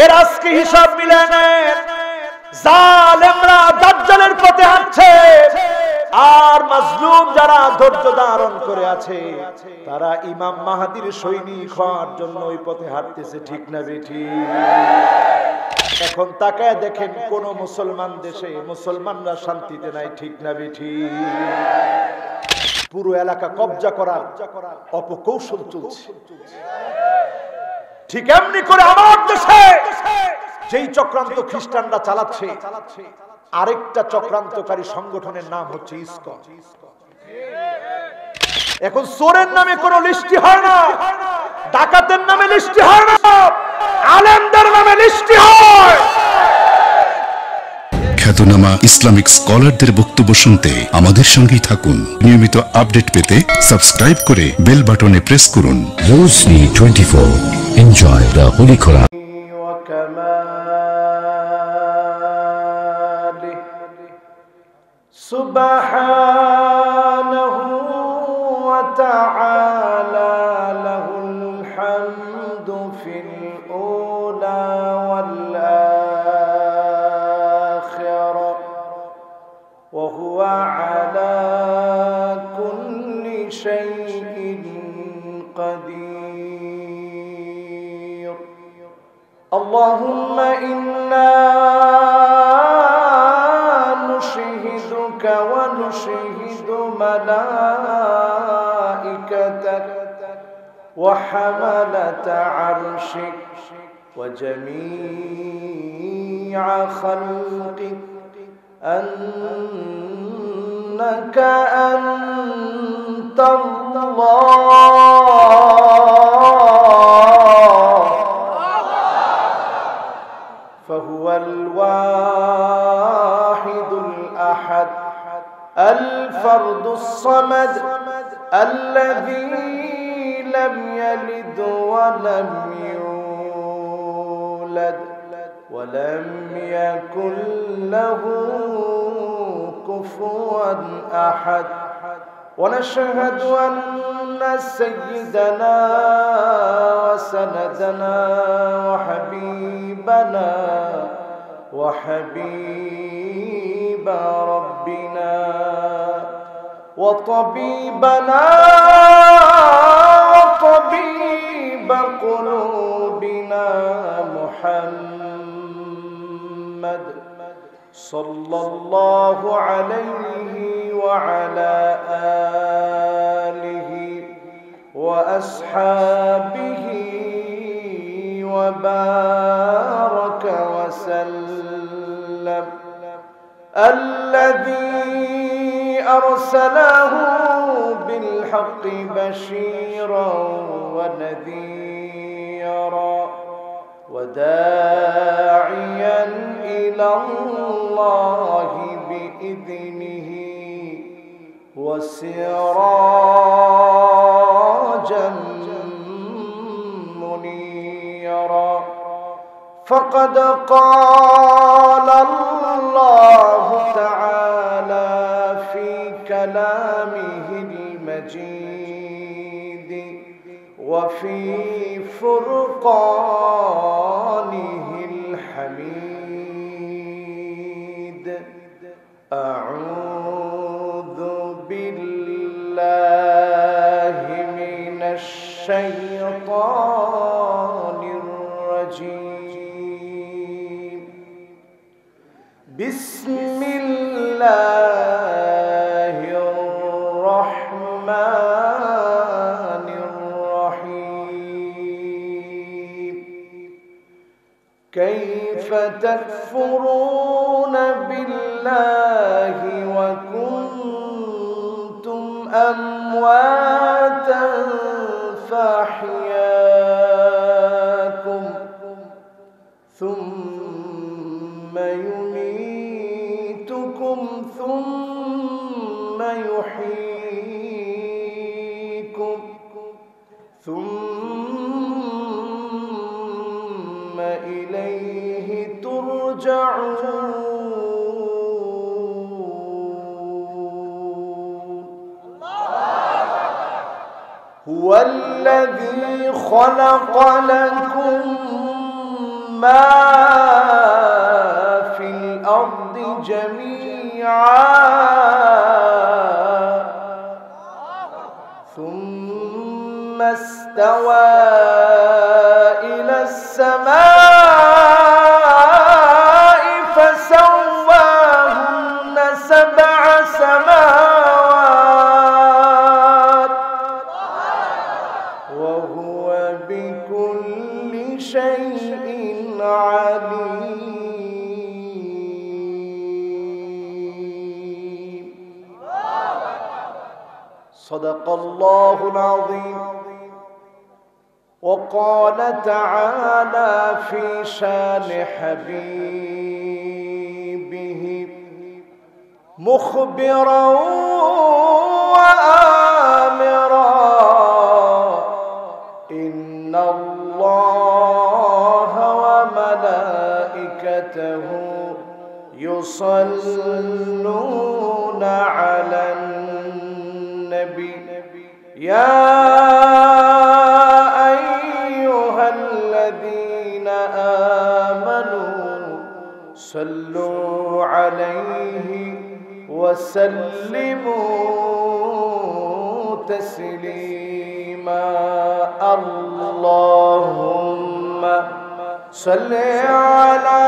এর আজকে হিসাব মিলায় নেন। জালেমরা দাজ্জালের পথে হাঁটছে, আর মাজলুম যারা ধৈর্য ধারণ করে আছে তারা ইমাম মাহদীর সৈনিক হওয়ার জন্য ওই পথে হাঁটতেছে। ঠিক না বেঠিক? এখন তাকায় দেখেন কোন মুসলমান দেশে মুসলমানরা শান্তিতে নাই। ঠিক না বেঠিক? পুরো এলাকা কবজা করার অপকৌশল চলছে। ঠিক এমনি করে আমার দেশে যেই চক্রান্ত খ্রিস্টানরা চালাচ্ছে, আরেকটা চক্রান্তকারী সংগঠনের নাম হচ্ছে ইসকন। এখন চোরের নামে কোনো লিস্টি হয় না, ডাকাতের নামে লিস্টি হয় না, আলেমদের নামে লিস্টি হয়। খ্যাতনামা ইসলামিক স্কলারদের বক্তব্য শুনতে আমাদের সঙ্গেই থাকুন। নিয়মিত আপডেট পেতে সাবস্ক্রাইব করে বেল বাটনে প্রেস করুন। Rosni 24. Enjoy the Holy Quran. Subhanahu wa ta'ala lahul hamdu fil ula wal akhirah wa huwa ala kulli shay'in qadir. Allahumma inna ونشهد ملائكتك وحملة عرشك وجميع خلقك أنك أنت الله فهو الواحد الأحد الفرد الصمد الذي لم يلد ولم يولد ولم يكن له كفوا أحد. ونشهد أن سيدنا وسندنا وحبيبنا وحبيب ربنا وطبيبنا وطبيب قلوبنا محمد صلى الله عليه وعلى آله وأصحابه وبارك وسلم الذي أرسله بالحق بشيرا ونذيرا وداعيا إلى الله بإذنه وسراجا منيرا. فقد قال الله تعالى في كلامه المجيد وفي فرقانه الحميد. أعوذ بالله من الشيطان الرجيم. بسم الله الرحمن الرحيم. كيف تكفرون بالله وكنتم أمواتا فأحياكم ثم يميتكم ثم يحييكم ثم إليه ترجعون. هو الذي خلق لكم ما في الأرض جميعا ثم استوى إلى السماء فسواهن سبع سماوات وهو بكل شيء عليم. صدق الله العظيم. وقال تعالى في شان حبيبه مخبرا وآمرا إن الله وملائكته يصلون على النبي يا أيها الذين آمنوا صلوا عليه وسلموا تسليما. اللهم صل على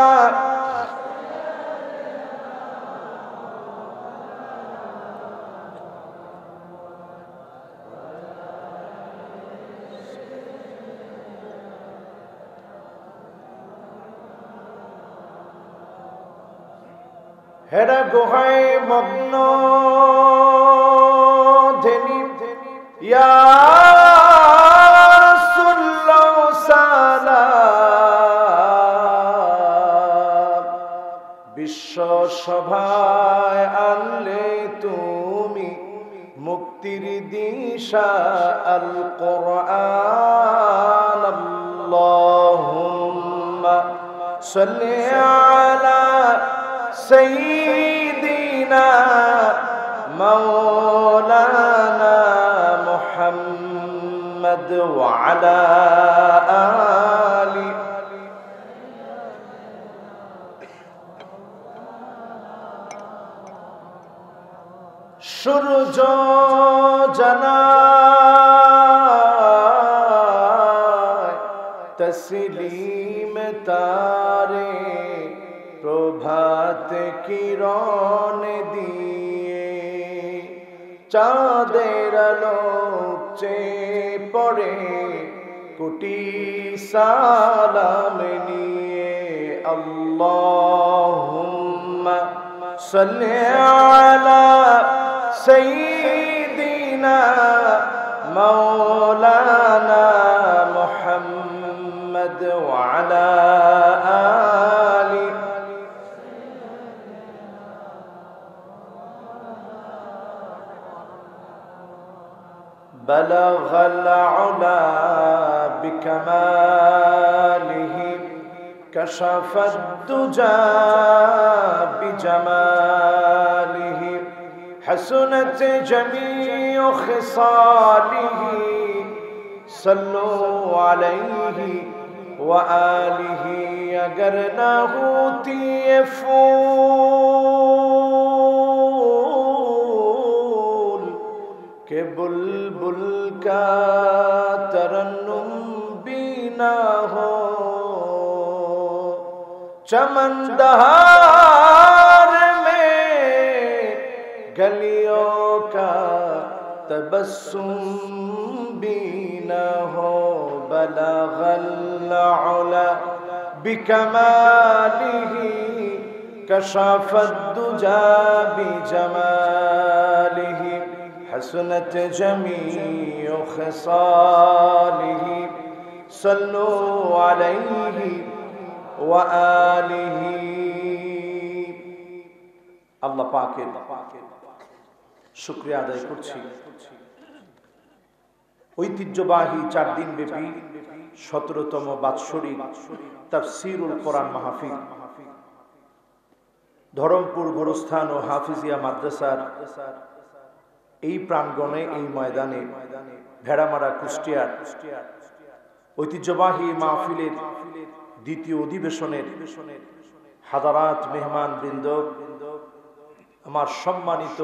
হেরা গুহায় মগ্ন ধেনি ইয়া রাসূলুল্লাহ সালাম বিশ্ব সভায় আনলে তুমি মুক্তির দিশা আল কোরআন আল্লাহুম্মা সাল্লি আলা سيدنا مولانا محمد وعلى آله সূর্য জানায় তসলিম তারে প্রভাত কিরণ দিয়ে চাঁদের আলো চেয়ে পড়ে কোটি সালাম নিয়ে আল্লাহুম্মা সাল্লি আলা সাইয়্যিদিনা মাওলানা মুহাম্মদ ওয়া আলা بلغ العلا بكماله كشف الدجى بجماله حسنت جميع خصاله صلوا عليه وآله اگر نہ ہوتی پھول کہ بلبل کا ترنم بھی نہ ہو چمن دہار میں گلیوں کا تبسم بھی نہ ہو بلغ العلا بکمالہ کشف الدجى بجمالہ حسنت جميع خصاله صلوا عليه وآله আল্লাহ পাকের শুকরিয়া আদায় করছি ঐতিহ্যবাহী 4 দিন ব্যাপী 17তম বাৎসরিক তাফসীরুল কোরআন মাহফিল ধরমপুর গোরস্থান ও হাফিজিয়া মাদ্রাসার এই প্রাঙ্গণে এই ময়দানে ভেড়ামারা কুষ্টিয়ার ঐতিহ্যবাহী মাহফিলের দ্বিতীয় অধিবেশনের হাজারাত মেহমান বৃন্দ, আমার সম্মানিত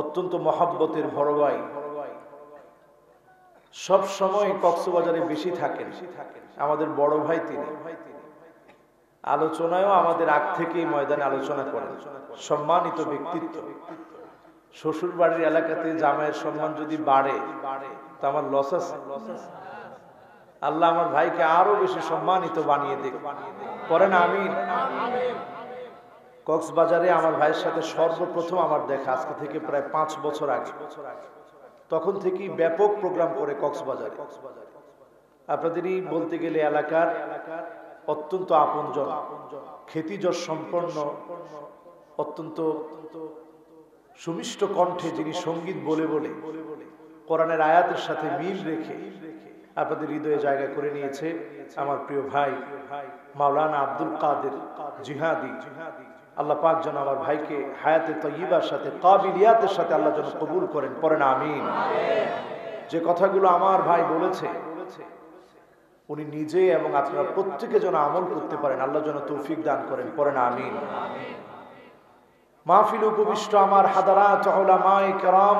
অত্যন্ত মহব্বতের বড় ভাই, সব সময় কক্সবাজারে বেশি থাকেন আমাদের বড় ভাই, তিনি আলোচনায়ও আমাদের আগ থেকেই ময়দানে আলোচনা করেন। সম্মানিত ব্যক্তিত্ব। শ্বশুর বাড়ির এলাকাতে জামাইয়ের সম্মান যদি বাড়ে তো আমার লস আছে। আল্লাহ আমার ভাইকে আরো বেশি সম্মানিত বানিয়ে দেখ, করেন আমিন। কক্সবাজারে আমার ভাইয়ের সাথে সর্বপ্রথম আমার দেখা আজকে থেকে প্রায় 5 বছর আগে। তখন থেকেই ব্যাপক প্রোগ্রাম করে কক্সবাজারে। আপনাদেরই বলতে গেলে এলাকার অত্যন্ত আপনজন, খ্যাতিযশ সম্পন্ন, অত্যন্ত সুমিষ্ট কণ্ঠে যিনি সঙ্গীত বলে বলে কোরআনের আয়াতের সাথে মিল রেখে আপনাদের হৃদয়ে জায়গা করে নিয়েছে আমার প্রিয় ভাই মাওলানা আব্দুল কাদের জিহাদি। আল্লাহ পাক যেন আমার ভাইকে হায়াতে তয়্যিবার সাথে কাবিলিয়াতের সাথে আল্লাহ যেন কবুল করেন, পড়েন আমিন। যে কথাগুলো আমার ভাই বলেছে উনি নিজে এবং আপনারা প্রত্যেকে যেন আমল করতে পারেন, আল্লাহ যেন তৌফিক দান করেন, পড়েন আমিন। মাহফিল উপবিষ্ট আমার হাদারাত উলামায়ে কেরাম,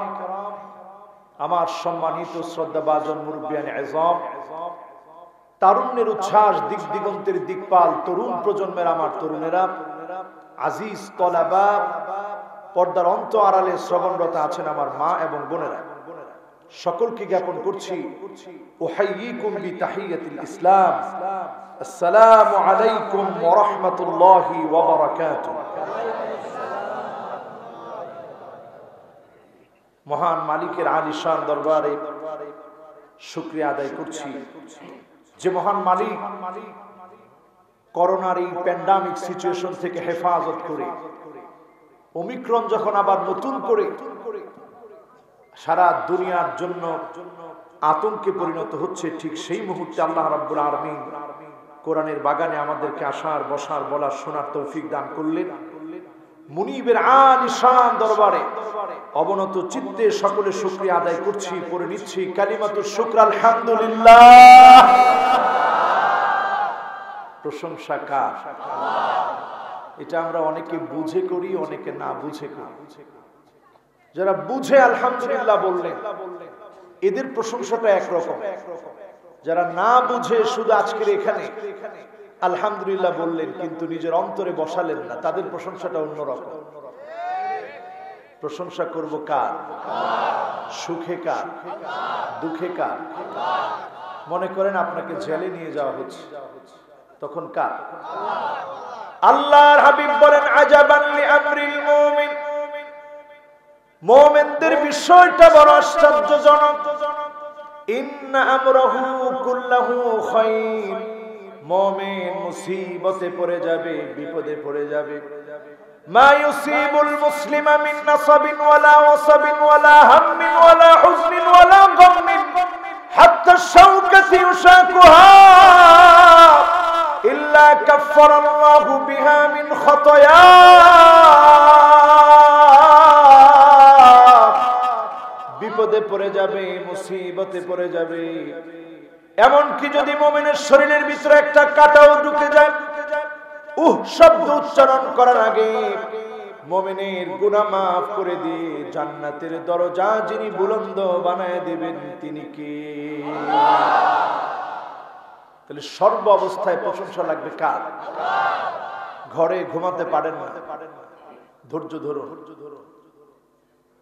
আমার সম্মানিত শ্রদ্ধাভাজন মুরব্বিয়ান আযম, তারুণ্যের উচ্ছ্বাস, দিক দিগন্তের দিকপাল তরুণ প্রজন্মের আমার তরুণেরা, আজিজ তলাবা, পর্দার অন্ত আড়ালে শ্রবণরত আছেন আমার মা এবং বোনেরা, সকলকে জ্ঞাপন করছি উহাইয়িকুম বিতাহিয়াতিল ইসলাম, আসসালামু আলাইকুম ওয়া রাহমাতুল্লাহি ওয়া বারাকাতুহু। মহান মালিকের আলিশান দরবারে শুকরিয়া আদায় করছি যে মহান মালিক করোনার এই প্যান্ডামিক সিচুয়েশন থেকে হেফাজত করে ওমিক্রন যখন আবার নতুন করে সারা দুনিয়ার জন্য আতঙ্কে পরিণত হচ্ছে, ঠিক সেই মুহূর্তে আল্লাহ রাব্বুল আলামিন কোরআনের বাগানে আমাদেরকে আসার, বসার, বলার, শোনার তৌফিক দান করলেন। মুনিবের আলিশান দরবারে অবনত চিত্তে সকলে শুকরিয়া আদায় করছি, পড়ে নিচ্ছি কালিমাতুশ শুকর আলহামদুলিল্লাহ। প্রশংসা কার? এটা আমরা অনেকে বুঝে করি, অনেকে না বুঝে করি। যারা বুঝে আলহামদুলিল্লাহ বললেন এদের প্রশংসাটা একরকম, যারা না বুঝে শুধু আজকের এখানে আলহামদুলিল্লাহ বললেন কিন্তু নিজের অন্তরে বসালেন না, তাদের প্রশংসাটা অন্যরকম। প্রশংসা করব কার? সুখে কার? দুঃখে কার? মনে করেন আপনাকে জেলে নিয়ে যাওয়া হচ্ছে, তখন কার? আল্লাহর হাবিব বলেন আজাবান লিআমরিল মুমিন, মুমিনদের বিষয়টা বড় আশ্চর্যজনক। ইন্না আমরাহু কুল্লাহু খায়র, মুমিন মুসিবতে পড়ে যাবে, বিপদে পড়ে যাবে। মা ইউসিবুল মুসলিমা মিন নাসাবিন ওয়ালা ওয়াসাবিন ওয়ালা হাম্মিন ওয়ালা হুজনিন ওয়ালা গাম্মিন হাত্তা শাওকাতি ইউশাকুহা ইল্লা কাফফারাল্লাহু বিহা মিন খাতায়া। বিপদে পড়ে যাবে, মুসিবতে পড়ে যাবে, এমনকি যদি মুমিনের শরীরের ভিতরে একটা কাঁটাও ঢুকে যায়, শব্দ উচ্চারণ করার আগে মুমিনের গুনাহ মাফ করে দিয়ে জান্নাতের দরজা যিনি বুলন্দ বানায় দিবেন তিনি কে? তাহলে সর্ব অবস্থায় প্রশংসা লাগবে কার? ঘরে ঘুমাতে পারেন না, ধৈর্য ধরুন।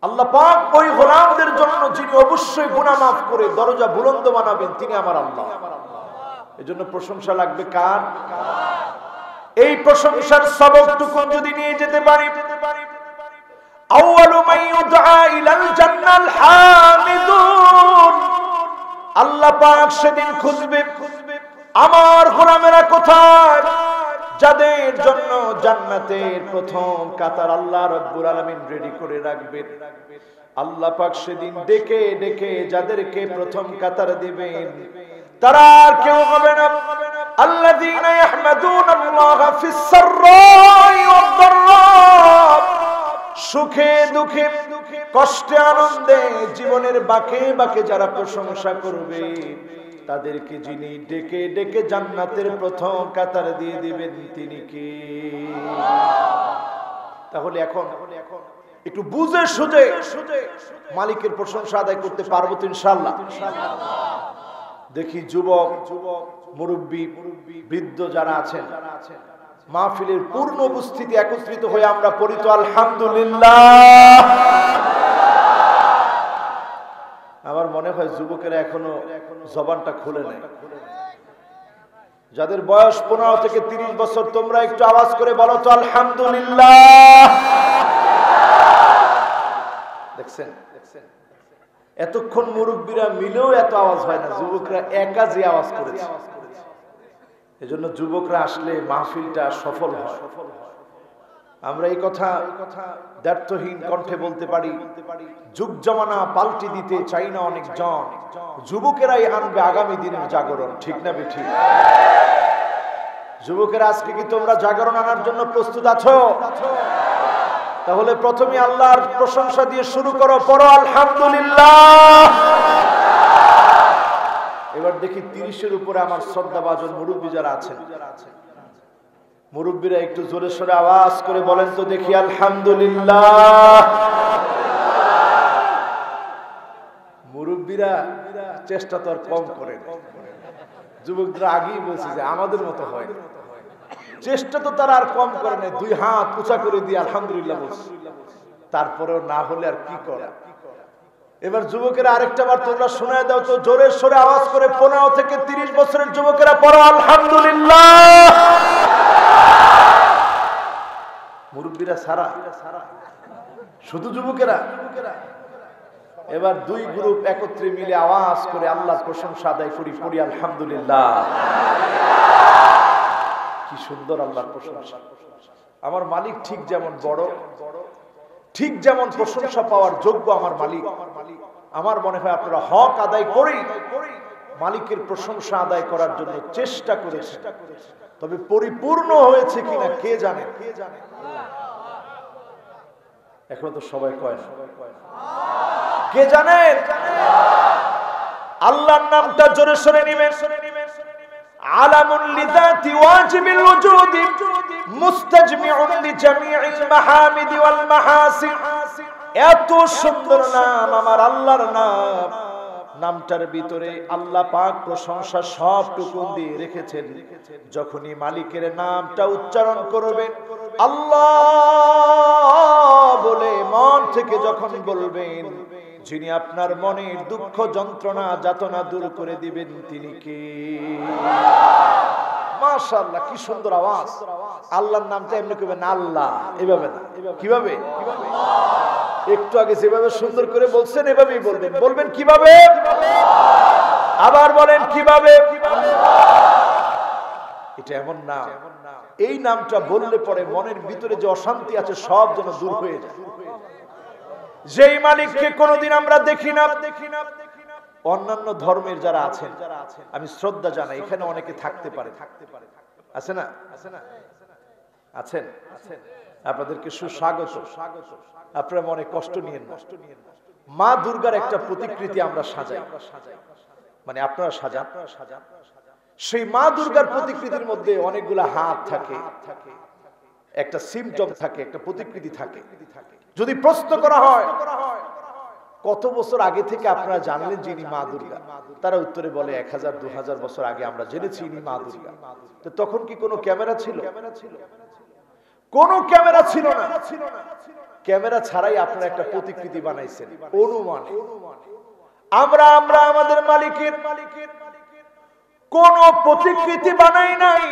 আল্লাহ পাক ওই গোলামদের জন্য যিনি অবশ্যই গুনাহ মাফ করে দরজা বুলন্দ বানাবেন তিনি আমার আল্লাহ। এজন্য প্রশংসা লাগবে কার? এই প্রশংসার সবকটুকু যদি নিয়ে যেতে পারি, আউয়ালু মান ইউদআ ইলাল জান্নাল হামিদুন, আল্লাহ পাক সেদিন খুঁজবে আমার গোলামেরা কোথায়, যাদের জন্য জান্নাতের প্রথম কাতার আল্লাহ রাব্বুল আলামিন রেডি করে রাখবেন। আল্লাহ পাক সেদিন ডেকে ডেকে যাদেরকে প্রথম কাতার দিবেন তারা আর কেউ হবে না। আল্লাযীনা ইয়াহমাদুনাল্লাহা ফিস সাররাই ওয়াদ দাররা, সুখে দুঃখে, কষ্টে আনন্দে, জীবনের বাঁকে বাঁকে যারা প্রশংসা করবে তাদেরকে যিনি ডেকে ডেকে জান্নাতের প্রথম কাতার দিয়ে দিবেন তিনি কে? তাহলে এখন একটু বুঝে সুঝে মালিকের প্রশংসা আদায় করতে পারবো তো ইনশাআল্লাহ? দেখি যুবক, মুরব্বী, বৃদ্ধ যারা আছেন, মাহফিলের পূর্ণ উপস্থিতি একত্রিত হয়ে আমরা পড়ি তো আলহামদুলিল্লাহ। আমার মনে হয় যুবকেরা এখনো জবানটা খুলে নেয়। যাদের বয়স 15 থেকে 30 বছর, তোমরা একটু আওয়াজ করে বলো তো আলহামদুলিল্লাহ। দেখছেন, এতক্ষণ মুরব্বীরা মিলেও এত আওয়াজ হয় না, যুবকরা একা যে আওয়াজ করেছে। এজন্য যুবকরা আসলে মাহফিলটা সফল হয়। আমরা এই কথা দ্ব্যর্থহীন কণ্ঠে বলতে পারি, যুগ জমানা পাল্টে দিতে চাই না অনেকজন, যুবকেরাই আনবে আগামী দিনের জাগরণ। ঠিক না বেঠিক? যুবকেরা আজকে কি তোমরা জাগরণ আনার জন্য প্রস্তুত আছো? তাহলে প্রথমে আল্লাহর প্রশংসা দিয়ে শুরু করো, পড়ো আলহামদুলিল্লাহ। এবার দেখি 30-এর উপরে আমার শ্রদ্ধাভাজন মুরব্বী যারা আছেন, মুরব্বীরা একটু জোরে সোরে আওয়াজ করে বলেন তো দেখি আলহামদুলিল্লাহ। মুরব্বীরা চেষ্টা তো আর কম করে না, যুবকরা আগেই বলছে যে আমাদের মতো হয়, চেষ্টা তো তারা আর কম করে না, 2 হাত উঁচা করে দিয়ে আলহামদুলিল্লাহ বলছে। তারপরেও না হলে আর কি করা। এবার যুবকেরা আরেকটা বার তোমরা শোনায় দাও তো জোরে সোরে আওয়াজ করে, 15 থেকে 30 বছরের যুবকেরা পড়ো আলহামদুলিল্লাহ। মুরব্বীরা সারা, শুধু যুবকেরা? এবার 2 গ্রুপ একত্রে মিলে আওয়াজ করে আল্লাহর প্রশংসা আদায় করি, পড়ি আলহামদুলিল্লাহ। কি সুন্দর আল্লাহর প্রশংসা। আমার মালিক ঠিক যেমন বড়, ঠিক যেমন প্রশংসা পাওয়ার যোগ্য আমার মালিক, আমার মনে হয় আপনারা হক আদায় করেই মালিকের প্রশংসা আদায় করার জন্য চেষ্টা করেছেন। তবে পরিপূর্ণ হয়েছে কিনা কে জানে? এখন তো সবাই কয় না, কে জানেন? আল্লাহর নামটা জোরে সোরে নিবেন। আলামুল লিযাতি ওয়াজিবিল ওজুদি মুস্তাজমিউন লিজামিইল মাহামিদি ওয়াল মাহাসিন। এত সুন্দর নাম আমার আল্লাহর নাম, নামটার ভিতরে আল্লাহ পাক প্রশংসা সবটুকু দিয়ে রেখেছেন। যখনই মালিকের নামটা উচ্চারণ করবেন, আল্লাহ বলে মন থেকে যখন বলবেন, যিনি আপনার মনের দুঃখ যন্ত্রণা যাতনা দূর করে দিবেন তিনি কে? মাশাআল্লাহ, কি সুন্দর আওয়াজ। আল্লাহর নামটা এমনি কইবেন আল্লাহ, এভাবে না। কিভাবে? একটু আগে যেভাবে সুন্দর করে বলছেন এভাবেই বলবেন। বলবেন কিভাবে? আবার বলেন কিভাবে? এটা এমন নাম, এই নামটা বললে পরে মনের ভিতরে যে অশান্তি আছে সব যেন দূর হয়ে যায়। যেই মালিককে কোনোদিন আমরা দেখি না, অন্যান্য ধর্মের যারা আছেন আমি শ্রদ্ধা জানাই, এখানে অনেকে থাকতে পারে, আছে না? আছেন? আপনাদেরকে সুস্বাগত। আপনারা মনে কষ্ট নিয়েন না। মা দুর্গার একটা প্রতিকৃতি আমরা সাজাই, মানে আপনারা সাজান। সেই মা দুর্গার প্রতিকৃতির মধ্যে অনেকগুলা হাত থাকে, একটা সিম্পটম থাকে, একটা প্রতিকৃতি থাকে। যদি প্রশ্ন করা হয় কত বছর আগে থেকে আপনারা জানলেন যিনি মা দুর্গা, তারা উত্তরে বলে 1000-2000 বছর আগে আমরা জেনেছি ইনি মা দুর্গা। তো তখন কি কোনো ক্যামেরা ছিল? কোনো ক্যামেরা ছিল না। ক্যামেরা ছাড়াই আপনারা একটা প্রতিকৃতি বানাইছেন অনুমানে। আমরা আমাদের মালিকের কোন প্রতিকৃতি বানাই নাই,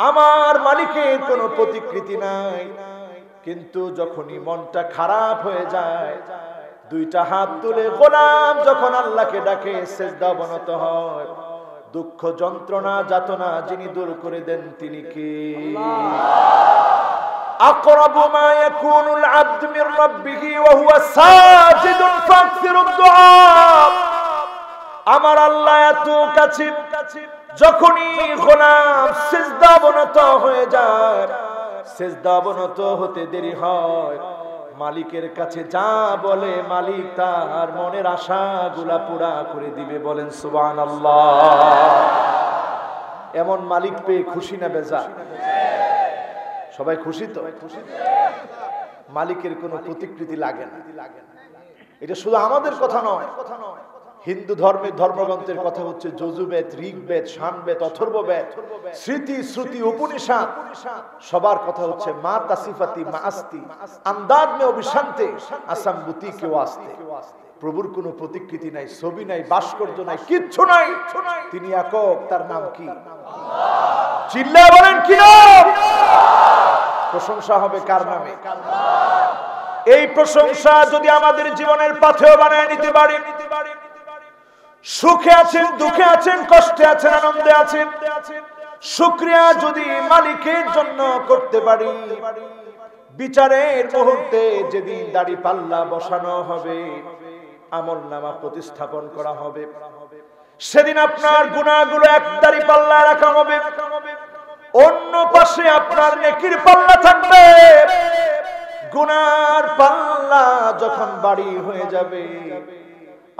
আমার মালিকের কোন প্রতিকৃতি নাই। কিন্তু যখনই মনটা খারাপ হয়ে যায়, 2টা হাত তুলে গোলাম যখন আল্লাহকে ডাকে, সিজদা অবনত হয়, দুঃখ যন্ত্রণা যাতনা যিনি দূর করে দেন তিনি কে? আকরাবু মা ইয়াকুনুল আবদু মির রাব্বিহি ওয়া হুয়া সাজিদুন ফাকসিরুদ দুআ। আমার আল্লাহ এত কাছে, যখনই গোলাম সিজদা অবনত হয়ে যায়, সিজদা অবনত হতে দেরি হয়, মালিকের কাছে যা বলে মালিক তার মনের আশাগুলা পুরা করে দিবে। বলেন সুবহানাল্লাহ। এমন মালিক পেয়ে খুশি না বেজার? সবাই খুশি তো? মালিকের কোনো প্রতিকৃতি লাগে না। এটা শুধু আমাদের কথা নয়, হিন্দু ধর্মের ধর্মগ্রন্থের কথা হচ্ছে যজুর্বেদ, ঋগ্বেদ, সামবেদ, অথর্ববেদ, স্মৃতি, শ্রুতি, উপনিষদ, সবার কথা হচ্ছে মা তাসিফাতি মা আস্তি আমদাদ মে অবিশান্তে আসাম বুতি কেউ আসতে। প্রভুর কোনো প্রতিকৃতি নাই, ছবি নাই, ভাস্কর্য নাই, কিচ্ছু নাই। তিনি একক, তার নাম কি? চিল্লায় বলেন কি নাম? প্রশংসা হবে কার নামে? এই প্রশংসা যদি আমাদের জীবনের পাথেয় বানায় নিতে পারি, সুখে আছেন, দুঃখে আছেন, কষ্টে আছেন, আনন্দে আছেন, শুকরিয়া যদি মালিকের জন্য করতে পারি, বিচারের মুহূর্তে যেদিন দাড়ি পাল্লা বসানো হবে, আমলনামা প্রতিস্থাপন করা হবে, সেদিন আপনার গুনাহগুলো এক দাড়ি পাল্লায় রাখা হবে, অন্য পাশে আপনার নেকির পাল্লা থাকবে। গুনার পাল্লা যখন বাড়ি হয়ে যাবে,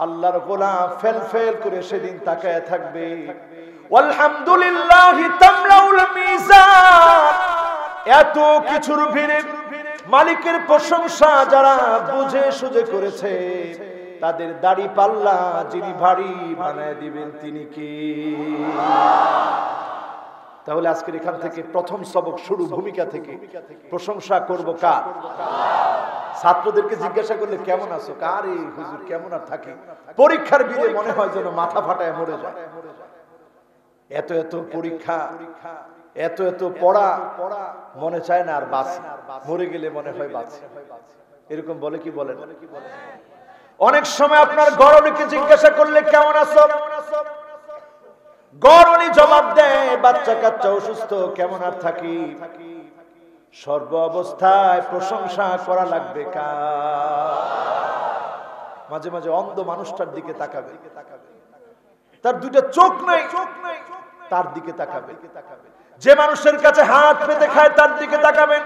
আল্লাহর গোলাম ফেল ফেল করে সেদিন তাকায় থাকবে। আলহামদুলিল্লাহি তামলাউল মিজান। এত কিছুর ভিড়ে মালিকের প্রশংসা যারা বুঝে সুঝে করেছে, তাদের দাড়ি পাল্লা যিনি ভারী বানায় দিবেন তিনি কি? তাহলে আজকের এখান থেকে প্রথম সবক শুরু ভূমিকা থেকে। প্রশংসা করব কার? ছাত্রদেরকে জিজ্ঞাসা করলে কেমন আছো, কার এই হুজুর কেমন আর থাকি, পরীক্ষার ভিড়ে মনে হয় যেন মাথা ফাটায় মরে যায়। এত এত পরীক্ষা, এত এত পড়া, মনে চায় না আর বাঁচি, মরে গেলে মনে হয় বাঁচি। এরকম বলে কি বলে? অনেক সময় আপনার গরমকে জিজ্ঞাসা করলে কেমন আছো, গরমই জবাব দেয় বাচ্চা কাচ্চা অসুস্থ, কেমন আর থাকি। সর্ব অবস্থায় প্রশংসা করা লাগবে কার? মাঝে মাঝে অন্ধ মানুষটার দিকে তাকাবে, তার দুইটা চোখ নাই, তার দিকে তাকাবে। যে মানুষের কাছে হাত পেতে খায় তার দিকে তাকাবেন,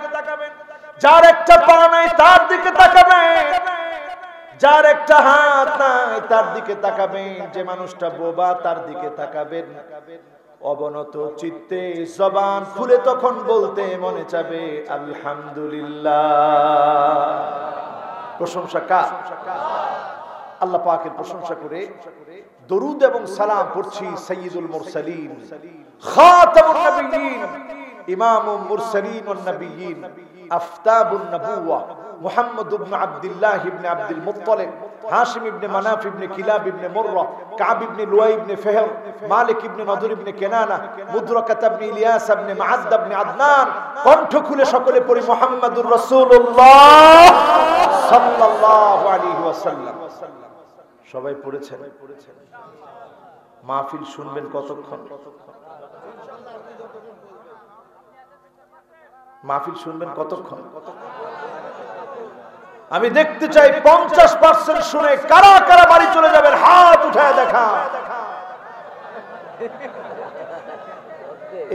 যার একটা পা নাই তার দিকে তাকাবেন, যার একটা হাত নাই তার দিকে তাকাবেন, যে মানুষটা বোবা তার দিকে তাকাবেন। অবনত চিত্তে জবান খুলে তখন বলতে মনে চাবে আলহামদুলিল্লাহ। প্রশংসা কার? আল্লাহ পাকের প্রশংসা করে দরুদ এবং সালাম পড়ছি সাইয়্যিদুল মুরসালিন, খাতামুন নবিয়্যিন, ইমামুল মুরসালিন ওয়ান নবিয়্যিন, আফতাবুন নবুওয়া, মুহাম্মদ ইবনে আব্দুল্লাহ ইবনে আব্দুল মুত্তালিব, হাশিম ইবনে মানাফ ইবনে কিলাব ইবনে মুররা, কাব ইবনে লুয়াই ইবনে ফিহর, মালিক ইবনে নদর ইবনে কেনানা, মুদরাকাত ইবনে ইলিয়াস ইবনে মাআদ ইবনে আদনান। কণ্ঠ খুলে সকলে পড়ি মুহাম্মাদুর রাসূলুল্লাহ সাল্লাল্লাহু আলাইহি ওয়াসাল্লাম। সবাই পড়েছেন? মাহফিল শুনবেন কতক্ষণ? মাহফিল শুনবেন কতক্ষণ? আমি দেখতে চাই 50% শুনে কারা কারা বাড়ি চলে যাবেন, হাত উঠায় দেখা।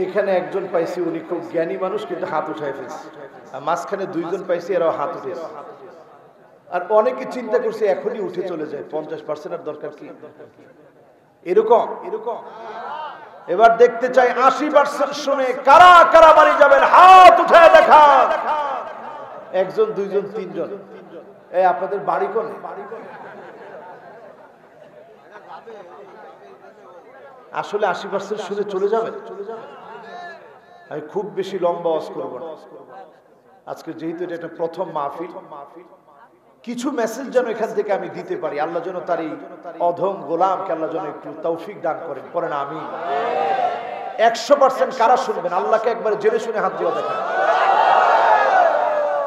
এখানে একজন পাইছি, উনি খুব জ্ঞানী মানুষ, কিন্তু হাত উঠায় ফেলছে। আর মাঝখানে দুইজন পাইছি, এরাও হাত উঠেছে। আর অনেকে চিন্তা করছে এখনই উঠে চলে যায়, 50% এর দরকার কি? এরকম এবার দেখতে চাই 80% শুনে কারা কারা বাড়ি যাবেন, হাত উঠায় দেখা। একজন, দুইজন, তিনজন। এই আপনাদের বাড়ি কোনে? আসলে 80% শুনে চলে যাবেন। আমি খুব বেশি লম্বা ওয়াজ করব না আজকে, যেহেতু এটা একটা প্রথম মাহফিল। কিছু মেসেজ যেন এখান থেকে আমি দিতে পারি, আল্লাহ যেন তার এই অধম গোলামকে আল্লাহ যেন একটু তৌফিক দান করেন। পড়েন আমিন। 100% কারা শুনবেন? আল্লাহকে একবার জেনে শুনে হাত দিয়ে দেখেন।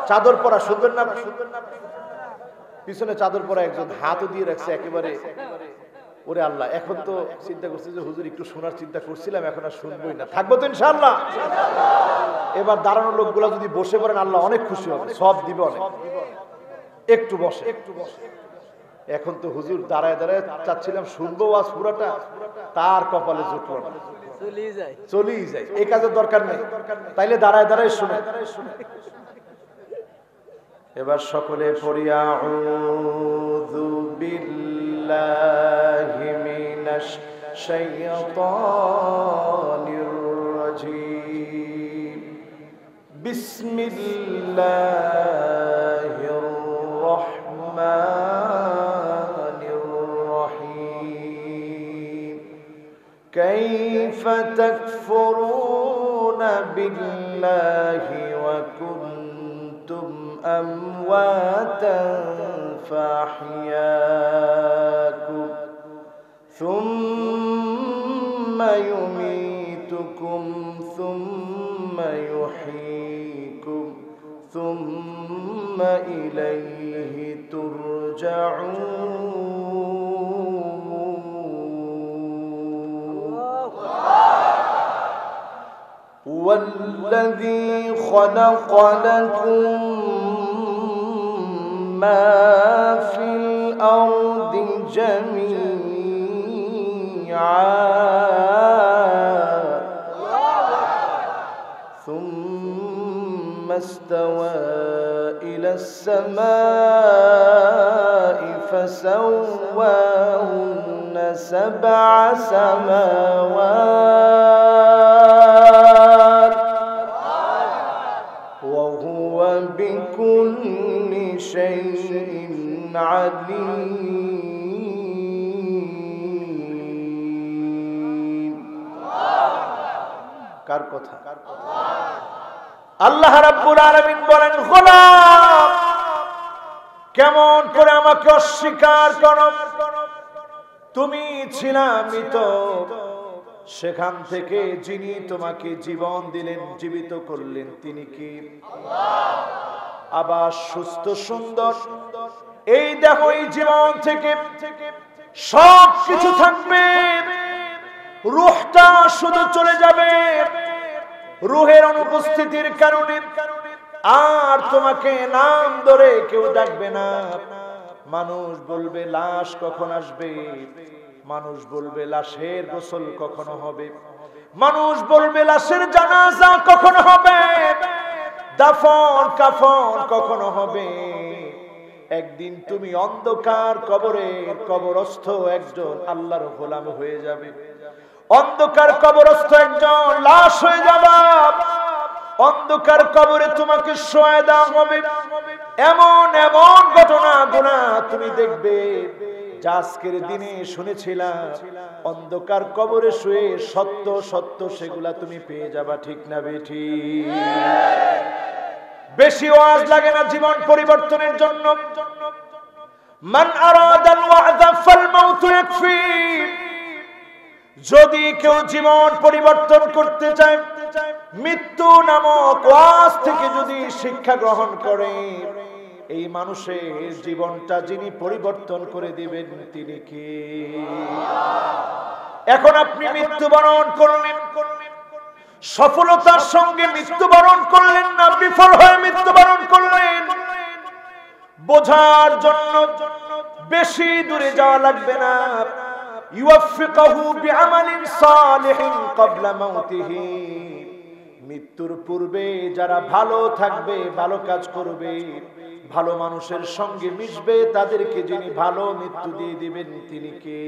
চাদর পরা শুনবেন না? পিছনে চাদর পরা একজন হাতও দিয়ে রাখছে একেবারে। ওরে আল্লাহ, এখন তো চিন্তা করছি যে হুজুর একটু শোনার চিন্তা করছিলাম, এখন আর শুনবই না, থাকবো তো ইনশাআল্লাহ। এবার দাঁড়ানো লোকগুলা যদি বসে পড়েন, আল্লাহ অনেক খুশি হবে, সব দিবে অনেক। একটু বসে। এখন তো হুজুর দাঁড়ায় দাঁড়ায় চাচ্ছিলাম শুনবো ওয়াজ পুরাটা, তার কপালে জুটলো না, চলেই যায়। এই কাজের দরকার নেই, তাইলে দাঁড়ায় দাঁড়ায় শুনে। এবার সকলে পড়ি আউযু বিল্লাহি মিনাশ শাইতানির রাজীম বিসমিল্লাহির রাহমানির রহিম কাইফা তাকফুরুনা বিল্লাহি ওয়া কুনতুম أمواتا فأحياكم ثم يميتكم ثم يحييكم ثم إليه ترجعون والذي خلق لكم ما في الأرض جميعا ثم استوى إلى السماء فسواهن سبع سماوات وهو بكل شيء عليم কার কথা আল্লাহ রাব্বুল আলামিন বলেন গোলাম কেমন করে আমাকে অস্বীকার করো তুমি ছিলা মৃত সেখান থেকে যিনি তোমাকে জীবন দিলেন জীবিত করলেন তিনি কি আল্লাহ আবার সুস্থ সুন্দর এই দেহ এই জীবন থেকে সব কিছু থাকবে রূহটা শুধু চলে যাবে রূহের অনুপস্থিতির কারণে আর তোমাকে নাম ধরে কেউ ডাকবে না মানুষ বলবে লাশ কখন আসবে মানুষ বলবে লাশের গোসল কখন হবে মানুষ বলবে লাশের জানাজা কখন হবে দাফন কাফন কখন হবে একদিন তুমি অন্ধকার কবরের কবরস্থ একজন আল্লাহর গোলাম হয়ে যাবে অন্ধকার কবরস্থ একজন লাশ হয়ে যাবে অন্ধকার কবরে তোমাকে শোয়া দেওয়া হবে এমন এমন ঘটনা গুনাহ তুমি দেখবে যা আজকের দিনে শুনেছিলাম অন্ধকার কবরে শুয়ে সত্য সত্য সেগুলা তুমি পেয়ে যাবা ঠিক না বেঠি বেশি ওয়াজ লাগে না জীবন পরিবর্তনের জন্য মান আরাদাল ওয়া'দা ফাল মাউতু ইয়াকফি যদি কেউ জীবন পরিবর্তন করতে চায় মৃত্যু নামক ওয়াজ থেকে যদি শিক্ষা গ্রহণ করে এই মানুষের জীবনটা যিনি পরিবর্তন করে দিবেন তিনি কে এখন আপনি মৃত্যুবরণ করলেন সফলতার সঙ্গে মৃত্যুবরণ করলেন না বিফল হয়ে মৃত্যুবরণ করলেন বোঝার জন্য বেশি দূরে যাওয়া লাগবে না ইউফিকাহু বিআমালিন সালিহিন ক্বাবলা মাউতিহি মৃত্যুর পূর্বে যারা ভালো থাকবে ভালো কাজ করবে ভালো মানুষের সঙ্গে মিশবে তাদেরকে যিনি ভালো মৃত্যু দিয়ে দিবেন তিনি কে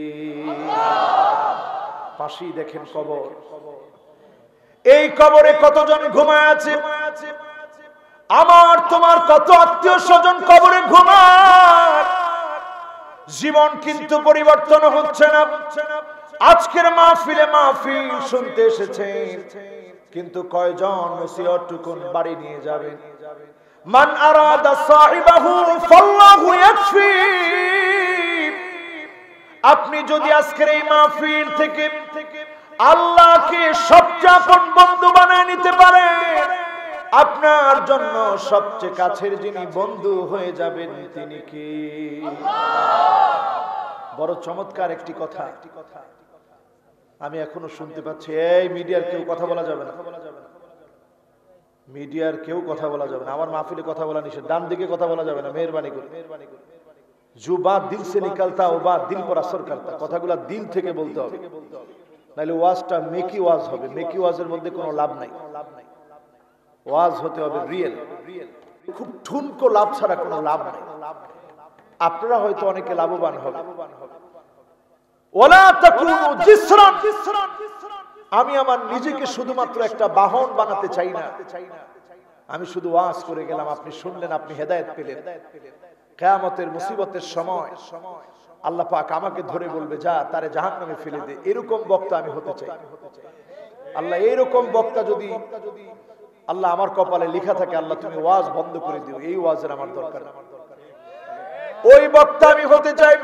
পাশেই দেখেন কবর এই কবরে কতজন ঘুমায় আছে আমার তোমার কত আত্মীয় স্বজন কবরে ঘুমায় জীবন কিন্তু পরিবর্তন হচ্ছে না আজকের মাহফিল শুনতে এসেছেন কিন্তু কয়জন নসিহতটুকুন বাড়ি নিয়ে যাবেন মান আরাদা সাহিবাহু ফাল্লাহু ইয়াকফি আপনি যদি আজকের এই মাহফিল থেকে আল্লাহকে সবচেয়ে আপন বন্ধু বানায় নিতে পারেন আপনার জন্য সবচেয়ে কাছের যিনি বন্ধু হয়ে যাবেন তিনি কি বড় চমৎকার একটি কথা আমি এখনো শুনতে পাচ্ছি এই মিডিয়ার কেউ কথা বলা যাবে না মিডিয়ার কেউ কথা বলা যাবে না আমার মাহফিলে কথা বলা নিষেধ ডান দিকে কথা বলা যাবে না মেহেরবানি করে जो बात दिल से निकलता वो बात दिल पर असर करता কথাগুলো দিল থেকে বলতে হবে নাইলে ওয়াজটা মেকি ওয়াজ হবে মেকি ওয়াজের মধ্যে কোনো লাভ নাই ওয়াজ হতে হবে রিয়েল খুব ঠুনকো লাভ ছাড়া কোনো লাভ নাই। আপনারা হয়তো অনেকে লাভবান হবে। ওয়ালা তাকুনু জিসরান, আমি আমার নিজেকে শুধুমাত্র একটা বাহন বানাতে চাই না। আমি শুধু ওয়াজ করে গেলাম, আপনি শুনলেন, আপনি হেদায়েত পেলেন। কিয়ামতের মুসিবতের সময় আল্লাহ পাক আমাকে ধরে বলবে, যা তারে জাহান্নামে ফেলে দে। এরকম বক্তা আমি হতে চাই। আল্লাহ এরকম বক্তা যদি আল্লাহ আমার কপালে লেখা থাকে, আল্লাহ তুমি ওয়াজ বন্ধ করে দিও, এই ওয়াজের আমার দরকার। ওই বক্তা আমি হতে চাই।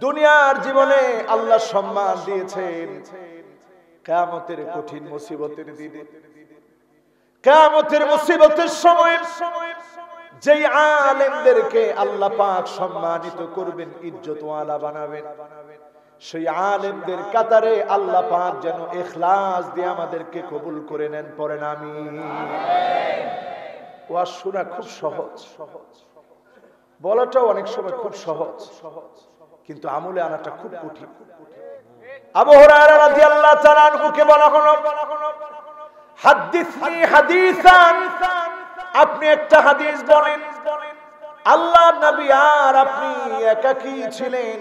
দুনিয়ার জীবনে আল্লাহ সম্মান দিয়েছেন, কিয়ামতের কঠিন মুসিবতের দিনে, কিয়ামতের মুসিবতের সময় যেই আলেমদেরকে আল্লাহ পাক সম্মানিত করবেন, ইজ্জতওয়ালা বানাবেন, সেই আলেমদের কাতারে আল্লাহ পাক যেন ইখলাস দিয়ে আমাদেরকে কবুল করে নেন। পড়েন আমিন। ওয়াজ শোনা খুব সহজ, বলাটাও অনেক সময় খুব সহজ, কিন্তু আমলে আনাটা খুব কঠিন। আবু হুরায়রা রাদিয়াল্লাহু তাআলা আনহুকে বলা হলো, হাদিসনি হাদিসান, আপনি একটা হাদিস বলেন। আল্লাহর নবী আর আপনি একাকী ছিলেন,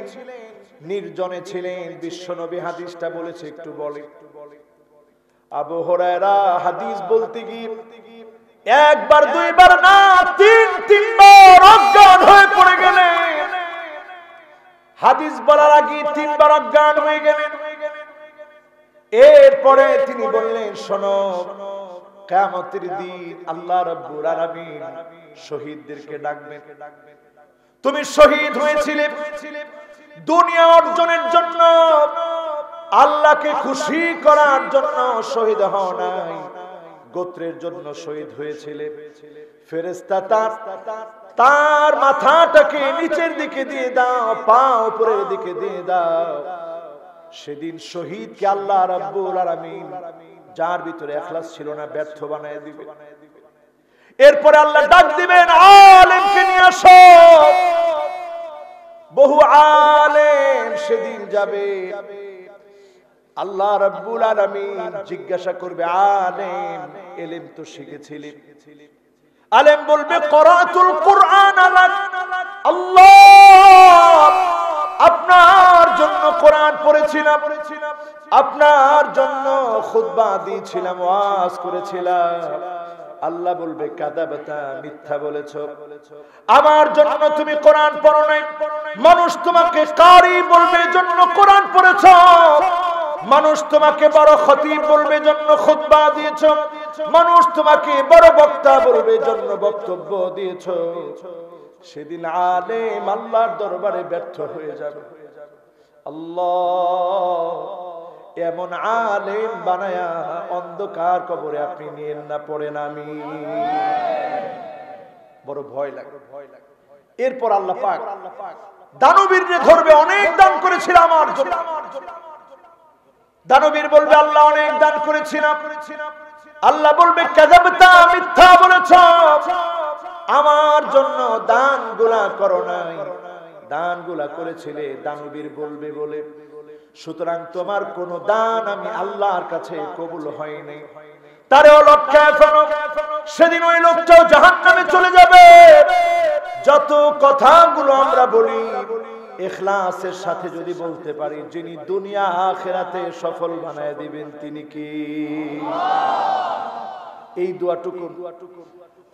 নির্জনে ছিলেন, বিশ্ব নবী হাদিসটা বলেছে, একটু বলেন। আবু হুরায়রা হাদিস বলতে গিয়ে একবার দুইবার না, তিনবার অজ্ঞান হয়ে পড়ে গেলেন। হাদিস বলার আগে তিনবার অজ্ঞান হয়ে গেলেন। এরপরে তিনি বললেন, শোনো, কিয়ামতের দিন আল্লাহ রাব্বুল আলামিন শহীদদেরকে ডাকবেন। তুমি শহীদ হয়েছিলে দুনিয়া অর্জনের জন্য, আল্লাহকে খুশি করার জন্য শহীদ হও নাই, গোত্রের জন্য শহীদ হয়েছিলে। ফেরেশতা তার মাথাটাকে নিচের দিকে দিয়ে দাও, পা উপরের দিকে দিয়ে দাও। সেদিন শহীদকে আল্লাহ রাব্বুল আলামিন যার ভিতরে ইখলাস ছিল না ব্যর্থ বানায় দিবে। এরপরে আল্লাহ ডাক দিবেন, আলেমকে নিয়ে আসো। বহু আলেম সেদিন যাবে, আল্লাহ রাব্বুল আলামিন জিজ্ঞাসা করবে, আলেম ইলম তো শিখেছিলি? আলেম বলবে, করাতুল কুরআন আল্লাহ, আপনার জন্য কোরআন পড়েছিলাম, আপনার জন্য খুতবা দিয়েছিলাম, ওয়াজ করেছিলাম। আল্লাহ বলবে, কাযাবাতা, মিথ্যা বলেছো, আমার জন্য তুমি কোরআন পড়ো নাই। মানুষ তোমাকে কারি বলবে জন্য কোরআন পড়েছো, মানুষ তোমাকে বড় খতিব বলবে জন্য খুতবা দিয়েছো, মানুষ তোমাকে বড় বক্তা বলবে জন্য বক্তব্য দিয়েছো। সেদিন আলেম আল্লাহর দরবারে ব্যর্থ হয়ে যাবে। আল্লাহ এমন আলেম বানায়া অন্ধকার কবরে আপনি নিয়েন না। পড়েন আমি, বড় ভয় লাগে। এরপর আল্লাহ পাক দানবীরকে ধরবে, অনেক দান করেছিলাম আমার জন্য। দানবীর বলবে, আল্লাহ অনেক দান করেছিলাম। আল্লাহ বলবে, কাযাবতা, মিথ্যা বলেছো, আমার জন্য দানগুলা করো নাই, দানগুলা করেছিলে দানবীর বলবে বলে। সুতরাং তোমার কোন দান আমি আল্লাহর কাছে কবুল হয়নি। তারেও লক্ষ্য করো, সেদিন ওই লোকটাও জাহান্নামে চলে যাবে। যত কথাগুলো আমরা বলি ইখলাসের সাথে যদি বলতে পারি, যিনি দুনিয়া আখিরাতে সফল বানায় দিবেন তিনি কি? এই দোয়াটুকু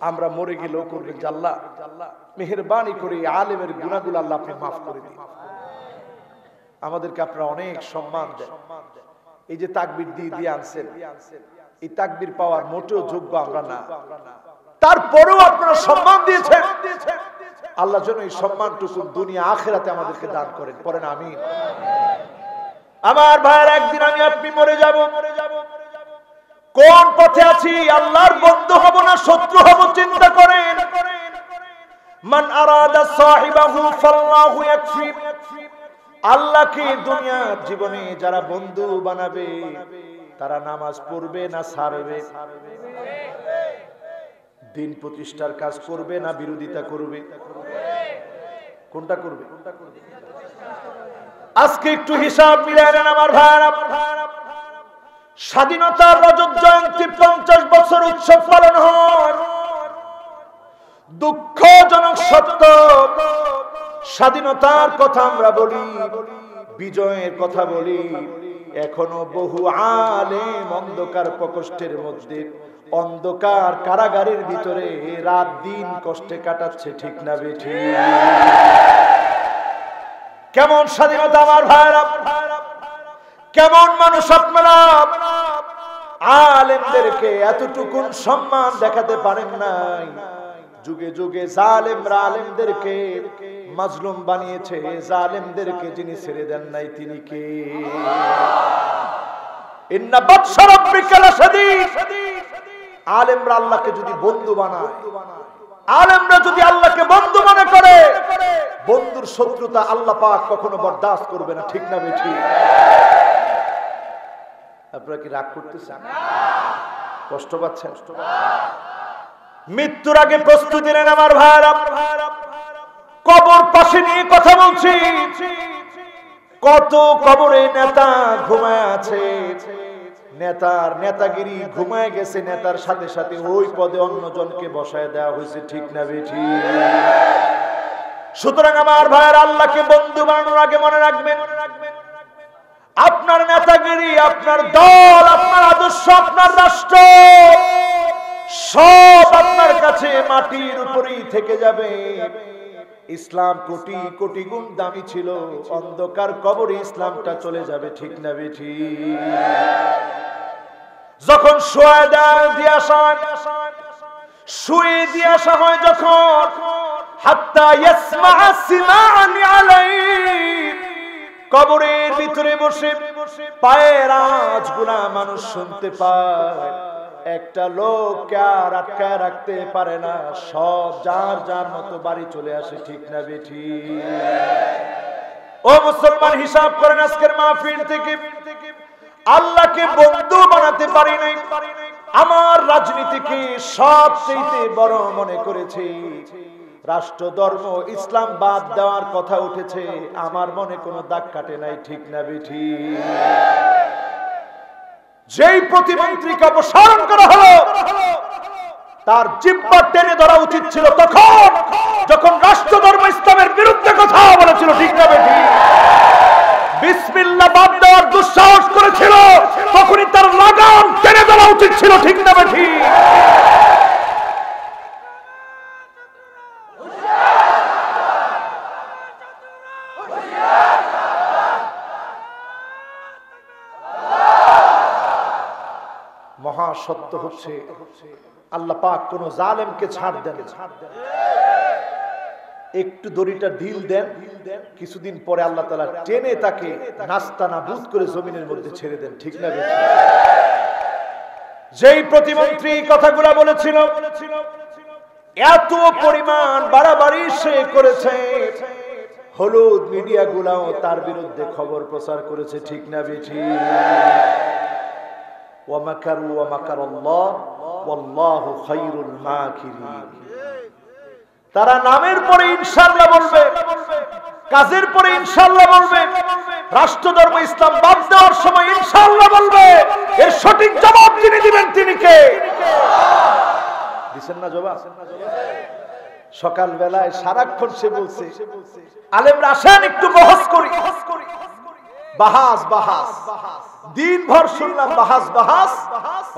আমরা মরে গেলেও করবেন, আল্লাহ মেহেরবানি করে আলেমের গুনাহগুলো আল্লাহ আপনি মাফ করে দিন। আমাদেরকে আপনারা অনেক সম্মান দেন। এই যে তাকবীর দিয়ে আনছেন, এই তাকবীর পাওয়ার মোটেও যোগ্য আমরা না, তারপরেও আপনারা সম্মান দিয়েছেন। আল্লাহ যেন এই সম্মানটুকু দুনিয়া আখিরাতে আমাদেরকে দান করেন। পড়েন আমিন। আমার ভাইয়ের, একদিন আমি আপনি মরে যাব। কোন পথে আছি? আল্লাহর বন্ধু হব না শত্রু হব? চিন্তা করেন। মান আরাদা সাহিবাহু ফাল্লাহু ইয়াকফি, আল্লাহকে দুনিয়ার জীবনে যারা বন্ধু বানাবে তারা নামাজ পড়বে না ছাড়বে? দিন প্রতিষ্ঠার কাজ করবে না বিরোধিতা করবে? কোনটা করবে? আজকে একটু হিসাব মিলায় নেন আমার ভাইরা। স্বাধীনতার রজত জয়ন্তী 50 বছর উৎসব পালন হয়। দুঃখজনক সত্য, স্বাধীনতার কথা আমরা বলি, বিজয়ের কথা বলি, এখনো বহু আলেম অন্ধকার প্রকোষ্ঠের মধ্যে, অন্ধকার কারাগারের ভিতরে রাত দিন কষ্টে কাটাচ্ছে, ঠিক না বেঠিক? কেমন স্বাধীনতা আমার ভাইরা, কেমন মানুষ আপনারা আলেমদেরকে এতটুকু সম্মান দেখাতে পারেন নাই। যুগে যুগে জালেমরা আলেমদেরকে মাজলুম বানিয়েছে, জালেমদেরকে যিনি ছেড়ে দেন নাই তিনি কে? ইন্না বাতশা রাব্বিকা লাশাদীদ। আলেমরা আল্লাহকে যদি বন্ধু বানায়, আলেমরা যদি আল্লাহকে বন্ধু মনে করে, বন্ধুর শত্রুতা আল্লাহ পাক কখনো বরদাস্ত করবে না, ঠিক না বেঠিক? আপনারা কি রাগ করতেছেন? কষ্ট পাচ্ছেন? মৃত্যুর আগে প্রস্তুতি নেন আমার ভাইরা। কবর পাশে নিয়ে কথা বলছি, কত কবরে নেতা ঘুমায় আছে, নেতার নেতাগিরি ঘুমায় গেছে, নেতার সাথে সাথে ওই পদে অন্যজনকে বসায় দেওয়া হয়েছে, ঠিক না বেঠিক? সুতরাং আমার ভাইয়ের, আল্লাহকে বন্ধু বানানোর আগে মনে রাখবেন, আপনার নেতাগিরি, আপনার দল, আপনার আদর্শ, আপনার রাষ্ট্র সব আপনার কাছে মাটির উপরেই থেকে যাবে। ইসলাম কোটি কোটি গুণ দামি ছিল, অন্ধকার কবরে ইসলামটা চলে যাবে, ঠিক না বেঠিক? যখন শুয়ে দিয়ে আসা হয় যখন, হাত্তা ইয়াসমা সিমান আলাইহি, কবরের ভিতরে বসে পায়ের আওয়াজগুলা মানুষ শুনতে পায়, একটা লোক আর আটকায় রাখতে পারে না, সব যার যার মতো বাড়ি চলে আসে, ঠিক না বেঠিক? ও মুসলমান, হিসাব করেন আজকের মাহফিল থেকে আল্লাহকে বন্ধু বানাতে পারি নাই, আমার রাজনীতিকে সবচেয়ে বড় মনে করেছি, রাষ্ট্র ধর্ম ইসলাম বাদ দেওয়ার কথা উঠেছে, আমার মনে কোনো দাগ কাটে নাই, ঠিক না বেঠিক? যেই প্রতিমন্ত্রীকে অপসারণ করা হলো, তার জিহ্বা টেনে ধরা উচিত ছিল তখন, যখন রাষ্ট্র ধর্ম ইসলামের বিরুদ্ধে কথা বলেছিল, ঠিক না বেঠিক? বিসমিল্লাহ বাদ দেওয়ার দুঃসাহস করেছিল, তখনই তার লাগাম টেনে ধরা উচিত ছিল, ঠিক না বেঠিক? মহা সত্য হচ্ছে, আল্লাহ পাক কোন জালেমকে ছাড় দেন না। একটু দড়িটা ঢিল দেন, কিছুদিন পরে আল্লাহ তাআলা টেনে তাকে নাস্তানাবুদ করে জমিনের মধ্যে ছেড়ে দেন, ঠিক না বেঠিক? যেই প্রতিমন্ত্রী কথাগুলো বলেছিল, এত পরিমাণ বাড়াবাড়ি সে করেছে, হলুদ মিডিয়া গুলাও তার বিরুদ্ধে খবর প্রচার করেছে, ঠিক না বেঠিক? ওয়ামাকারু ওয়ামাকারাল্লাহ ওয়াল্লাহু খায়রুল মাকিরিন। তারা নামের পরে ইনশাআল্লাহ বলবে, কাজের পরে ইনশাআল্লাহ বলবে, রাষ্ট্র ধর্ম ইসলাম বাদ দেওয়ার সময় ইনশাআল্লাহ বলবে, এর সঠিক জবাব যিনি দিবেন তিনি কে? দিবেন না জবাব? সকাল বেলায় সারাক্ষণ সে বলছে, আলেমরা আসেন একটু বহস করি, বাহাস বাহাস, দিনভর শুনলাম বাহাস বাহাস,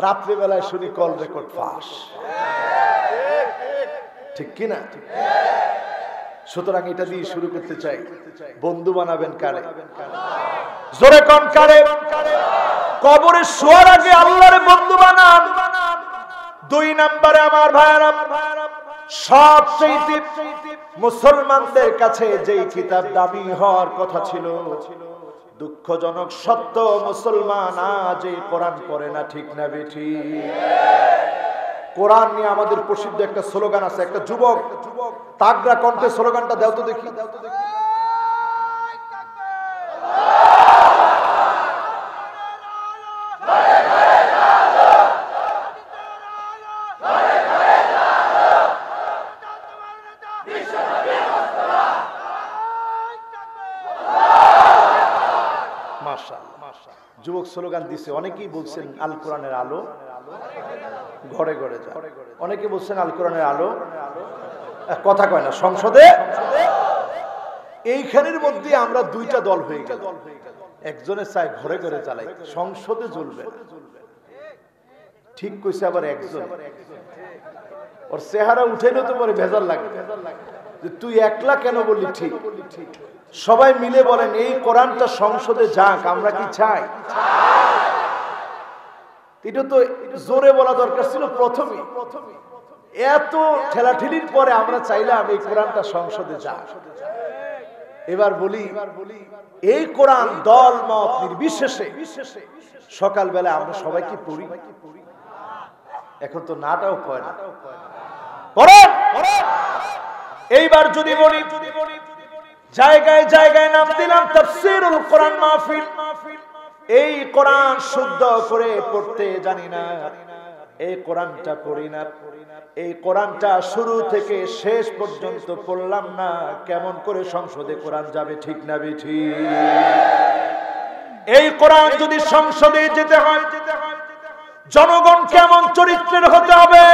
রাত্রে বেলায় শুনি কল রেকর্ড ফাঁস, ঠিক কিনা? সুতরাং এটা দিয়ে শুরু করতে চাই, বন্ধু বানাবেন কারে? জোরে কোন কারে? কবরে শোয়ার আগে আল্লাহরে বন্ধু বানান। দুই নম্বরে আমার ভাইরা, সবচেয়ে মুসলমানদের কাছে যেই কিতাব দামি হওয়ার কথা ছিল, দুঃখজনক সত্য, মুসলমান আজ এই কোরআন পড়ে না, ঠিক না বেঠিক? কোরআন নিয়ে আমাদের প্রসিদ্ধ একটা স্লোগান আছে, একটা যুবক তাগড়া কণ্ঠে স্লোগানটা দাও তো দেখি। যুবক স্লোগান দিছে, অনেকেই বলছেন আল কোরআনের আলো ঘরে ঘরে যায়, অনেকে বলছেন আল কোরআনের আলো কথা কয় না, সংসদে এইখানের মধ্যে আমরা দুইটা দল হয়ে গেল। একজনের চাই ঘরে ঘরে চালাই, সংসদে জ্বলবে না। ঠিক কইছে আবার একজন, ওর চেহারা উঠেলো তো পরে ভেজাল লাগে যে তুই একলা কেন বললি। ঠিক, সবাই মিলে বলেন এই কোরআনটা সংসদে যাক, আমরা কি চাই? এটা তো জোরে বলা দরকার ছিল প্রথমে। এত ঠেলাঠেলির পরে আমরা চাইলাম এই কোরআনটা সংসদে যাক। এবার বলি, এই কোরআন দল মত নির্বিশেষে সকালবেলা আমরা সবাই কি পড়ি? এখন তো নাটাও কয় না। এইবার যদি বলি, জায়গায় জায়গায় নাম দিলাম তাফসীরুল কোরআন মাহফিল। এই কোরআন শুদ্ধ করে পড়তে জানি না, এই কোরআনটা পড়ি না, এই কোরআনটা শুরু থেকে শেষ পর্যন্ত পড়লাম না, কেমন করে সংসদে কোরআন যাবে? ঠিক না বেঠিক? এই কোরআন যদি সংসদে যেতে হয়, জনগণ কেমন চরিত্রের হতে হবে?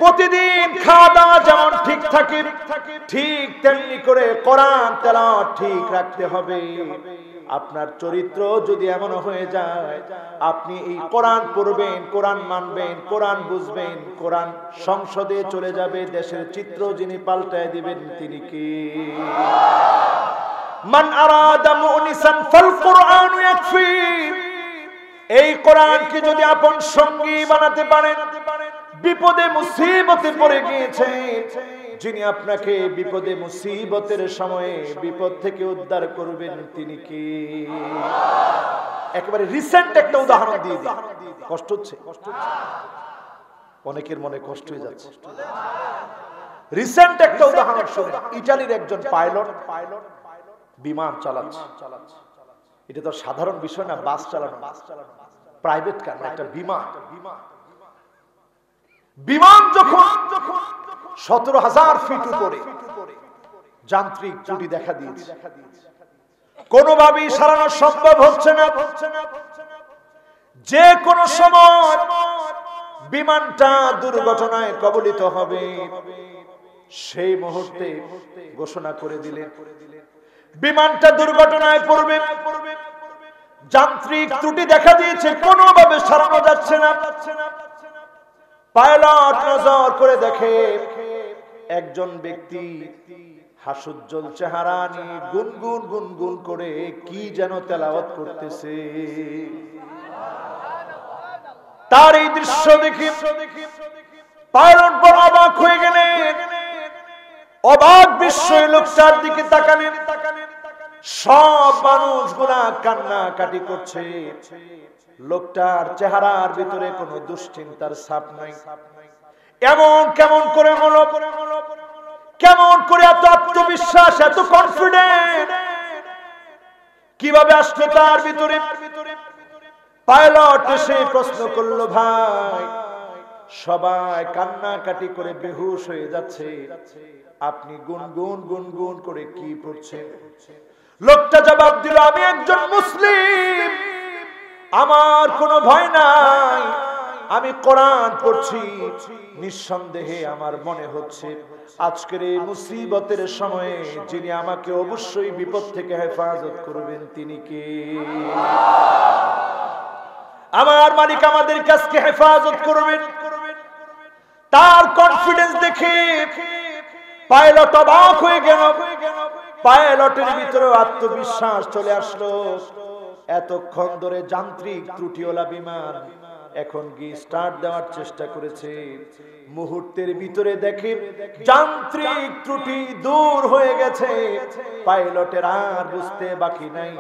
প্রতিদিন খাওয়া দাওয়া যেমন ঠিক থাকে, ঠিক তেমনি করে কোরআন তেলাওয়াত ঠিক রাখতে হবে। আপনার চরিত্র যদি এমন হয়ে যায়, আপনি এই কোরআন পড়বেন, কোরআন মানবেন, কোরআন বুঝবেন, কোরআন সংসদে চলে যাবে, দেশের চিত্র যিনি পাল্টায় দিবেন তিনি কি? মান আরাদা মুনিসান ফাল কুরআন ইয়াকফি। এই কোরআনকে যদি আপন সঙ্গী বানাতে পারেন, বিপদে মুসিবতে পড়ে গিয়েছে, যিনি আপনাকে বিপদে মুসিবতের সময়ে বিপদ থেকে উদ্ধার করবেন তিনি কি? একেবারে রিসেন্ট একটা উদাহরণ দিয়ে দিই। কষ্ট হচ্ছে? অনেকের মনে কষ্ট হয়ে যাচ্ছে। রিসেন্ট একটা উদাহরণ শুনুন। ইতালির একজন পাইলট বিমান চালাচ্ছে। এটা তো সাধারণ বিষয় না, বাস চালানো, প্রাইভেট কার না, একটা বিমান। বিমান যখন 17,000 ফিট উপরে, যান্ত্রিক ত্রুটি দেখা দিয়েছে, কোনোভাবেই সারানো সম্ভব হচ্ছে না। যে কোনো সময় বিমানটা দুর্ঘটনায় কবলিত হবে, সেই মুহূর্তে ঘোষণা করে দিলেন বিমানটা দুর্ঘটনায় পড়বে, যান্ত্রিক ত্রুটি দেখা দিয়েছে, কোনোভাবে সারানো যাচ্ছে না। পাইলট নজর করে দেখে একজন ব্যক্তি হাস্যোজ্জ্বল চেহারা নিয়ে গুনগুন গুনগুন করে কি যেন তেলাওয়াত করতেছে। তার এই দৃশ্য দেখে পাইলট বড় অবাক হয়ে গেলেন। অবাক বিস্ময়ে লোকটার দিকে তাকালেন। সব মানুষগুলা কান্নাকাটি করছে। লোকটার চেহারার ভিতরে কোনো দুশ্চিন্তার ছাপ নাই। এমন কেমন করে হলো? কেমন করে এত আত্মবিশ্বাস, এত কনফিডেন্ট কিভাবে আসলো তার ভিতরে? পাইলট এসে প্রশ্ন করলো, ভাই সবাই কান্নাকাটি করে বেহুশ হয়ে যাচ্ছে, আপনি গুনগুন গুনগুন করে কি পড়ছেন? লোকটা জবাব দিল, আমি একজন মুসলিম, আমার কোনো ভয় নাই, আমি কোরআন পড়ছি। নিঃসন্দেহে আমার মনে হচ্ছে আজকের এই মুসিবতের সময়ে যিনি আমাকে অবশ্যই বিপদ থেকে হেফাজত করবেন তিনি কে? আমার মালিক আমাদের কাছকে হেফাজত করবেন। তার কনফিডেন্স দেখে পাইলট অবাক হয়ে গেল। পাইলটের ভিতরে আত্মবিশ্বাস চলে আসলো। এতক্ষণ ধরে যান্ত্রিক ত্রুটিওয়ালা বিমান এখন গিয়ে স্টার্ট দেওয়ার চেষ্টা করেছে। মুহূর্তের ভিতরে দেখে যান্ত্রিক ত্রুটি দূর হয়ে গেছে। পাইলটের আর বুঝতে বাকি নাই,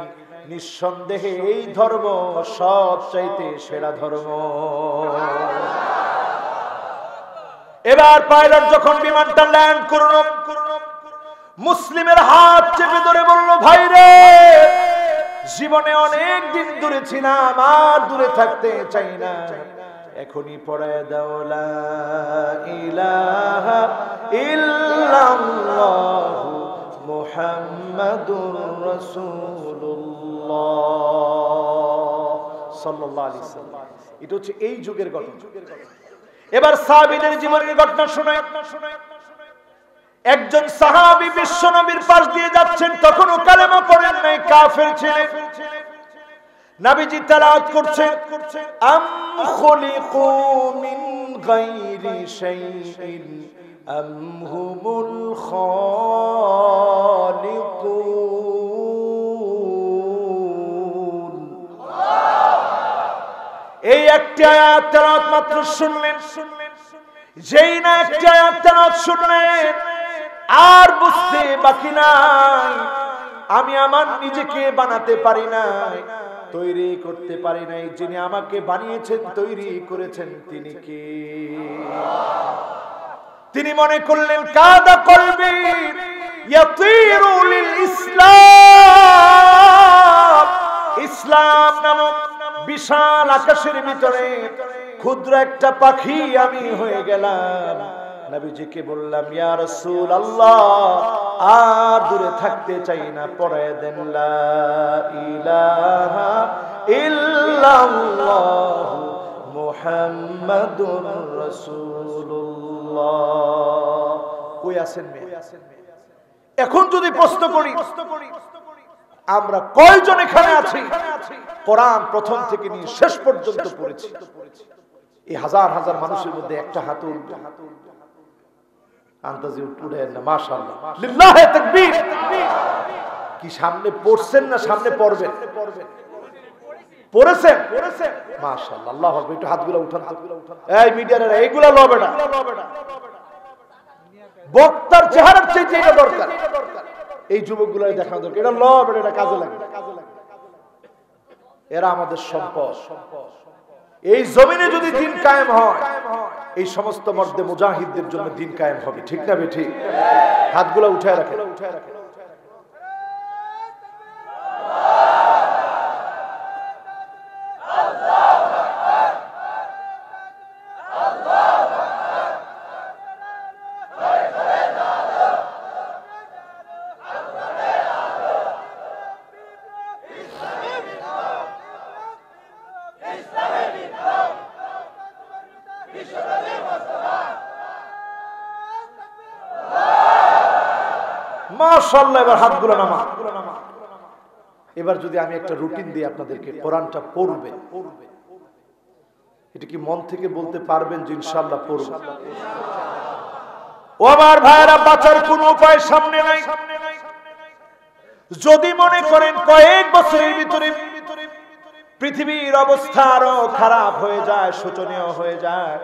নিঃসন্দেহে এই ধর্ম সবচাইতে সেরা ধর্ম। এবার পাইলট যখন বিমানটা ল্যান্ড করল, মুসলিমের হাত চেপে ধরে বলল, ভাই রে, জীবনে অনেক দিন দূরে ছিলাম, আর দূরে থাকতে চাই না, এখনই পড়ায় দাও লা ইলাহা ইল্লাল্লাহু মুহাম্মাদুর রাসূলুল্লাহ সাল্লাল্লাহু আলাইহি ওয়াসাল্লাম। এটা হচ্ছে এই যুগের ঘটনা। এবার সাহাবীদের জীবনের ঘটনা শোনায়। একজন সাহাবী বিশ্বনবীর পাশ দিয়ে যাচ্ছেন, তখনও কালেমা পড়েন নাই, কাফের ছিলেন। নবীজি তেলাওয়াত করছেন, আম খুলিকু মিন গায়রি শাইইন আম হুমুল খালিকুন। এই একটি আয়াত তেলাওয়াত মাত্র শুনলেন, যেই না একটি আয়াত তেলাওয়াত শুনলেন, আর বুঝতে বাকি নাই, আমি আমার নিজেকে বানাতে পারি নাই, তৈরি করতে পারি নাই, যিনি আমাকে বানিয়েছেন, তৈরি করেছেন, তিনি কে? তিনি মনে করলেন কাদা কলবি ইয়াতিরু লিল ইসলাম, ইসলাম নামক বিশাল আকাশের ভিতরে ক্ষুদ্র একটা পাখি আমি হয়ে গেলাম। নবীজিকে বললাম, ইয়া রাসূলুল্লাহ, আর দূরে থাকতে চাই না, পড়ায় দেন লা ইলাহা ইল্লাল্লাহ মুহাম্মাদুর রাসূলুল্লাহ। কই আছেন মেয়ে? এখন যদি প্রশ্ন করি, আমরা কয়জন এখানে আছি কোরআন প্রথম থেকে নিয়ে শেষ পর্যন্ত পড়েছি? এই হাজার হাজার মানুষের মধ্যে একটা হাত উঠবে, আন্দাজে উঠে না? মাশাআল্লাহ, লিল্লাহি তাকবীর। কি সামনে পড়ছেন না সামনে পড়বেন? পড়েছেন? মাশাআল্লাহ, আল্লাহু আকবার। একটু হাতগুলো উঠান তো। এই মিডিয়ার এইগুলা লবে না, বক্তার চেহারার চেয়ে এটা দরকার, এই যুবকগুলো দেখানো দরকার। এটা লবে, এটা কাজে লাগে, এরা আমাদের সম্পদ। এই জমিনে যদি দিন কায়েম হয়, এই সমস্ত মর্দে মুজাহিদদের জন্য দিন কায়েম হবে। ঠিক না বেঠিক? হাতগুলো উঠায় রাখেন। মাশাআল্লাহ, এবার হাতগুলো নামা। এবার যদি আমি একটা রুটিন দিই আপনাদেরকে, কোরআনটা পড়বেন, এটা কি মন থেকে বলতে পারবেন যে ইনশাআল্লাহ পড়ব? ও আমার ভাইরা, বাঁচার কোনো উপায় সামনে নাই। যদি মনে করেন কয়েক বছরের ভিতরে পৃথিবীর অবস্থা আরো খারাপ হয়ে যায়, শোচনীয় হয়ে যায়,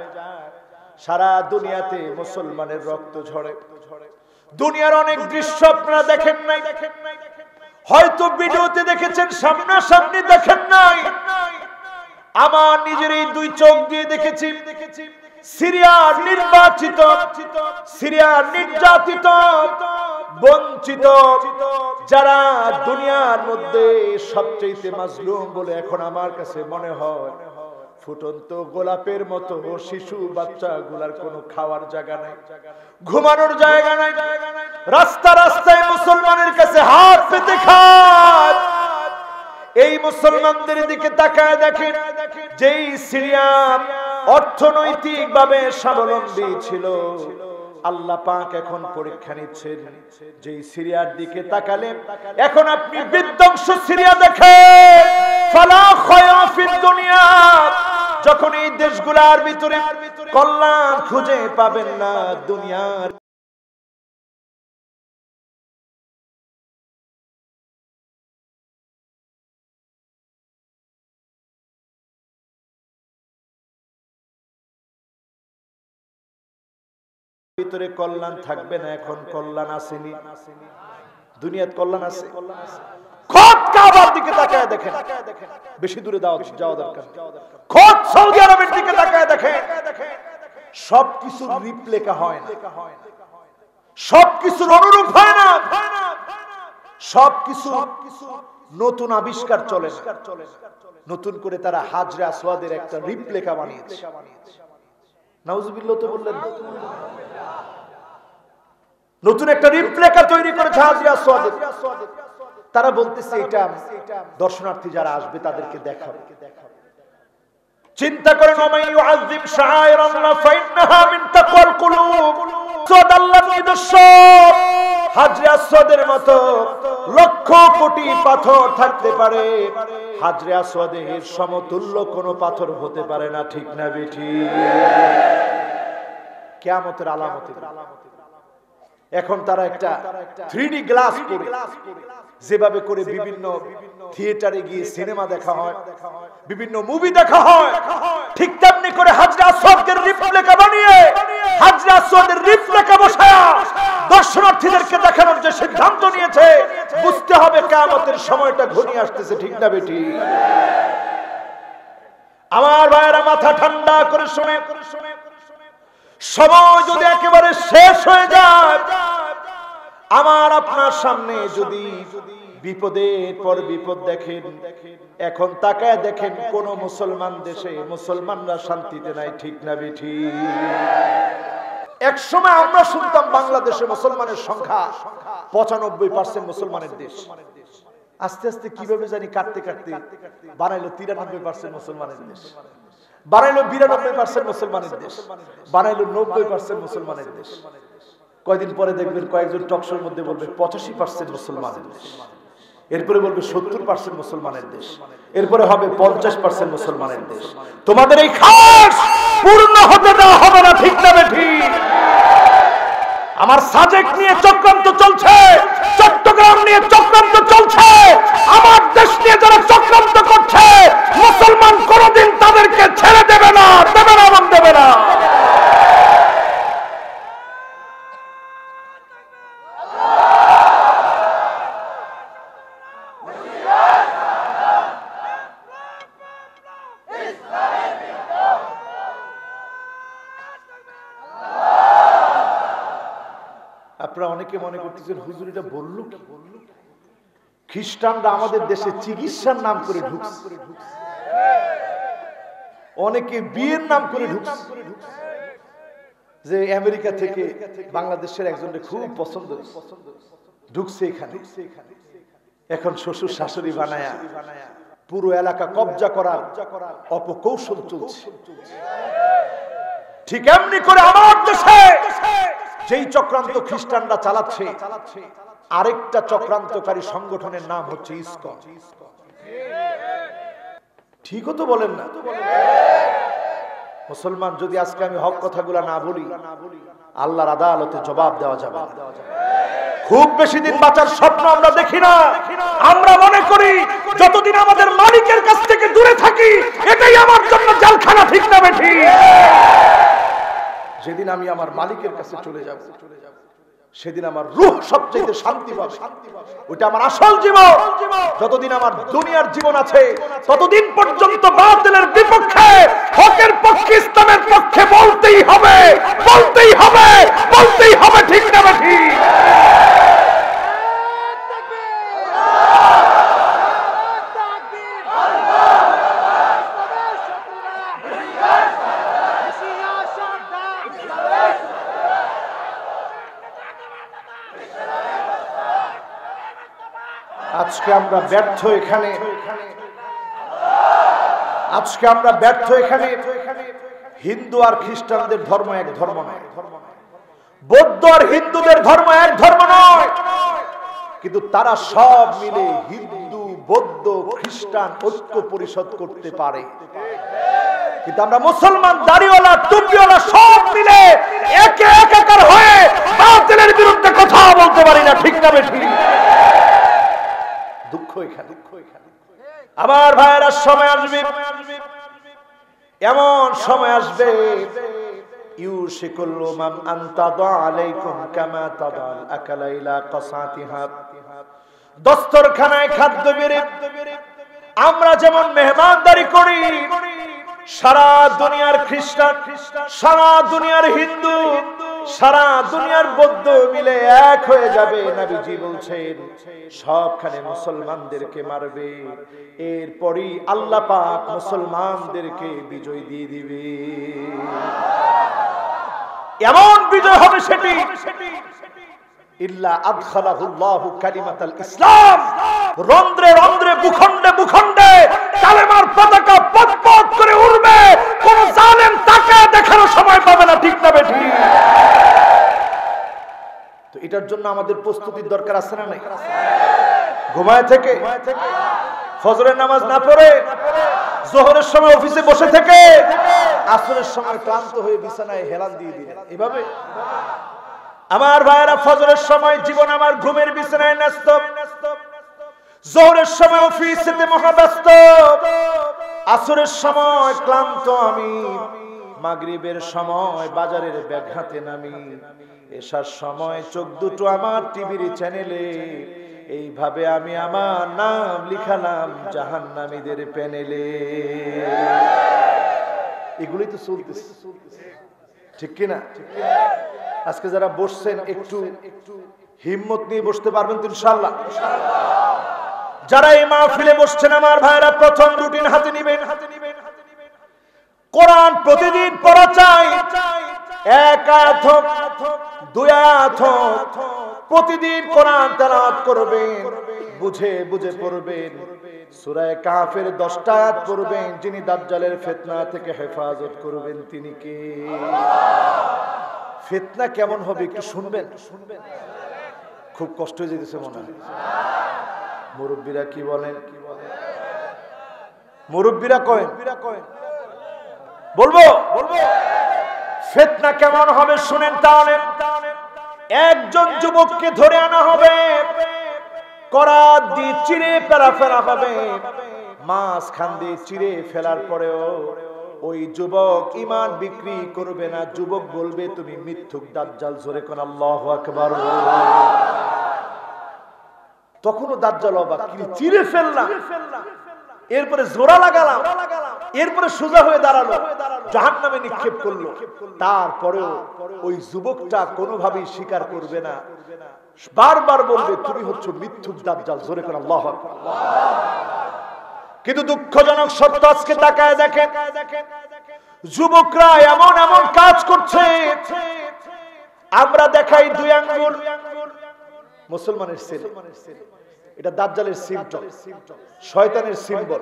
সারা দুনিয়াতে মুসলমানের রক্ত ঝরে, দুনিয়ার অনেক দৃশ্য আপনারা দেখেন নাই, হয়তো ভিডিওতে দেখেছেন, সামনাসামনি দেখেন নাই। আমার নিজের এই দুই চোখ দিয়ে দেখেছি, সিরিয়ার নির্বাচিত, সিরিয়ার নির্যাতিত, বঞ্চিত, যারা দুনিয়ার মধ্যে সবচেয়ে মাজলুম বলে এখন আমার কাছে মনে হয়, ফুটন্ত গোলাপের মতো শিশু বাচ্চা গুলার কোনো খাওয়ার জায়গা নাই, ঘুমানোর জায়গা নাই, রাস্তা রাস্তায় মুসলমানের কাছে হাত পেতে খায়। এই মুসলমানদের দিকে তাকায় দেখেন, যেই সিরিয়া অর্থনৈতিক ভাবে স্বাবলম্বী ছিল, আল্লাহ পাক এখন পরীক্ষা নিচ্ছেন। যেই সিরিয়ার দিকে তাকালে এখন আপনি বিধ্বংস সিরিয়া দেখেন। ফালা খায়রা ফিদ দুনিয়া, যখন এই দেশগুলোর ভিতরে কল্যাণ খুঁজে পাবেন না, দুনিয়ার ভিতরে কল্যাণ থাকবে না। এখন কল্যাণ আসেনি, দুনিয়াতে কল্যাণ আছে। খোদ কাবার দিকে তাকায় দেখেন, বেশি দূরে যাওয়া দরকার। খোদ সৌদি আরবের দিকে তাকায় দেখেন, সবকিছু রিপ্লেকা হয় না, সবকিছুর অনুরূপ হয় না, সবকিছু নতুন আবিষ্কার চলে না। নতুন করে তারা হাজরে আসওয়াদের একটা রিপ্লেকা বানিয়েছে। নাউজুবিল্লাহ তো বললেন, নতুন একটা রিপ্লেকা তৈরি করেছে হাজরে আসওয়াদের। তারা বলতেছে এটা দর্শনার্থী যারা আসবে তাদেরকে দেখাবে। চিন্তা করেন, ওমাই ইউআযযিম শাআইরাল্লাহ ফাইন্নাহা মিন তাকওয়াল কুলুব, আল্লাহর নিদর্শন। হাজরে আসওয়াদের মতো লক্ষ কোটি পাথর থাকতে পারে, হাজরে আসওয়াদের সমতুল্য কোনো পাথর হতে পারে না, ঠিক না বেঠিক? কিয়ামতের আলামত। এখন তারা একটা 3D গ্লাস পরে যেভাবে করে বিভিন্ন থিয়েটারে গিয়ে সিনেমা দেখা হয়, বিভিন্ন মুভি দেখা হয়, ঠিক তেমনি করে হাজরে আসওয়াদকে রিপ্লিকা বানিয়ে হাজরে আসওয়াদের রিপ্লিকা বসায়া দর্শনার্থীদেরকে দেখানোর যে সিদ্ধান্ত নিয়েছে, বুঝতে হবে কিয়ামতের সময়টা ঘনিয়ে আসতেছে, ঠিক না বেটি? আমার ভাইয়েরা মাথা ঠান্ডা করে শুনে, সময় যদি একেবারে শেষ হয়ে যায়, আমার আপনার সামনে যদি বিপদের পর বিপদ দেখেন, এখন তাকায় দেখেন কোন মুসলমান দেশে মুসলমানরা শান্তিতে নাই, ঠিক না বেঠি? এক সময় আমরা শুনতাম বাংলাদেশে মুসলমানের সংখ্যা 95% মুসলমানের দেশ। আস্তে আস্তে কিভাবে জানি কাটতে কাটতে বানাইলো 93% মুসলমানের দেশ, বানাইলো 92% মুসলমানের দেশ, বানাইলো 90% মুসলমানের দেশ। কয়দিন পরে দেখবেন কয়েকজন টকশোর মধ্যে বলবে 85% মুসলমানের দেশ, এরপরে বলবে 70% মুসলমানের দেশ, এরপরে হবে 50% মুসলমানের দেশ। তোমাদের এই খাস পূর্ণ হতে দেওয়া হবে না, ঠিক না বেঠিক? আমার সাজেক নিয়ে চক্রান্ত চলছে, চট্টগ্রাম নিয়ে চক্রান্ত চলছে, আমার দেশ নিয়ে যারা চক্রান্ত করছে, মুসলমান কোনদিন তাদেরকে ছেড়ে দেবে না, দেবে না, এবং দেবে না। আপনারা অনেকে মনে করতেছেন হুজুর এটা বললো কি? খ্রিস্টানরা আমাদের দেশে চিকিৎসার নাম করে ঢুকছে, অনেকে বিয়ের নাম করে ঢুকছে, যে আমেরিকা থেকে বাংলাদেশের একজনকে খুব পছন্দ ঢুকছে এখানে, এখন শ্বশুর শাশুড়ি বানায়া পুরো এলাকা কবজা করার অপকৌশল চলছে। ঠিক এমনি করে আমার দেশে যেই চক্রান্ত খ্রিস্টানরা চালাচ্ছে, আরেকটা চক্রান্তকারী সংগঠনের নাম হচ্ছে ইসকন। ঠিকও তো বলেন না? মুসলমান যদি আজকে আমি হক কথাগুলা না বলি, আল্লাহর আদালতে জবাব দেওয়া যাবে না। খুব বেশি দিন বাঁচার স্বপ্ন আমরা দেখি না। আমরা মনে করি যতদিন আমাদের মালিকের কাছ থেকে দূরে থাকি, এটাই আমার জন্য জেলখানা, ঠিক না বেঠি? যেদিন আমি আমার মালিকের কাছে চলে যাব, সেদিন আমার রূহ সবচেয়ে শান্তি পাবে, ওটা আমার আসল জীবন। যতদিন আমার দুনিয়ার জীবন আছে, ততদিন পর্যন্ত বাতিলের বিপক্ষে, হকের পক্ষে, ইসলামের পক্ষে বলতেই হবে, বলতেই হবে, বলতেই হবে, ঠিক না বেঠি? আজকে আমরা ব্যর্থ এখানে, আজকে আমরা ব্যর্থ এখানে। হিন্দু আর খ্রিস্টানদের ধর্ম এক ধর্ম নয়, বৌদ্ধ আর হিন্দুদের ধর্ম এক ধর্ম নয়, কিন্তু তারা সব মিলে হিন্দু, বৌদ্ধ, খ্রিস্টান ঐক্য পরিষদ করতে পারে। কিন্তু আমরা মুসলমান, দাড়িওয়ালা, টুপিওয়ালা সব মিলে একে একাকার হয়ে বাতিলের বিরুদ্ধে কথা বলতে পারি না, ঠিক না বেঠি? দুঃখ এখানে। আমার ভাইয়েরা, সময় আসবে, এমন সময় আসবে, ইউশিকুল উমাম আন তাদা আলাইকুম কামা তাদাল আকালা ইলা কাসাতিহা। দস্তরখানায় খাদ্য বেড়ে আমরা যেমন মেহমানদারি করি, সারা দুনিয়ার খ্রিস্টান, সারা দুনিয়ার হিন্দু, সারা দুনিয়ার বৌদ্ধ মিলে এক হয়ে যাবে। নবীজি বলছেন সবখানে মুসলমানদেরকে মারবে, এরপরই আল্লাহ পাক মুসলমানদেরকে বিজয় দিয়ে দিবে। এমন বিজয় হবে সেটি ইল্লা আদখালাহুল্লাহু কালিমাতাল ইসলাম। রন্ধ্রে রন্ধ্রে, ভূখণ্ডে ভূখণ্ডে কালেমার পতাকা পতপত করে উড়বে, কোন জালেম তাকে দেখার সময় পাবে না, ঠিক না বেঠি? এটার জন্য আমাদের প্রস্তুতির দরকার আছে না নাই? ঘুমায় থেকে, ফজরের নামাজ না পড়ে, জোহরের সময় অফিসে বসে থেকে, আসরের সময় ক্লান্ত হয়ে বিছানায় হেলান দিয়ে দিলেন, এভাবে? আমার ভাইয়েরা, ফজরের সময় জীবন আমার ঘুমের বিছানায় ন্যস্ত, জোহরের সময় অফিসেতে মহাব্যস্ত, আসরের সময় ক্লান্ত আমি, মাগরিবের সময় বাজারের ব্যাগ হাতে নামি, এশার সময় চোখ দুটো আমার টিভির চ্যানেলে। এইভাবে আমি আমার নাম লিখালাম জাহান্নামীদের প্যানেলে। এগুলোই তো চলতেছে, ঠিক কিনা? আজকে যারা বসছেন একটু হিম্মত নিয়ে বসতে পারবেন তো ইনশাআল্লাহ? যারা এই মাহফিলে বসছেন আমার ভাইরা, প্রথম রুটিন হাতে নিবেন। কোরআন প্রতিদিন পড়া চাই, এক আয়াত হোক, দুই আয়াত হোক, প্রতিদিন কোরআন তেলাওয়াত করবেন, বুঝে বুঝে পড়বেন। সূরা কাহফের 10টা আয়াত পড়বেন। যিনি দাজ্জালের ফিতনা থেকে হেফাজত করবেন তিনি কে? ফিতনা কেমন হবে একটু শুনবেন? খুব কষ্ট হয়ে যেতেছে মনে হয়। মুরব্বীরা কি বলেন? মুরব্বীরা কয়েন বলবো ফিতনা কেমন হবে শুনেন তাহলে। একজন যুবককে ধরে আনা হবে, করাত দিয়ে চিড়ে ফেলা হবে, মাঝখান দিয়ে চিড়ে ফেলার পরেও ওই যুবক ঈমান বিক্রি করবে না। যুবক বলবে তুমি মিথ্যুক দাজ্জাল, জোরে কোন আল্লাহু আকবার। তখনও দাজ্জাল অবাক, কি চিড়ে ফেললাম, এরপরে জোড়া লাগালাম, এরপরে সোজা হয়ে দাঁড়ালো, জাহান্নামে নিক্ষেপ করলো। তারপরেও ওই যুবকটা কোনোভাবেই স্বীকার করবে না, বারবার বলবে তুমি হচ্ছে মিথ্যুক দাজ্জাল, জোরে কোন আল্লাহু আকবার। কিন্তু দুঃখজনক সত্য, আজকে তাকায় দেখেন যুবকরা এমন এমন কাজ করছে। আমরা দেখাই 2 আঙ্গুল, মুসলমানের ছেলে, এটা দাজ্জালের সিম্পটম, শয়তানের সিম্বল।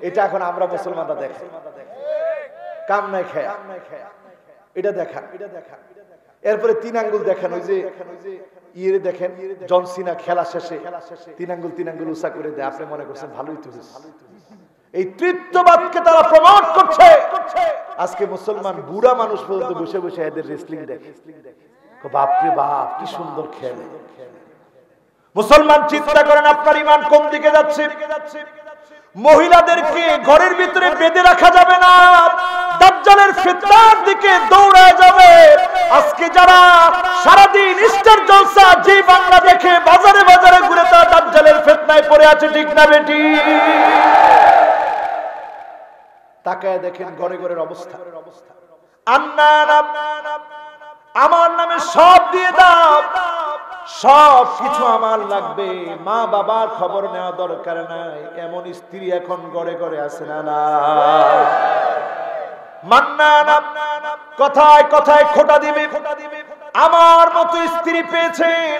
এটা এখন আমরা মুসলমানরা দেখাই, কাম নাই খায় এটা দেখা। এরপরে 3 আঙ্গুল দেখেন, ওই যে ইয়ে দেখেন জন সিনা খেলা শেষে 3 আঙ্গুল উঁচা করে দেয়। আপনি মনে করছেন ভালোই তো। এই তৃতীয়বাদকে তারা প্রমোট করছে। আজকে মুসলমান বুড়া মানুষ পর্যন্ত বসে বসে এদের রেসলিং দেখে, বাপরে বাপ কি সুন্দর খেলে। মুসলমান চিন্তা করেন আপনার ঈমান কোন দিকে যাচ্ছে। মহিলাদেরকে ঘরের ভিতরে বেঁধে রাখা যাবে না, দাজ্জালের ফিতনার দিকে দৌড়ায় যাবে। আজকে যারা সারাদিন স্টার জলসা জি বাংলা দেখে বাজারে বাজারে ঘুরে তা দাজ্জালের ফিতনায় পড়ে আছে, ঠিক না বেটি? তাকায় দেখেন ঘরে ঘরের অবস্থা। আমার নামে সব দিয়ে দাও, সব কিছু আমার লাগবে, মা বাবার খবর নেওয়া দরকার নাই, এমন স্ত্রী এখন ঘরে ঘরে আছে না? মান্নান কথায় কথায় খোঁটা দিবে, আমার মতো স্ত্রী পেয়েছেন,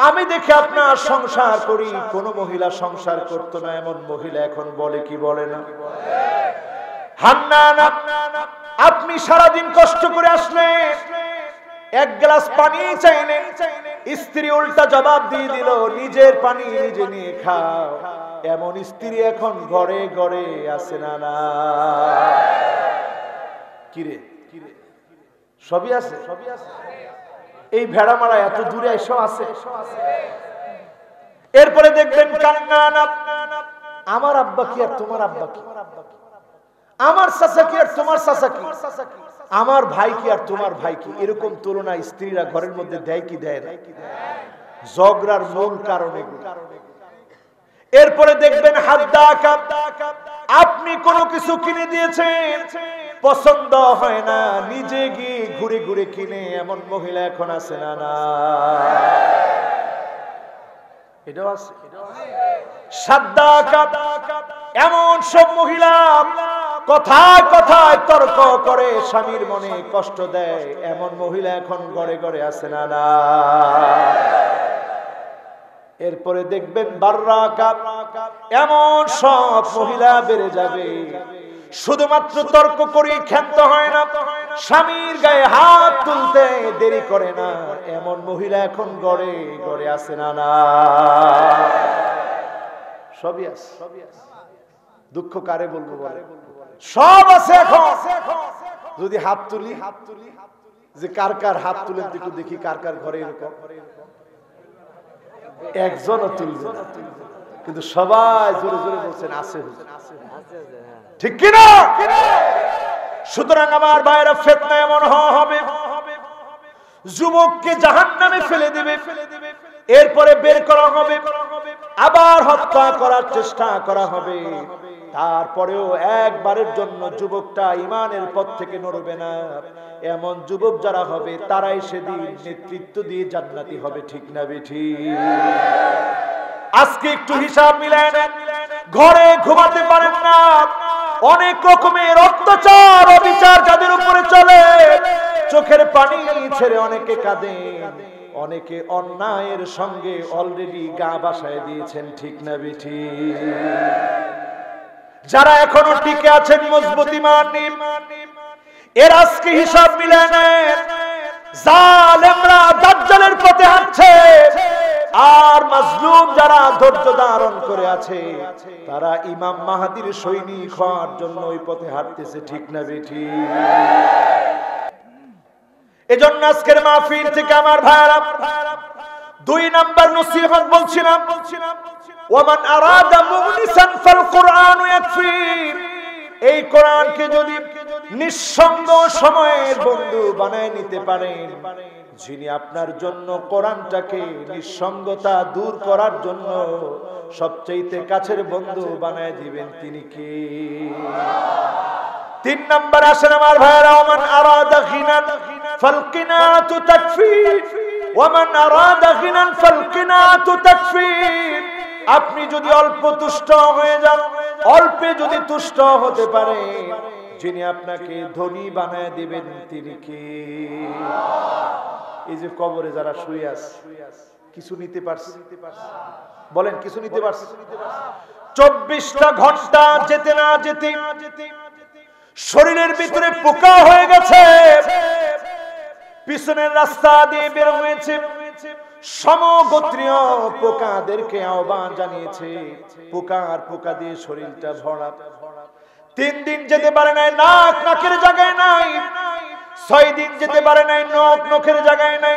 আমি দেখে আপনার সংসার করি। কোন মহিলা সংসার করতো না এমন মহিলা এখন বলে কি বলে না? হান্নান আপনি সারাদিন কষ্ট করে আসলেন, 1 গ্লাস পানি চাইলেন, স্ত্রী উল্টা জবাব দিয়ে দিল নিজের পানি নিজে নিয়ে খাও। এমন স্ত্রী এখন ঘরে ঘরে আছে না? কিরে সবই আছে। এই ভেড়া মারা এত দূরে এসব আছে। এরপরে দেখবেন কান্নান, আমার আব্বা কি আর তোমার আব্বা কি, আমার চাচা কি আর তোমার চাচা কি, আমার ভাই কি আর তোমার ভাই কি। এরকম তুলনা স্ত্রীরা ঘরের মধ্যে দেয় কি দেয় না? ঝগড়ার মূল কারণ এগুলো। এরপরে দেখবেন হাদ্দাকা, আপনি কোনো কিছু কিনে দিয়েছেন, পছন্দ হয় না, নিজে গিয়ে ঘুরে ঘুরে কিনে, এমন মহিলা এখন আছে না? এটাও আছে। সাদ্দাকা, এমন সব মহিলা কথায় কথায় তর্ক করে স্বামীর মনে কষ্ট দেয়, এমন মহিলা এখন ঘরে ঘরে আছে না? এরপরে দেখবেন বাররাকা, এমন সব মহিলা বেড়ে যাবে, শুধুমাত্র তর্ক করে ক্ষান্ত হয় না, স্বামীর গায়ে হাত তুলতে দেরি করে না, এমন মহিলা এখন গড়ে গড়ে আছে না? না, সবই আছে। দুঃখ কারে বলবো, সব আছে এখন। যদি হাত তুলি, যে কার কার হাত তুলেন একটু দেখি, কার কার ঘরে এরকম একজনও তুলবে না, কিন্তু সবাই জোরে জোরে বলছেন আছে, ঠিক কিনা? সুতরাং আমার ভাইরা, ফিতনা এমন হবে যুবককে জাহান্নামে ফেলে দিবে, এরপরে বের করা হবে, আবার হত্যা করার চেষ্টা করা হবে, তারপরেও একবারের জন্য যুবকটা ঈমানের পথ থেকে নড়বে না। এমন যুবক যারা হবে তারাই সেদিন নেতৃত্ব দিয়ে জান্নাতি হবে, ঠিক না বেঠিক? আজকে একটু হিসাব মিলায় নেন, ঘরে ঘুমাতে পারেন না, অনেক রকমের অত্যাচার অবিচার যাদের উপরে চলে, চোখের পানি ছেড়ে অনেকে কাঁদেন, অনেকে অন্যায়ের সঙ্গে অলরেডি গা ভাসায় দিয়েছেন, ঠিক না বেঠিক? যারা এখনো টিকে আছেন মজবুত ঈমান নিয়ে, এর আজকে হিসাব মিলায় নেন, জালেমরা দাজ্জালের পথে হাঁটছে, আর মাজলুম যারা ধৈর্য ধারণ করে আছে তারা ইমাম মাহদীর সৈনিক হওয়ার জন্য ওই পথে হাঁটতেছে, ঠিক না বেঠিক? এজন্য আজকের মাহফিল থেকে আমার ভাইরা 2 নাম্বার নসিহত বলছিলাম, ওয়ামান আরাদা মুগনিসান ফাল কুরআনু ইয়াকফি। এই কোরআনকে যদি নিঃসঙ্গ সময়ের বন্ধু বানায় নিতে পারেন, যিনি আপনার জন্য কোরআনটাকে নিঃসঙ্গতা দূর করার জন্য সবচেয়ে কাছের বন্ধু বানায় দিবেন, তিনি কে? 3 নাম্বার আসেন আমার ভাইরা, ওয়ামান আরাদা গিনান ফাল কিনাতু তাকফি, ওয়ামান আরাদা গিনান ফাল কিনাতু তাকফি। আপনি যদি অল্প তুষ্ট হয়ে যান, অল্পে যদি তুষ্ট হতে পারেন, যিনি আপনাকে ধনী বানায় দিবেন তিনি কে? এই যে কবরে যারা শুয়ে আছে, কিছু নিতে পারছে? বলেন, কিছু নিতে পারছে? 24টা ঘন্টা যেতে না যেতে শরীরের ভিতরে পোকা হয়ে গেছে, পিছনের রাস্তা দিয়ে বের হয়েছে, সমগোত্রীয় পোকাদেরকে আহ্বান জানিয়েছে, পোকা দিয়ে শরীরটা ভরা। 3 দিন যেতে পারে নাই, নাক নাকের জায়গায় নাই। 6 দিন যেতে পারে নাই, নখ নখের জায়গায় নাই।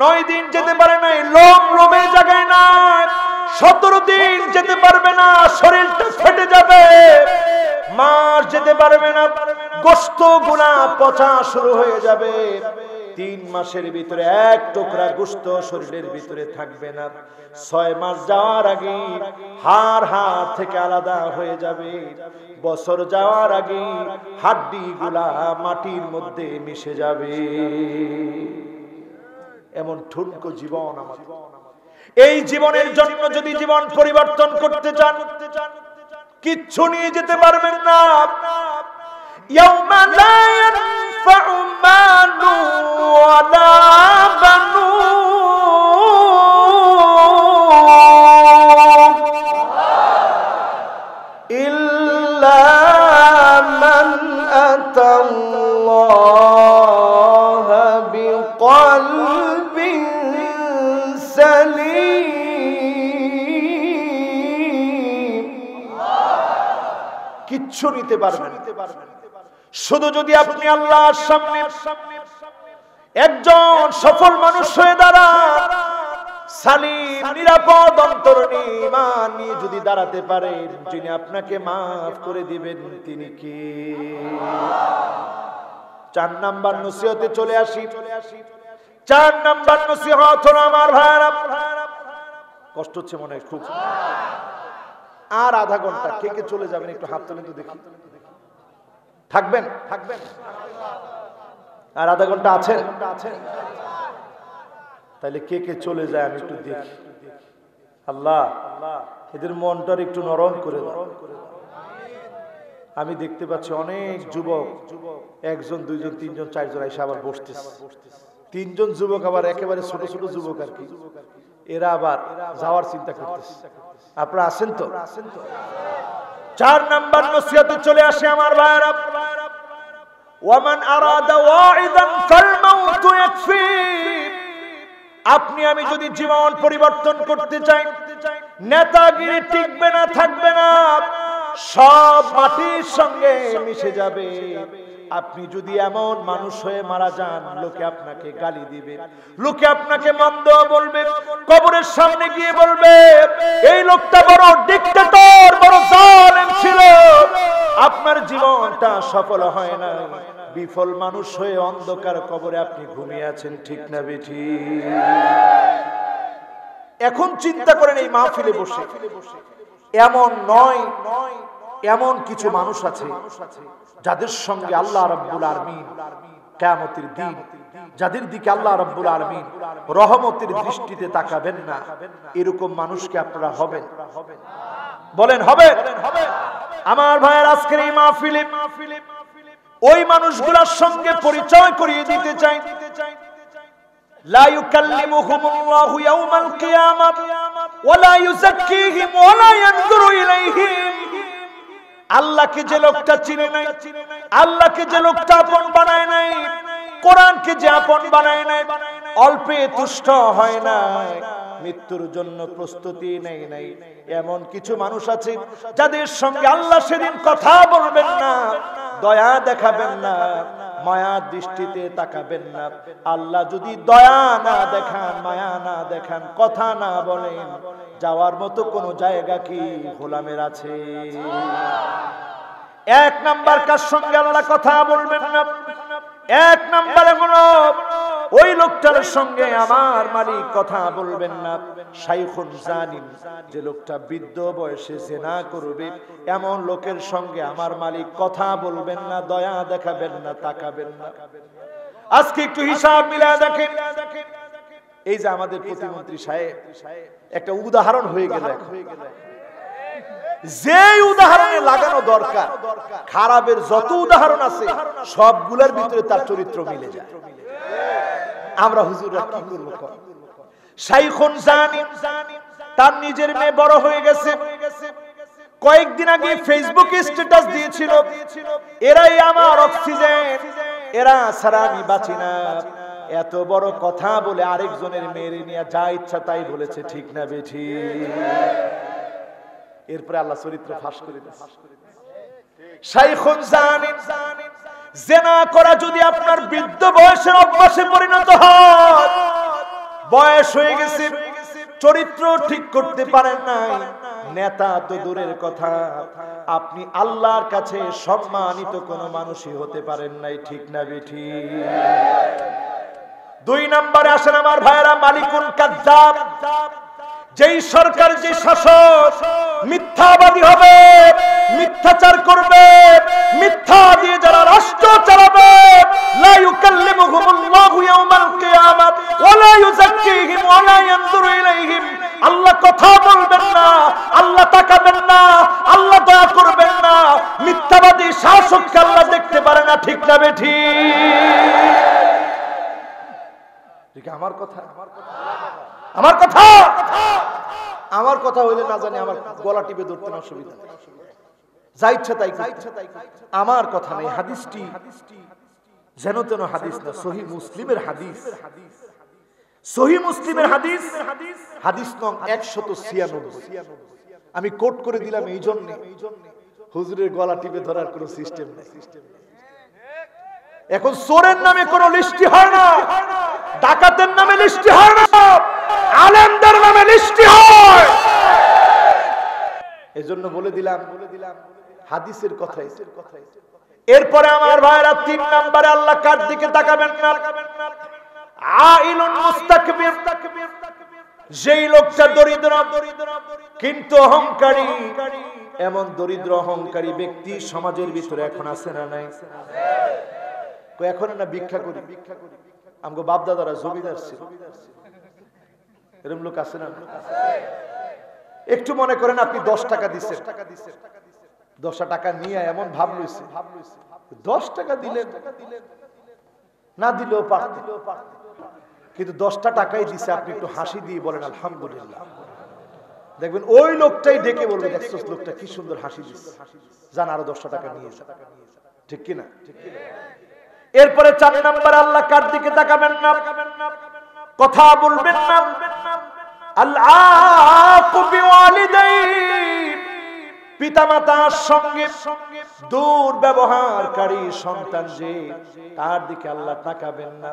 9 দিন যেতে পারে নাই, লোম লোমের জায়গায় নাই। 17 দিন যেতে পারবে না, শরীরটা ফেটে যাবে। মাস যেতে পারবে না, গোশত গুলা পচা শুরু হয়ে যাবে। 3 মাসের ভিতরে এক টুকরা গোশত শরীরের ভিতরে থাকবে না। 6 মাস যাওয়ার আগে হাড় থেকে আলাদা হয়ে যাবে। বছর যাওয়ার আগে হাড্ডি গুলা মাটির মধ্যে মিশে যাবে। এমন ঠুনকো জীবন আমাদের। এই জীবনের জন্য যদি জীবন পরিবর্তন করতে চান, কিচ্ছু নিয়ে যেতে পারবেন না। ইয়াউমা লা ইয়ানফাউ মালু ওয়ালা বানুন ইল্লা মান আতাল্লাহা বিকলবিন সালিম। কিচ্ছু নিতে পারবেন না, শুধু যদি আপনি আল্লাহর সামনে একজন সফল মানুষ হয়ে দাঁড়ান, সালিম নিরাপদ অন্তর নিয়ে ঈমান নিয়ে যদি দাঁড়াতে পারেন, যিনি আপনাকে মাফ করে দিবেন তিনি কে? 4 নাম্বার নসিহতে চলে আসি। 4 নাম্বার নসিহত হলো আমার ভাইরা, কষ্ট হচ্ছে মনে হয় খুব, আর আধা ঘন্টা। কে কে চলে যাবেন একটু হাত তুলে তো দেখি। থাকবেন? আর আধা ঘন্টা আছেন? তাহলে কে কে চলে যায় আমি একটু দেখি। আল্লাহ এদের মনটার একটু নরম করে দাও। আমি দেখতে পাচ্ছি অনেক যুবক, 1 জন 2 জন 3 জন 4 জন এসে আবার বসতেছে। 3 জন যুবক আবার একেবারে ছোট ছোট যুবক আর কি, এরা আবার যাওয়ার চিন্তা করতেছে। আপনারা আছেন তো? 4 নাম্বার নসিহতে চলে আসে আমার ভাইরা, ওয়ামান আরাদা ওয়াইদান ফাল মাউতু ইয়াকফি। আপনি আমি যদি জীবন পরিবর্তন করতে চাই, নেতাগিরি টিকবে না, থাকবে না, সব মাটির সঙ্গে মিশে যাবে। আপনি যদি এমন মানুষ হয়ে মারা যান, লোকে আপনাকে গালি দিবে, লোকে আপনাকে মন্দ বলবে, কবরের সামনে গিয়ে বলবে এই লোকটা বড় ডিক্টেটর, বড় জালেম ছিল। আপনার জীবনটা সফল হয় না, বিফল মানুষ হয়ে অন্ধকার কবরে আপনি ঘুমিয়ে আছেন, ঠিক না বেঠিক? এখন চিন্তা করেন এই মাহফিলে বসে এমন নয়, এমন কিছু মানুষ আছে যাদের সঙ্গে আল্লাহ রাব্বুল আলামিন কিয়ামতের দিন, যাদের দিকে আল্লাহ রাব্বুল আলামিন রহমতের দৃষ্টিতে তাকাবেন না, এরকম মানুষকে আপনারা হবেন? বলেন হবে? আমার ভাইয়ের আজকের এই মাহফিলে ওই মানুষগুলোর সঙ্গে পরিচয় করিয়ে দিতে চাই। লা ইউকাল্লিমুহুমুল্লাহু ইয়াওমাল কিয়ামাহ ওয়া লা ইউযাক্কিহিম ওয়া লা ইয়ানজুরু ইলাইহিম। আল্লাহকে যে লোকটা চিনে নাই, আল্লাহকে যে লোকটা আপন বানায় নাই, কোরআনকে যে আপন বানায় নাই, অল্পে তুষ্ট হয় না, মৃত্যুর জন্য প্রস্তুতি নেই নাই, এমন কিছু মানুষ আছে যাদের সঙ্গে আল্লাহ সেদিন কথা বলবেন না, দয়া দেখাবেন না, মায়া দৃষ্টিতে তাকাবেন না। আল্লাহ যদি দয়া না দেখান, মায়া না দেখান, কথা না বলেন, যাওয়ার মতো কোন জায়গা কি গোলামের আছে? এক নাম্বার কার সঙ্গে আল্লাহ কথা বলবেন না, এক নাম্বারে হলো ওই লোকটার সঙ্গে আমার মালিক কথা বলবেন না। শাইখুন জানিন, যে লোকটা বৃদ্ধ বয়সে জিনা করবে, এমন লোকের সঙ্গে আমার মালিক কথা বলবেন না, দয়া দেখাবেন না, তাকাবেন না। আজকে একটু হিসাব মিলায় দেখেন, এই যে আমাদের প্রতিমন্ত্রী সাহেব, একটা উদাহরণ হয়ে গেল। যে উদাহরণে লাগানো দরকার, খারাপের যত উদাহরণ আছে সবগুলোর ভিতরে তার চরিত্র মিলে যায়। আমরা হুজুররা কি করব? শাইখুন জানিন, তার নিজের মেয়ে বড় হয়ে গেছে। কয়েকদিন আগে ফেসবুকে স্ট্যাটাস দিয়েছিল, এরাই আমার অক্সিজেন, এরা ছাড়া আমি বাঁচি না। এত বড় কথা বলে আরেকজনের মেয়ের নিয়ে যা ইচ্ছা তাই বলেছে, ঠিক না বেঠিক? এরপরে আল্লাহ চরিত্র ফাঁস করে দিয়েছে। শাইখুন জানিন, জিনা করা যদি আপনার বৃদ্ধ বয়সের অভ্যাসে পরিণত হয়, বয়স হয়ে গেছে, চরিত্র ঠিক করতে পারেন নাই, নেতা তো দূরের কথা, আপনি আল্লাহর কাছে সম্মানিত কোন মানুষই হতে পারেন নাই, ঠিক না বেঠিক? দুই নম্বরে আসেন আমার ভাইরা, মালিকুন কাযযাব। যেই সরকার, যে শাসক মিথ্যাবাদী হবে, মিথ্যাচার করবে, মিথ্যা দিয়ে যারা রাষ্ট্র চালাবে, লা ইউকাল্লিমুহুমুল্লাহু ইয়াওমাল কিয়ামাহ ওয়া লা ইউযাক্কিহিম ওয়া লা ইয়ানজুরু ইলাইহিম। আল্লাহ কথা বলবেন না, আল্লাহ তাকাবেন না, আল্লাহ দয়া করবেন না। মিথ্যাবাদী শাসককে আল্লাহ দেখতে পারে না, ঠিক না বেঠিক? আমার কথা, আমার কথা, আমার কথা হইলে না জানি আমার গলা টিপে ধরতে না, অসুবিধা, যা ইচ্ছা তাই। আমার কথা নেই। হাদিসটি যেন তেন হাদিস না, সহিহ মুসলিমের হাদিস, সহিহ মুসলিমের হাদিস, হাদিস নং 196। আমি কোট করে দিলাম এই জন্য, হুজুরের গলা টিপে ধরার কোনো সিস্টেম নেই। এখন চোরের নামে কোনো লিস্টি হয় না, ডাকাতের নামে লিস্টি হয় না, আলেমদের নামে লিস্টি হয়। এজন্য বলে দিলাম হাদিসের কথা। এরপরে আমার ভাইরা, তিন নম্বরে আল্লাহ কার দিকে তাকাবেন না? আইলুন মুস্তাকবির। যেই লোকটা দরিদ্র কিন্তু অহংকারী, এমন দরিদ্র অহংকারী ব্যক্তি সমাজের ভিতরে এখন আছে না নাই? এখন না ভিক্ষা করি, আমগো বাপ দাদারা জমিদার ছিল, এরকম লোক আছে না? একটু মনে করেন আপনি 10 টাকা দিচ্ছেন, 10 টাকা নিয়ে এমন ভাব লইছে, 10 টাকা দিলেন, না দিলেও পারতেন, কিন্তু 10টা টাকাই দিছে, আপনি একটু হাসি দিয়ে বলেন আলহামদুলিল্লাহ। দেখবেন ওই লোকটাই ডেকে বলবে, দেখছো লোকটা কি সুন্দর হাসি দিচ্ছে, জান আরো 10টা টাকা নিয়ে, ঠিক কিনা? এরপরে 4 নম্বরে আল্লাহ কার দিকে তাকাবেন না, কথা বলবেন না। আল-আকু বিওয়ালিদাইহি, পিতামাতার সঙ্গে দুর্ব্যবহারকারী সন্তান যে, তার দিকে আল্লাহ তাকাবেন না,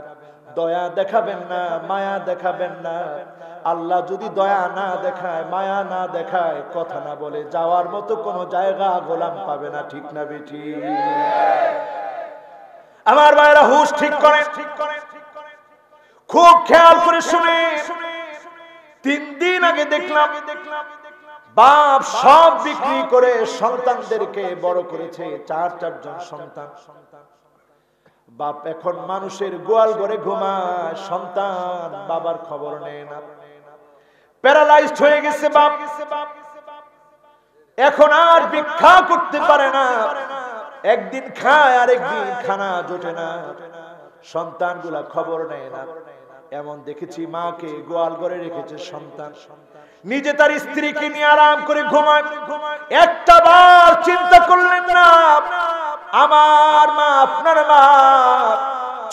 দয়া দেখাবেন না, মায়া দেখাবেন না। আল্লাহ যদি দয়া না দেখায়, মায়া না দেখায়, কথা না বলে যাওয়ার মতো কোন জায়গা গোলাম পাবে না, ঠিক না বেঠি? আমার ভাইরা হুঁশ ঠিক করে, খুব খেয়াল করে শুনে। 3 দিন আগে দেখলাম বাপ সব বিক্রি করে সন্তানদেরকে বড় করেছে, 4 জন সন্তান। বাপ এখন মানুষের গোয়াল ঘরে ঘুমায়, সন্তান বাবার খবর নেয় না, প্যারালাইজড হয়ে গেছে বাপ। এখন আর ভিক্ষা করতে পারে না, একদিন খায় আর একদিন খানা জোটে না, সন্তানগুলা খবর নেয় না। এমন দেখেছি মাকে গোয়াল ঘরে রেখেছে সন্তান, নিজে তার স্ত্রীকে নিয়ে আরাম করে ঘুমায়। একটা বার চিন্তা করলেন না, আমার মা আপনার মা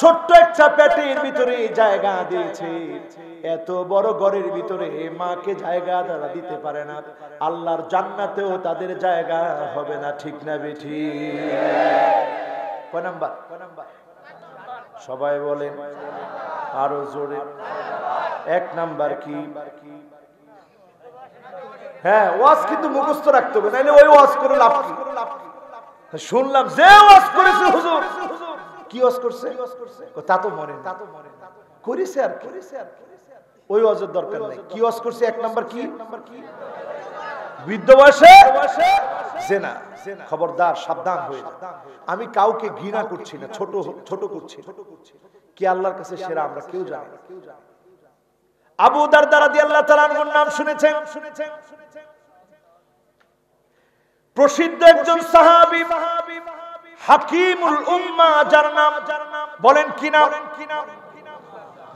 ছোট্ট একটা পেটের ভিতরে জায়গা দিয়েছে, এত বড় ঘরের ভিতরে মাকে জায়গা তারা দিতে পারে না, আল্লাহর জান্নাতেও তাদের জায়গা হবে না, ঠিক না বেঠি? কয় নাম্বার? সবাই বলেন আরো জোরে। 1 নাম্বার কি? হ্যাঁ, ওয়াজ কিন্তু মুখস্থ রাখতে হবে, নাইলে ওই ওয়াজ করে লাভ কি? শুনলাম যে ওয়াজ করেছে হুজুর, কি ওয়াজ করছে? তা তো মনে না, করেছে আর ওই ওয়াজের দরকার নাই। কি ওয়াজ করছে? 1 নাম্বার কি? বৃদ্ধ বয়সে জেনা। খবরদার, সাবধান হয়ে যা। আমি কাউকে ঘৃণা করছি না, ছোট করছি। কি আল্লাহর কাছে সেরা আমরা কেউ জানি না। আবু দারদা রাদিয়াল্লাহু তাআলা আনহুর নাম শুনেছেন? প্রসিদ্ধ একজন সাহাবী, হাকিমুল উম্মাহ, যার নাম বলেন কি নাম?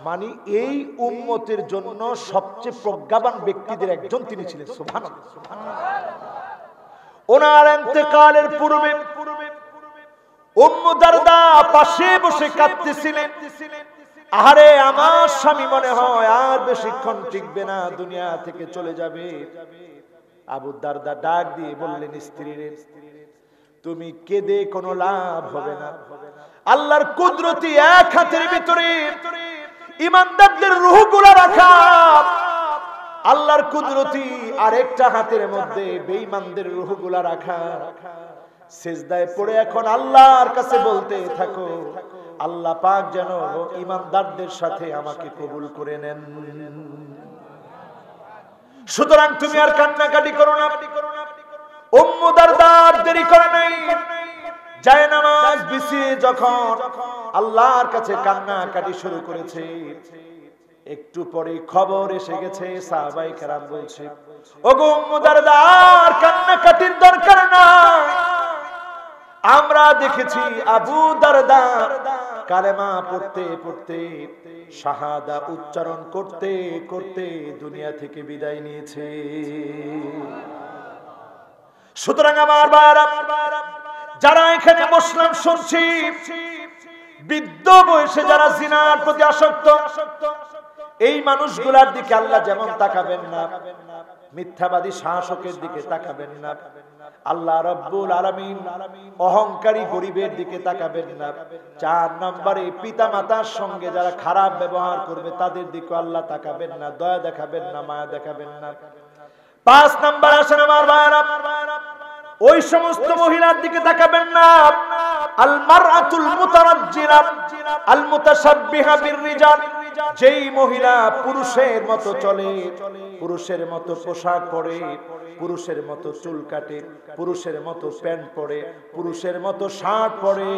মানে এই উম্মতের জন্য সবচেয়ে প্রজ্ঞাবান ব্যক্তিদের একজন তিনি ছিলেন। সুবহানাল্লাহ। ওনার ইন্তেকালের পূর্বে উম্মু দারদা পাশে বসে কাঁদতেছিলেন। আহারে, আমার স্বামী মনে হয় আর বেশিক্ষণ টিকবে না, দুনিয়া থেকে চলে যাবে। আবু দারদা ডাক দিয়ে বললেন, স্ত্রীরে, তুমি কেঁদে কোনো লাভ হবে না। আল্লাহর কুদরতি এক হাতের ভিতরে ঈমানদারদের রূহগুলো রাখা, আল্লাহর কুদরতি আরেকটা হাতের মধ্যে বেঈমানদের রূহগুলো রাখা। সিজদায় পড়ে এখন আল্লাহর কাছে বলতে থাকো, আল্লাহ পাক যেন ঈমানদারদের সাথে আমাকে কবুল করে নেন। সুতরাং তুমি আর কান্নাকাটি করো না। উম্মু দারদার দেরি করে নাই, জায়নামাজ বিছিয়ে যখন আল্লাহর কাছে কান্নাকাটি শুরু করেছে, একটু পরে খবর এসে গেছে। সাহাবায়ে কেরাম বলছে, ওগো উম্মু দারদা, আর কান্নাকাটির দরকার নাই। আমরা দেখেছি আবু দারদা কালেমা পড়তে পড়তে, শাহাদা উচ্চারণ করতে করতে দুনিয়া থেকে বিদায় নিয়েছে। সুতরাং আমার ভাইরা, যারা এখানে বসলাম শুনছি, বৃদ্ধ বয়সে যারা জিনার প্রতি আসক্ত, এই মানুষগুলার দিকে আল্লাহ যেমন তাকাবেন না, মিথ্যাবাদী শাসকের দিকে তাকাবেন না, আল্লাহ রাব্বুল আলামিন অহংকারী গরিবের দিকে তাকাবেন না। 4 নম্বরে পিতা মাতার সঙ্গে যারা খারাপ ব্যবহার করবে তাদের দিকে আল্লাহ তাকাবেন না, দয়া দেখাবেন না, মায়া দেখাবেন না। 5 নম্বর আসেন আমার ভাইরা, ওই সমস্ত মহিলার দিকে তাকাবেন না, আল মারআতুল মুতারাজ্জিলা আল মুতাশাব্বিহা বির রিজাল, যেই মহিলা পুরুষের মতো চলে, পুরুষের মতো পোশাক পরে, পুরুষের মতো চুল কাটে, পুরুষের মতো প্যান্ট পরে, পুরুষের মতো শার্ট পরে,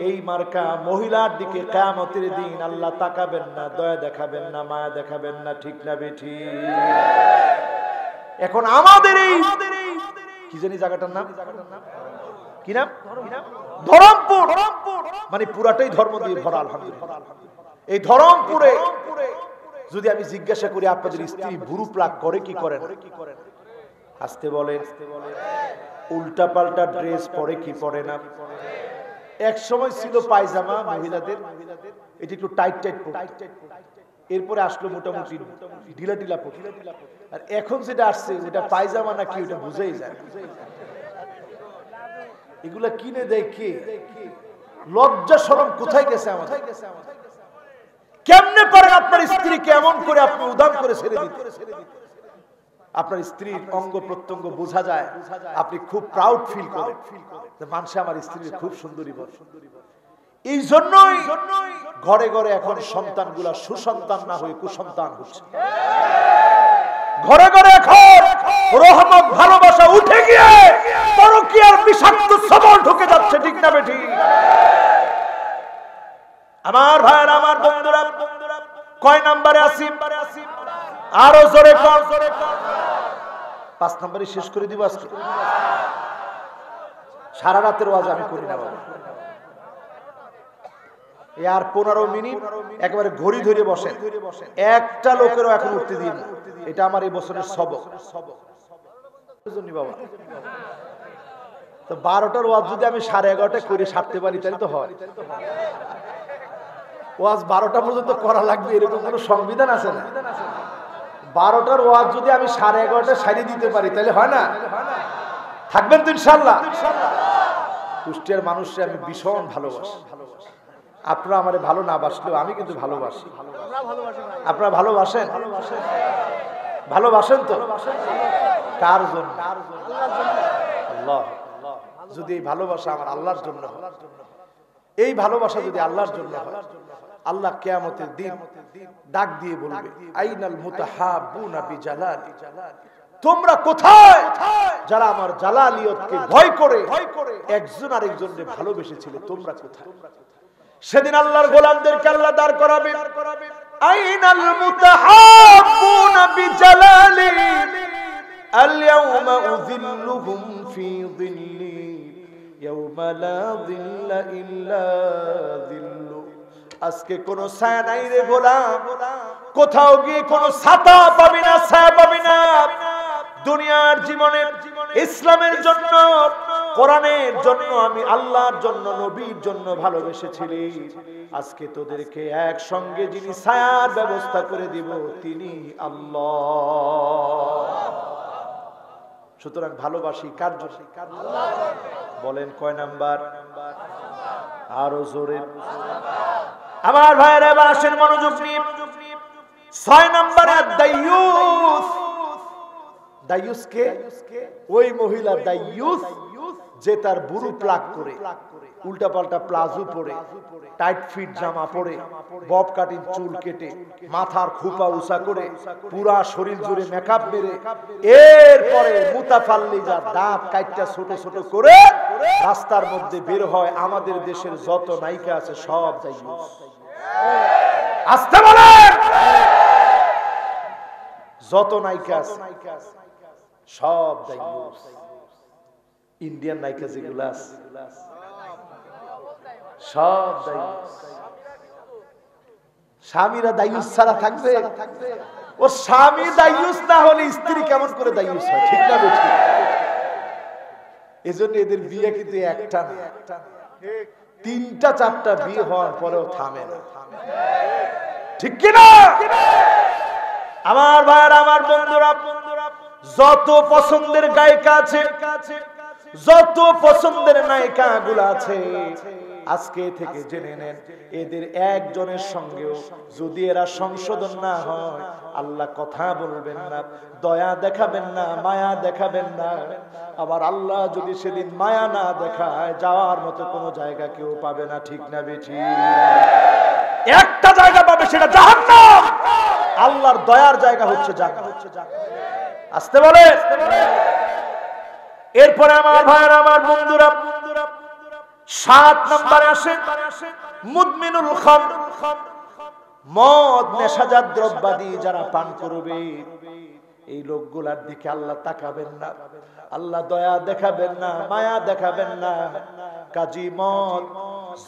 এই মার্কা মহিলার দিকে কিয়ামতের দিন আল্লাহ তাকাবেন না, দয়া দেখাবেন না, মায়া দেখাবেন না, ঠিক না বেঠি? এখন আমাদের এই কি জানি জায়গাটার নাম কি নাম? ধরমপুর। মানে পুরাটাই ধর্ম দিয়ে ভরা। আলহামদুলিল্লাহ, এই ধরমপুরে যদি আমি জিজ্ঞাসা করি আপনাদের স্ত্রী ভুরু প্লাক করে কি করেন, আসতে বলেন। উল্টা পাল্টা ড্রেস পরে কি পরে না, এক সময় ছিল পায়জামা মহিলাদের, এটা একটু টাইট টাইট পড়তো, এরপরে আসলো মোটামুটি ঢিলা ঢিলা পড়তো, আর এখন যেটা আসছে ওটা পায়জামা না কি ওটা বুঝেই যায়। এগুলা কিনে দেয় কে? লজ্জা শরম কোথায় গেছে আমাদের? কেমনে পারেন আপনার স্ত্রীকে এমন করে আপনি উদাম করে ছেড়ে দিতে? আপনার স্ত্রীর অঙ্গ প্রত্যঙ্গ বোঝা যায়, আপনি খুব প্রাউড ফিল করেন যে মানুষ আমার স্ত্রী খুব সুন্দরী বল। এই জন্যই ঘরে ঘরে এখন সন্তানগুলা সুসন্তান না হয়ে কুসন্তান হচ্ছে। ঘরে ঘরে এখন রহমত ভালোবাসা উঠে গিয়ে পরকীয়ার বিষাক্ত সবল ঢুকে যাচ্ছে, ঠিক না বেঠি? আমার ভাইয়েরা, আমার বন্ধুরা, কয় নম্বরে আছি? আরো জোরে কর। 5 নম্বরে শেষ করে দিব আজকে। সারা রাতের ওয়াজ আমি করি না বাবা, আর 15 মিনিট একেবারে ঘড়ি ধরে বসেন, একটা লোকেরও এখন উঠতে দিন। এটা আমার এই বছরের সবক বাবা। তো 12টার ওয়াজ যদি আমি 11:30 করে সারতে পারি তাহলে তো হয়। ওয়াজ 12টা পর্যন্ত করা লাগবে এরকম কোনো সংবিধান আছে না? 12টার ওয়াজ যদি আমি 11:30 সারিয়ে দিতে পারি তাহলে হয় না? থাকবেন তো ইনশাআল্লাহ? কুষ্টিয়ার মানুষকে আমি ভীষণ ভালোবাসি। আপনারা আমারে ভালো না বাসলেও আমি কিন্তু ভালোবাসি। আপনারা ভালোবাসেন? ভালোবাসেন তো? কার জন্য? আল্লাহ। যদি এই ভালোবাসা আমার আল্লাহর জন্য হয়, এই ভালোবাসা যদি আল্লাহর জন্য হয়, আল্লাহ কিয়ামতের দিন ডাক দিয়ে বলবে, আইনাল মুতাহাব্বুনা বিজালালি, তোমরা কোথায় যারা আমার জালালিয়তকে ভয় করে একজন আরেকজনকে ভালোবেসেছিলে, তোমরা কোথায়? সেদিন আল্লাহর গোলামদেরকে আল্লাহ দাঁড় করাবে, আইনাল মুতাহাব্বুনা বিজালালি আল-ইয়াওমা উযিল্লুহুম ফি যিল্লি ইয়াওমা লা যিল্লা ইল্লা যিল্লু। আজকে কোনো ছায়া নাই রে গোলাম, কোথাও গিয়ে কোনো ছাতা পাবি না, ছায়া পাবি না। দুনিয়ার জীবনে ইসলামের জন্য, কোরআনের জন্য, আমি আল্লাহর জন্য, নবীর জন্য ভালোবেসেছিলি, আজকে তোদেরকে একসঙ্গে যিনি ছায়ার ব্যবস্থা করে দিব তিনি আল্লাহ। সুতরাং ভালোবাসি কার জন্য? বলেন কয় নাম্বার? আরো জোরে। আমার ভাইয়েরা এবার আসেন মনোযোগ নিয়ে। 6 নম্বরে দাইয়ুস। দাইয়ুস কে? ওই মহিলা দাইয়ুস যে তার বুড়ু প্লাক করে, উল্টা পাল্টা প্লাজো পরে, টাইট ফিট জামা পরে, বব কাটিং চুল কেটে, মাথার খোপা উঁচা করে, পুরা শরীর জুড়ে মেকআপ মেরে, এরপরে মুতাফাল্লিজা দাঁত কাইটটা ছোট ছোট করে রাস্তার মধ্যে বের হয়। আমাদের দেশের যত নায়িকা আছে সব দাইয়ুস। আসতে বলেন, যত নায়িকা আছে সব দাইয়ুস। ইন্ডিয়ান নায়িকা যেগুলো আছে সব দাইয়ুস। স্বামীরা দাইয়ুস ছাড়া থাকবে? ও স্বামী দাইয়ুস না হলে স্ত্রী কেমন করে দাইয়ুস হয়? ঠিক না বেঠিক? এজন্য এদের বিয়ে কিন্তু একটা না, 3টা 4টা বিয়ে হওয়ার পরেও থামে না, ঠিক কি না? আমার ভাইরা, আমার বন্ধুরা, যত পছন্দের গায়িকা আছে, যত পছন্দের নায়িকা গুলো আছে, আজকে থেকে জেনে নেন এদের একজনের সঙ্গেও যদি এরা সংশোধন না হয়, আল্লাহ কথা বলবেন না, দয়া দেখাবেন না, মায়া দেখাবেন না। আবার আল্লাহ যদি সেদিন মায়া না দেখায়, যাওয়ার মতো কোনো জায়গা কেউ পাবে না, ঠিক না বেঠি? একটা জায়গা পাবে, সেটা জাহান্নাম। আল্লাহর দয়ার জায়গা হচ্ছে জান্নাত। আসতে বলে। এরপরে আমার ভাইরা, আমার বন্ধুরা, 7 নম্বরে আসে মুদমিনুল খামর। মদ, নেশাজাত দ্রব্যাদি যারা পান করবে, এই লোকগুলার দিকে আল্লাহ তাকাবেন না, আল্লাহ দয়া দেখাবেন না, মায়া দেখাবেন না। কাজী মদ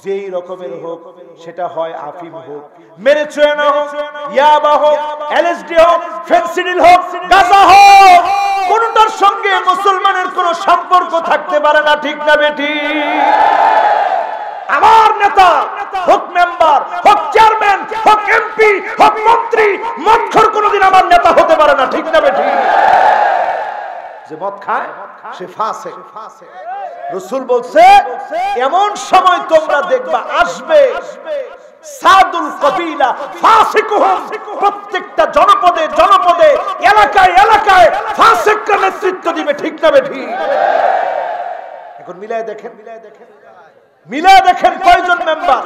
যেই রকমের হোক, সেটা হয় আফিম হোক, মেরিজুয়ানা হোক, ইয়াবা হোক, এলএসডি হোক, ফেনসিডিল হোক, গাঁজা হোক, কোনটার সঙ্গে মুসলমানের কোনো সম্পর্ক থাকতে পারে না, ঠিক না বেটি? আমার নেতা হোক মেম্বার, হোক চেয়ারম্যান, হোক এমপি, হোক মন্ত্রী, মদখোর কোনোদিন আমার নেতা হতে পারে না। ঠিক না বেঠিক? যে মদ খায় সে ফাসিক। রাসূল বলছে এমন সময় তোমরা দেখবা আসবে সাদুল কবিলা ফাসিকুহুম, প্রত্যেকটা জনপদে জনপদে এলাকায় এলাকায় ফাসিকরা নেতৃত্ব দিবে। ঠিক না বেঠিক? এখন মিলায় দেখেন, মিলায় দেখেন কয়জন মেম্বার,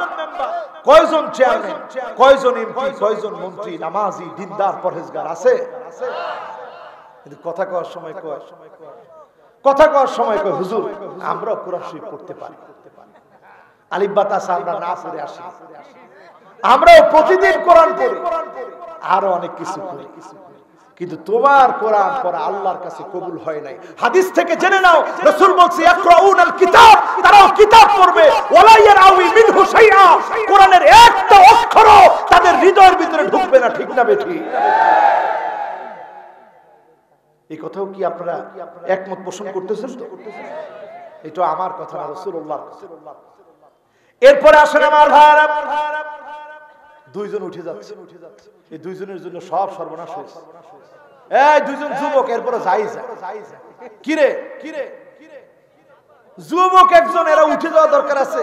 কয়জন চেয়ারম্যান, কয়জন এমপি, কয়জন মন্ত্রী নামাজি দিনদার পরহেজগার আছে? কিন্তু কথা কওয়ার সময় কয়, কথা কওয়ার সময় কয় হুজুর আমরা কোরআন শরীফ পড়তে পারি, আলিফ বা তাসা আমরা না পড়ে আসি, আমরাও প্রতিদিন কোরআন পড়ি, আরো অনেক কিছু করি, কিন্তু তোমার কোরআন পড়া আল্লাহর কাছে কবুল হয় নাই। হাদিস থেকে জেনে নাও, রাসূল বলছে ইয়াকরাউনাল কিতাব, তারাও কিতাব পড়বে, ওয়ালা ইয়ারাউই মিনহু শাইআ, কোরআনের একটা অক্ষরও তাদের হৃদয়ের ভিতরে ঢুকবে না। ঠিক না বেঠিক? এই কথাও কি আপনারা একমত পোষণ করতেছেন? তো এটা আমার কথা না, রাসূলুল্লাহর কথা। এরপরে আসেন আমার ভাইরা, দুইজন উঠে যাচ্ছে, এই দুইজনের জন্য সব সর্বনাশ হয়েছে। এই দুইজন যুবক, এরপরে যাই যায়, কিরে কিরে যুবক একজন, এরা উঠে যাওয়া দরকার আছে।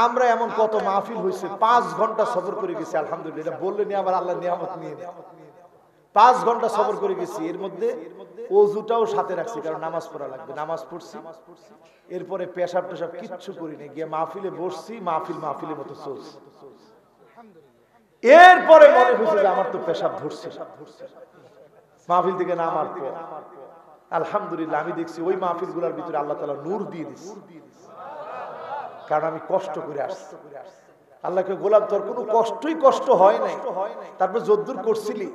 আমরা এমন কত মাহফিল হয়েছে, 5 ঘন্টা সফর করে গেছি, আলহামদুলিল্লাহ। এটা বললে নি আবার আল্লাহ নিয়ামত নিয়ে নেয়। 5 ঘন্টা সফর করে গেছি, এর মধ্যে ওযুটাও সাথে রাখছি, কারণ নামাজ পড়া লাগবে। নামাজ পড়ছি, এরপরে পেশাব টেশাব কিচ্ছু করিনি, গিয়ে মাহফিলে বসছি, মাহফিলের মতো চলছে। এরপরে মনে হয়েছে যে আমার তো পেশাব ধরছে। মাহফিল থেকে নামার পর আলহামদুলিল্লাহ আমি দেখছি ওই মাহফিল গুলার ভিতরে আল্লাহ তাআলা নূর দিয়ে দিচ্ছে, কারণ আমি কষ্ট করে আসছি। আল্লাহকে গোলাম তোর কোনো কষ্ট হয় নাই, তারপর যদ্দুর করছিলি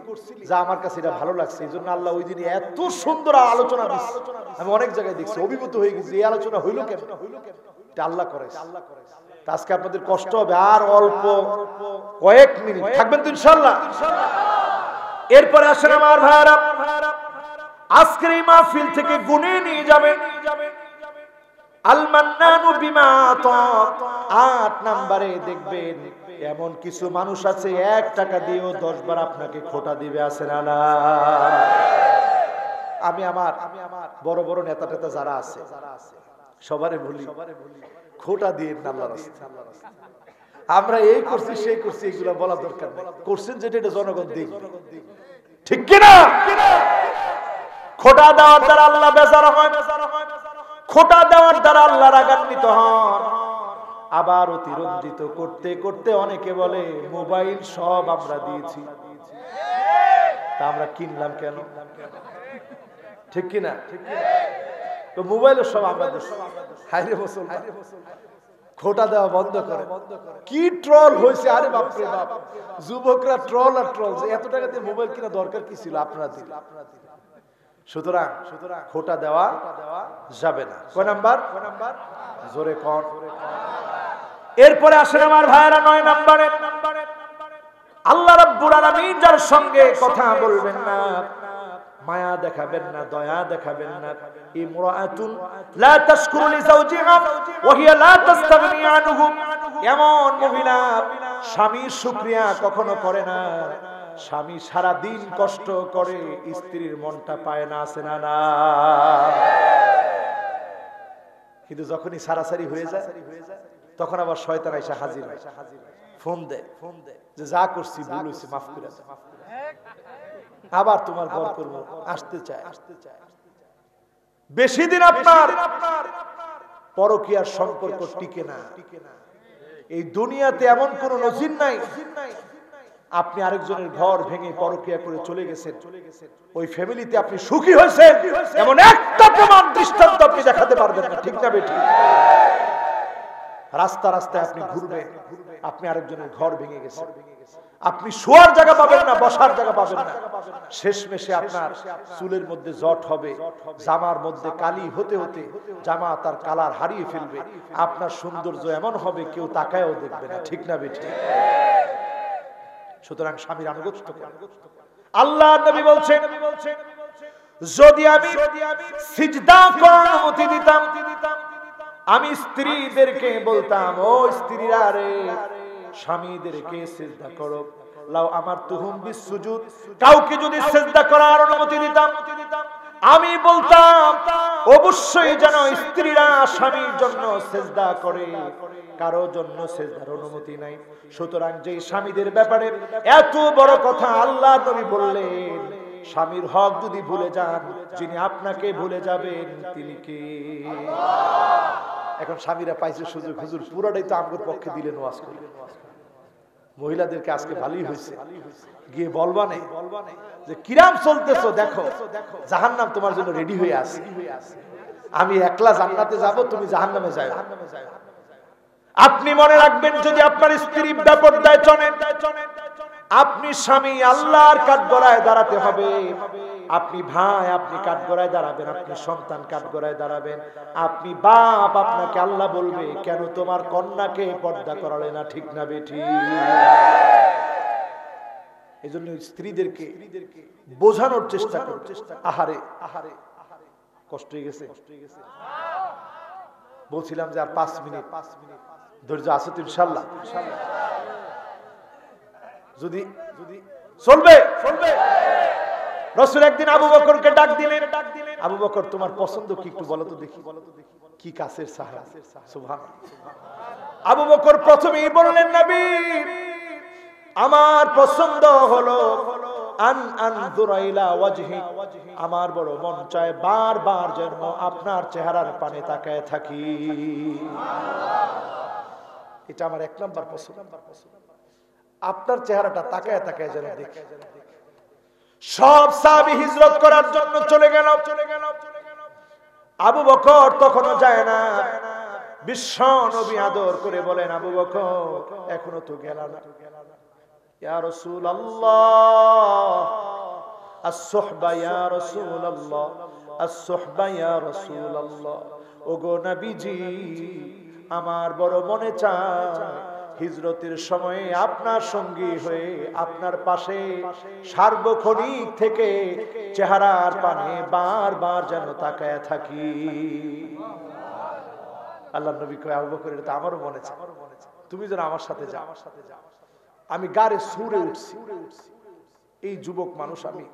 যা আমার কাছে এটা ভালো লাগছে, এই জন্য আল্লাহ ওই দিন এত সুন্দর আলোচনা দিচ্ছে। আমি অনেক জায়গায় দেখছি, অভিভূত হয়ে গেছি, এই আলোচনা হইলো কেন? এটা আল্লাহ করে। আজকে আপনাদের কষ্ট হবে, আর অল্প কয়েক মিনিট থাকবেন তো ইনশাআল্লাহ। এরপরে আসেন আমার ভাইরা, আজকের এই মাহফিল থেকে গুনে নিয়ে যাবেন আল মান্নানু বিমা আতা। 8 নম্বরে দেখবেন এমন কিছু মানুষ আছে 1 টাকা দিয়েও 10 বার আপনাকে খোটা দিবে, আছে না না? আমি আমার বড় বড় নেতা টেতা যারা আছে সবারে বলি, খোটা দিয়ে আল্লাহর রাস্তায়। আমরা এই করছি সেই করছি এগুলো বলা দরকার নেই, করছেন যেটা এটা জনগণ দেখবে। ঠিক কি না? খোটা দেওয়ার দ্বারা আল্লাহ বেজার হয়, খোটা দেওয়ার দ্বারা আল্লাহ রাগান্বিত হন। আবার অতিরঞ্জিত করতে করতে অনেকে বলে মোবাইল সব আমরা দিয়েছি, তা আমরা কিনলাম কেন? ঠিক কি না? তো মোবাইল সব আমরা দিচ্ছি। হায়রে মুসলমান, খোটা দেওয়া বন্ধ করে। কি ট্রল হয়েছে, আরে বাপ রে বাপ, যুবকরা ট্রল আর ট্রল। এত টাকা দিয়ে মোবাইল কিনা দরকার কি ছিল? আপনারা দিন। সুতরাং খোটা দেওয়া যাবে না। কয় নাম্বার? জোরে কর। এরপরে আসেন আমার ভাইরা 9 নম্বরে, আল্লাহ রাব্বুল আলামিন যার সঙ্গে কথা বলবেন না, মায়া দেখাবেন না, দয়া দেখাবেন না, ইমরাআতুন লা তাশকুরু লিজাওজিহা ওয়া হিয়া লা তাস্তাগনি আনহু, এমন মহিলা স্বামীর শুকরিয়া কখনো করে না। স্বামী সারা দিন কষ্ট করে, স্ত্রীর মনটা পায় না, আছে না না? কিন্তু যখনই সারাসারি হয়ে যায় তখন আবার শয়তান এসে হাজির হয়, ফোন দেয় যে যা করছি ভুল হয়েছে, মাফ করে দাও, আবার তোমার ঘর করবো, আসতে চায়। বেশি দিন আপনার পরকীয়ার সম্পর্ক টিকে না। এই দুনিয়াতে এমন কোন নজির নাই আপনি আরেকজনের ঘর ভেঙে পরকীয়া করে চলে গেছেন, ওই ফ্যামিলিতে আপনি সুখী হয়েছেন, এমন একটা প্রমাণ দৃষ্টান্ত আপনি দেখাতে পারবেন না। ঠিক না বেঠিক? রাস্তা রাস্তায় আপনি ঘুরবেন, আপনি আরেকজনের ঘর ভেঙে গেছেন, আপনি শোয়ার জায়গা পাবেন না, বসার জায়গা পাবেন না। শেষমেশে আপনার চুলের মধ্যে জট হবে, জামার মধ্যে কালি হতে হতে জামা তার কালার হারিয়ে ফেলবে, আপনার সৌন্দর্য এমন হবে কেউ তাকায়ও দেখবে না। ঠিক না বেঠিক? সুতরাং স্বামীর আনুগত্য করুন। আল্লাহ নবী বলছেন, যদি আমি সিজদা করার অনুমতি দিতাম আমি স্ত্রীদেরকে বলতাম, ও স্ত্রীরা রে, স্বামীদেরকে সিজদা করো। লাও আমার তুহুম বিসুজুদ, কাউকে যদি সিজদা করার অনুমতি দিতাম, আমি বলতাম অবশ্যই যেন স্ত্রীরা স্বামীর জন্য সিজদা করে, কারো জন্য সিজদার অনুমতি নাই। সুতরাং যে স্বামীদের ব্যাপারে এত বড় কথা আল্লাহর নবী বললেন, স্বামীর হক যদি ভুলে যান, যিনি আপনাকে ভুলে যাবেন তিনি কে? এখন স্বামীরা পাইছে সুযোগ, হুজুর পুরোটাই তো আমার পক্ষে দিলেন ওয়াজ করে। মহিলাদেরকে আজকে ভালোই হয়েছে, গিয়ে বলবানে যে কিরাম চলতেছো, দেখো জাহান্নাম তোমার জন্য রেডি হয়ে আছে, আমি একলা জান্নাতে যাব, তুমি জাহান্নামে যাও। আপনি মনে রাখবেন, যদি আপনার স্ত্রী বেপরদায় চলে, আপনি স্বামী আল্লাহর কাঠগড়ায় দাঁড়াতে হবে। আপনি ভাই, আপনি কাঠগড়ায় দাঁড়াবেন, আপনি সন্তান কাঠগড়ায় দাঁড়াবেন, আপনি বাপ, আপনাকে আল্লাহ বলবে কেন তোমার কন্যাকে পর্দা করালে না, ঠিক না বেঠি? এই জন্য স্ত্রীদেরকে বোঝানোর চেষ্টা করো। আহারে আহারে কষ্ট হয়ে গেছে, বলছিলাম যে আর 5 মিনিট ধৈর্য আছে তো ইনশাআল্লাহ। যদি চলবে চলবে। রাসূল একদিন আবু বকরকে ডাক দিলেন, আবু বকর তোমার পছন্দ কি একটু বলো তো দেখি, কি কাছের সাহাবী, সুবহানাল্লাহ। আবু বকর প্রথমেই বললেন, নবী আমার পছন্দ হলো আন আনজুরা ইলা ওয়াজহি, আমার বড় মন চায় বারবার যেন আপনার চেহারার পানে তাকায় থাকি। এটা আমার 1 নাম্বার পছন্দ, আপনার চেহারাটা তাকায় তাকায় যেন দেখি। সব সাহাবী হিজরত করার জন্য চলে গেল। আবু বকর তখনও যায় না। বিশ্ব নবী আদর করে বলেন, আবু বকর এখনো তো গেল না। ইয়া রাসূলুল্লাহ, আস-সুহবা ইয়া রাসূলুল্লাহ, আস-সুহবা ইয়া রাসূলুল্লাহ। ওগো নবীজি, আমার বড় মনে চায় হিজরতের সময়ে আপনার সঙ্গী হয়ে আপনার পাশে সার্বক্ষণিক থেকে চেহারার পানে বারবার যেন তাকায় থাকি। আল্লাহর নবী কয়, আবু বকর এটা আমারও মনে চায়, তুমি যেন আমার সাথে যাও। আমি গাড়ে সুরে উঠছি, এই যুবক মানুষ, আমি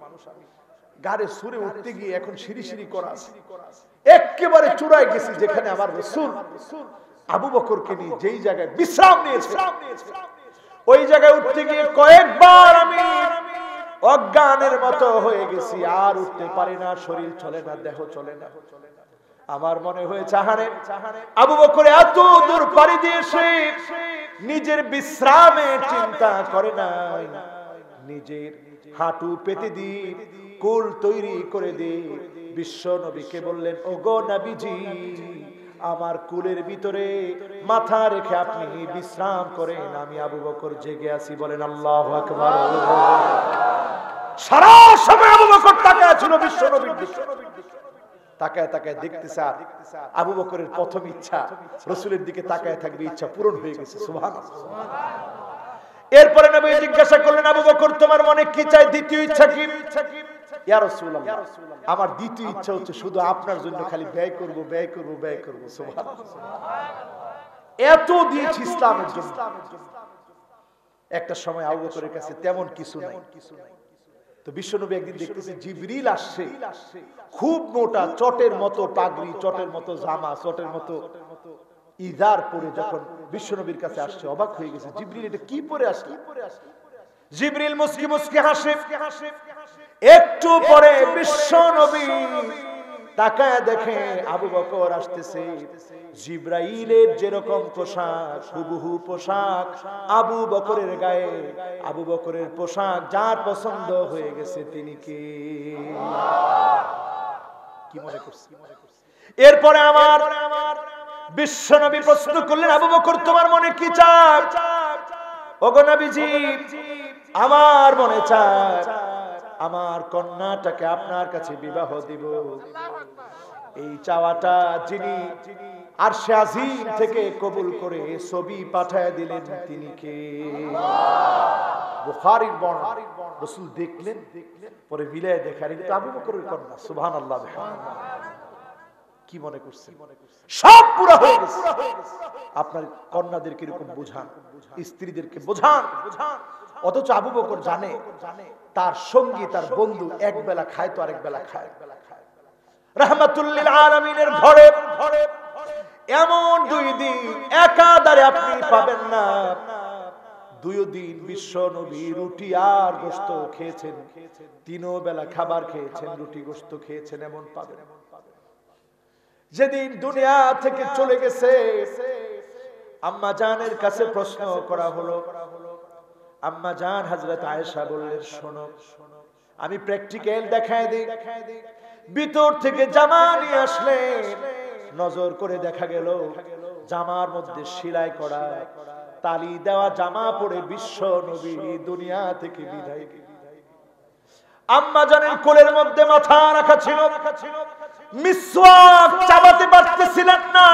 গাড়ে সুরে উঠতে গিয়ে এখন সিঁড়ি সিঁড়ি করা আছে, একেবারে চূড়ায় গেছি যেখানে আমার রাসূল আবু বকরকে নিয়ে যেই জায়গায় বিশ্রাম নিয়েছে, ওই জায়গায় উঠতে গিয়ে কয়েকবার আমি অজ্ঞানের মতো হয়ে গেছি, আর উঠতে পারি না, শরীর চলে না, দেহ চলে না। আমার মনে হয়েছে আহারে আবু বকর এত দূর পাড়ি দিয়েছে, নিজের বিশ্রামের চিন্তা করে নাই, নিজের হাঁটু পেতে দিয়ে কুল তৈরি করে দিয়ে বিশ্ব নবীকে বললেন, ওগো নবীজি, আমার কুলের ভিতরে মাথা রেখে আপনি বিশ্রাম করেন, আমি আবু বকর জেগে আছি। বলেন আল্লাহু আকবার। সারা সময় আবু বকর তাকায় ছিল বিশ্ব নবীর দিকে, তাকায় তাকায় দেখতেছে। আবু বকরের প্রথম ইচ্ছা রাসূলের দিকে তাকায় থাকবে, ইচ্ছা পূরণ হয়ে গেছে, সুবহানাল্লাহ। এরপরে নবী জিজ্ঞাসা করলেন, আবু বকর তোমার মনে কি চাই, দ্বিতীয় ইচ্ছা কি? ইয়া রাসূলুল্লাহ, আমার দ্বিতীয় ইচ্ছা হচ্ছে শুধু আপনার জন্য খালি ব্যয় করব, ব্যয় করব, ব্যয় করব। সুবহানাল্লাহ। এত দিয়েছি ইসলামের জন্য। একটা সময় আবু বকরের কাছে তেমন কিছু নাই, তো বিশ্বনবী একদিন দেখতেছে জিবরিল আসছে, খুব মোটা চটের মতো পাগড়ি, চটের মতো জামা, চটের মতো ইজার পরে যখন বিশ্বনবীর কাছে আসছে, অবাক হয়ে গেছে, জিবরিল এটা কি পরে আসছে? জিবরিল মুস্কি মুস্কি হাসে। একটু পরে বিশ্বনবী তাকায় দেখে আবু বকর আসতেছে, জিবরাইলের যেরকম পোশাক হুবহু পোশাক আবু বকরের গায়ে। আবু বকরের পোশাক যার পছন্দ হয়ে গেছে তিনি কে? কি মনে করছে? এরপরে আমার বিশ্বনবী প্রশ্ন করলেন, আবু বকর তোমার মনে কি চায়? ওগো নবীজি, আমার মনে চায় আমার কন্যাটাকে আপনার কাছে বিবাহ দিব। এই চাওয়াটা যিনি আরশে আজিম থেকে কবুল করে ছবি পাঠায় দিলেন তিনি কে? বুখারীর বর্ণনা। রাসূল দেখলেন, পরে মিলায় দেখেন এটা আবু বকরের কন্যা। সুবহানাল্লাহ। কি মনে করছেন? সব পুরো হয়ে গেছে। আপনার কন্যাদেরকে এরকম বোঝান, স্ত্রীদেরকে বোঝান। অথচ আবু বকর জানে তার সঙ্গী, তার বন্ধু এক বেলা খায় তো আরেক বেলা খায়। রাহমাতুল লিল আলামিনের ঘরে এমন 2 দিন একাধারে আপনি পাবেন না। 2 দিন বিশ্ব নবী রুটি আর গোশত খেয়েছেন, 3 বেলা খাবার খেয়েছেন, রুটি গোশত খেয়েছেন, এমন পাবেন। যেদিন দুনিয়া থেকে চলে গেছে, আম্মা জানের কাছে প্রশ্ন করা হলো। আম্মা জান হযরত আয়েশা বললেন, শোনো আমি প্র্যাকটিক্যাল দেখায় দিই। ভিতর থেকে জামা নিয়ে আসলেন, নজর করে দেখা গেল জামার মধ্যে সেলাই করা তালি দেওয়া জামা পরে বিশ্ব নবী দুনিয়া থেকে বিদায়। আম্মা জানের কোলের মধ্যে মাথা রাখা ছিল, মিসওয়াক চাবাতে পারতেছিলেন না।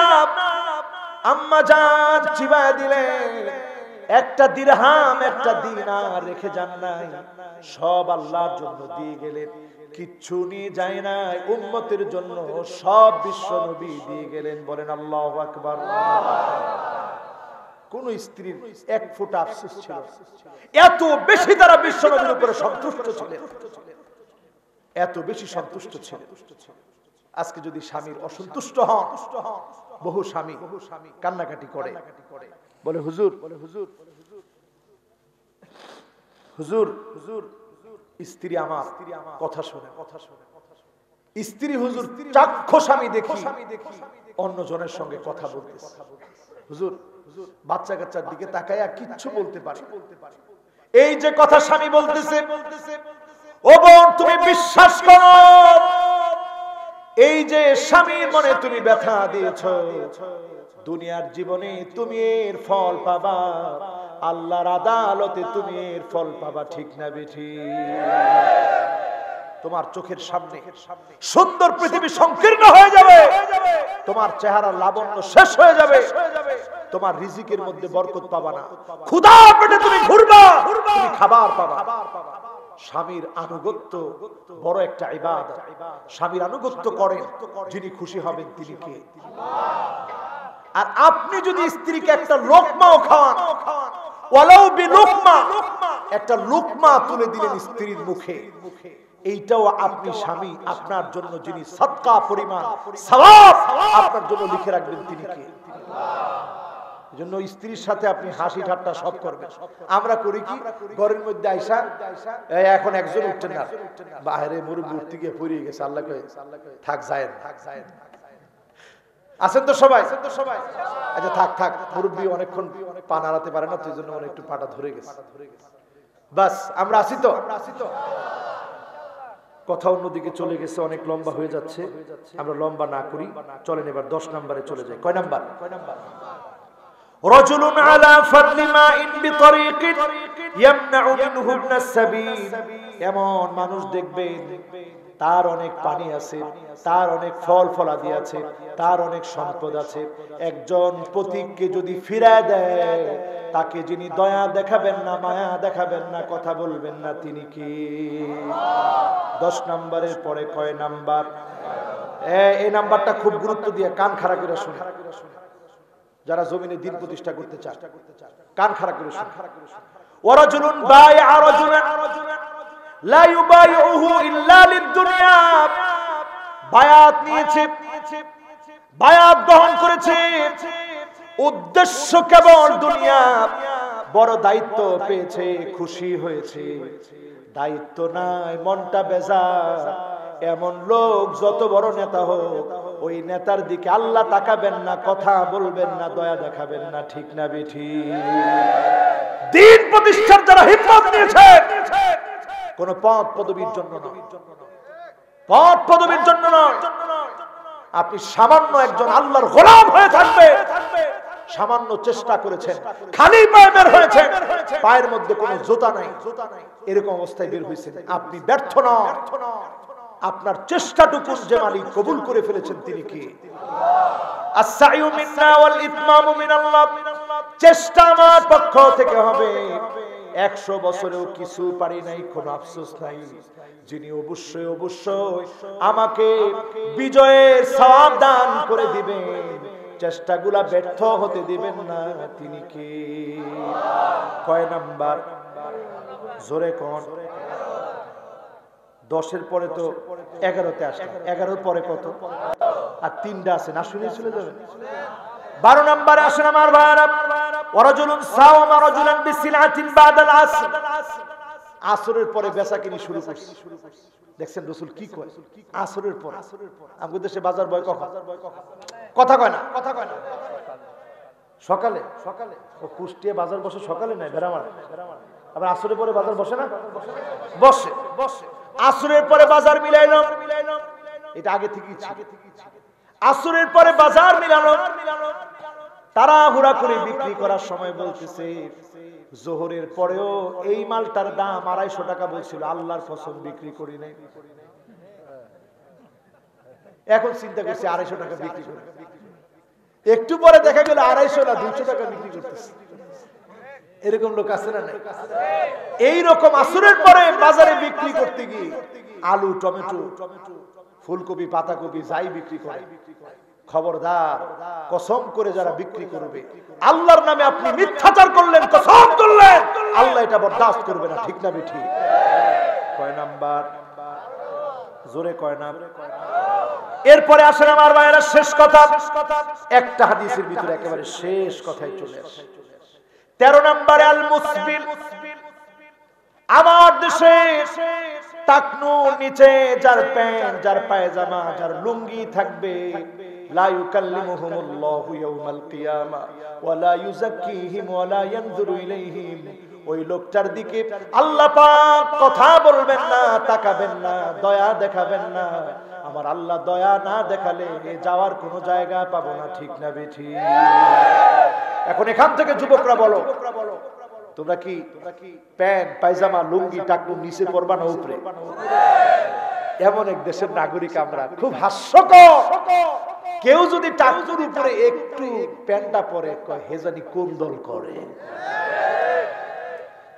আম্মা জান চিবায় দিলেন, একটা দিরহাম একটা দিনার রেখে যান নাই, সব আল্লাহর জন্য দিয়ে গেলেন। কিচ্ছু নিয়ে যায় নাই, উম্মতের জন্য সব বিশ্ব নবী দিয়ে গেলেন। বলেন আল্লাহু আকবার। কোন স্ত্রীর 1 ফোঁটা আফসোস ছিল? এত বেশি তারা বিশ্ব নবীর উপরে সন্তুষ্ট ছিলেন, এত বেশি সন্তুষ্ট ছিলেন। আজকে যদি স্বামীর অসন্তুষ্ট হন, বহু স্বামী কান্নাকাটি করে, বলে হুজুর স্ত্রী আমার কথা শোনে। স্ত্রী হুজুর চাক্ষুষ আমি দেখি অন্য জনের সঙ্গে কথা বলতেছে। হুজুর বাচ্চা কাচ্চার দিকে তাকায়া কিচ্ছু বলতে পারে। এই যে কথা স্বামী বলতেছে, ও বোন তুমি বিশ্বাস করো, এই যে স্বামীর মনে তুমি ব্যথা দিয়েছো, দুনিয়ার জীবনে তুমি এর ফল পাবা, আল্লাহর আদালতে তুমি এর ফল পাবা। ঠিক না বেঠি? তোমার চোখের সামনে সুন্দর পৃথিবী সংকীর্ণ হয়ে যাবে, তোমার চেহারা লাবণ্য শেষ হয়ে যাবে, তোমার রিজিকের মধ্যে বরকত পাবা না, ক্ষুধা পেটে তুমি ঘুরবা, তুমি খাবার পাবা। স্বামীর আনুগত্য বড় একটা ইবাদত। স্বামীর আনুগত্য করেন যিনি খুশি হবেন তিনি কে? আর আপনি যদি স্ত্রীকে একটা লোকমাও খাওয়ান, ওয়ালাউ বিলুকমা, একটা লোকমা তুলে দিলেন স্ত্রীর মুখে, এইটাও আপনি স্বামী আপনার জন্য যিনি সাদকা পরিমাণ সওয়াব আপনার জন্য লিখে রাখবেন তিনি কে? এজন্য স্ত্রীর সাথে আপনি হাসি ঠাট্টা সব করবেন। আমরা করি কি, ঘরের মধ্যে আইসা এখন একজন উঠছেন না, বাইরে মুরব্বি উঠতে গিয়ে পড়ে গেছে, আল্লাহ কয় থাক যায়েন। আছেন তো সবাই? আচ্ছা থাক, মুরব্বি অনেকক্ষণ পা নাড়াতে পারে না, তো এই জন্য একটু পাটা ধরে গেছে। বাস আমরা আসি তো। কথা অন্যদিকে চলে গেছে, অনেক লম্বা হয়ে যাচ্ছে, আমরা লম্বা না করি, চলেন এবার 10 নম্বরে চলে যাই। কয় নাম্বার? রাজুলুন আলা ফাদলি মাইন বিতরিকিন ইয়ামনাউ মিনহু ইবনাস সাবিল। এমন মানুষ দেখবেন তার অনেক পানি আছে, তার অনেক ফল ফলাদি আছে, তার অনেক সম্পদ আছে, একজন পথিককে যদি ফিরায় দেয়, তাকে যিনি দয়া দেখাবেন না, মায়া দেখাবেন না, কথা বলবেন না, তিনি কি? 10 নম্বরের পরে কয় নাম্বার? এই নাম্বারটা খুব গুরুত্ব দিয়ে কান খাড়া করে শুনে, যারা জমিনে দিন প্রতিষ্ঠা করতে চান কান খাড়া করে শুনে। ওয়ারাজুলুন বাইআ রাজুলান লা ইউবাইউহু ইল্লা লিদ-দুনিয়া। বায়াত নিয়েছে, বায়াত গ্রহণ করেছে, উদ্দেশ্য কেবল দুনিয়া। বড় দায়িত্ব পেয়েছে, খুশি হয়েছে, দায়িত্ব নাই, মনটা বেজার। এমন লোক যত বড় নেতা হোক, ওই নেতার দিকে আল্লাহ তাকাবেন না, কথা বলবেন না, দয়া দেখাবেন না। ঠিক না বেঠি? দিন প্রতিষ্ঠার যারা হিম্মত নিয়েছে, কোন পদ পদবীর জন্য নয়, পদ পদবীর জন্য নয়। আপনি সামান্য একজন আল্লাহর গোলাম হয়ে থাকবে, সামান্য চেষ্টা করেছেন, খালি পায়ে বের হয়েছেন, পায়ের মধ্যে কোনো জুতা নাই, এরকম অবস্থায় বের হয়েছেন, আপনি ব্যর্থ নন। আপনার চেষ্টাটুকু যে মালিক কবুল করে ফেলেছেন তিনি কে? আস-সাইয়ু মিন্না ওয়াল ইতমামু মিনাল্লাহ। চেষ্টা আমার পক্ষ থেকে হবে, 100 বছরেও কিছু পারি নাই, কোনো আফসোস নাই। যিনি অবশ্যই অবশ্যই আমাকে বিজয়ের সওয়াব দান করে দিবেন, চেষ্টাগুলা ব্যর্থ হতে দিবেন না, তিনি কে? কয় নাম্বার? জোরে কোন? 10-এর পরে তো 11-তে আসলে, 11-এর পরে কত? আর 3টা আছে না, শুনে চলে যাবেন। 12 নম্বরে আসেন আমার ভাইরা, ওয়ারাজুলুন সাওমা রাজুলান বিসিলাতিন বাদাল আসর। আসরের পরে বেচাকিনি শুরু করছে। দেখছেন রাসূল কি কয়? আসরের পর। আমাদের দেশে বাজার বয় কখন? কথা কয় না, কথা কয় না। সকালে, সকালে। ও কুষ্টিয়া বাজার বসে সকালে না, ভেড়ামারা। আবার আসরের পরে বাজার বসে না? বসে, বসে। আসরের পরে বাজার মিলাইলাম, এটা আগে থেকেই ছিল। আসরের পরে বাজার মিলানো, তাড়াহুড়া করে বিক্রি করার সময় বলতেছে জোহরের পরেও এই মালটার দাম 250 টাকা বলছিল, আল্লাহর কসম বিক্রি করি নাই। এখন চিন্তা করছি 250 টাকা বিক্রি করে, একটু পরে দেখা গেল 250 না 200 টাকা বিক্রি করতেছে। এরকম লোক আছে না? নাই? এইরকম আসরের পরে বাজারে বিক্রি করতে গিয়ে আলু, টমেটো, ফুলকপি, পাতাকপি যাই বিক্রি করে, খবরদার, কসম করে যারা বিক্রি করবে, আল্লাহর নামে আপনি মিথ্যাচার করলেন, কসম করলেন, আল্লাহ এটা বরদাস্ত করবে না, ঠিক না বেঠিক? কয় নাম্বার? জোরে কয় না? এরপরে আসেন আমার ভাইরা, শেষ কথা, একটা হাদিসের ভিতরে একেবারে শেষ কথায় চলে আসে। 13 নম্বরে আল মুসবিল। আমার দেশে টাকনুর নিচে যার প্যান্ট, যার পায়জামা, যার লুঙ্গি থাকবে, লা ইউকাল্লিমুহুমুল্লাহু ইয়াউমাল কিয়ামা ওয়া লা ইউযাক্কিহিম ওয়া লা ইয়ানজুরু ইলাইহিম। ওই লোকটার দিকে আল্লাহ পাক কথা বলবেন না, তাকাবেন না, দয়া দেখাবেন না। আমার আল্লাহ দয়া না দেখালে যাওয়ার কোনো জায়গা পাবো না, ঠিক না বেঠিক? এখন এখান থেকে যুবকরা বলো, তোমরা কি প্যান্ট, পায়জামা, লুঙ্গি, টাকনুর নিচে পরবা না উপরে? এমন এক দেশের নাগরিক আমরা, খুব হাস্যকর। কেউ যদি টাকনুর উপরে একটু প্যান্টটা পরে, কয় হে জানি কোন দল করে।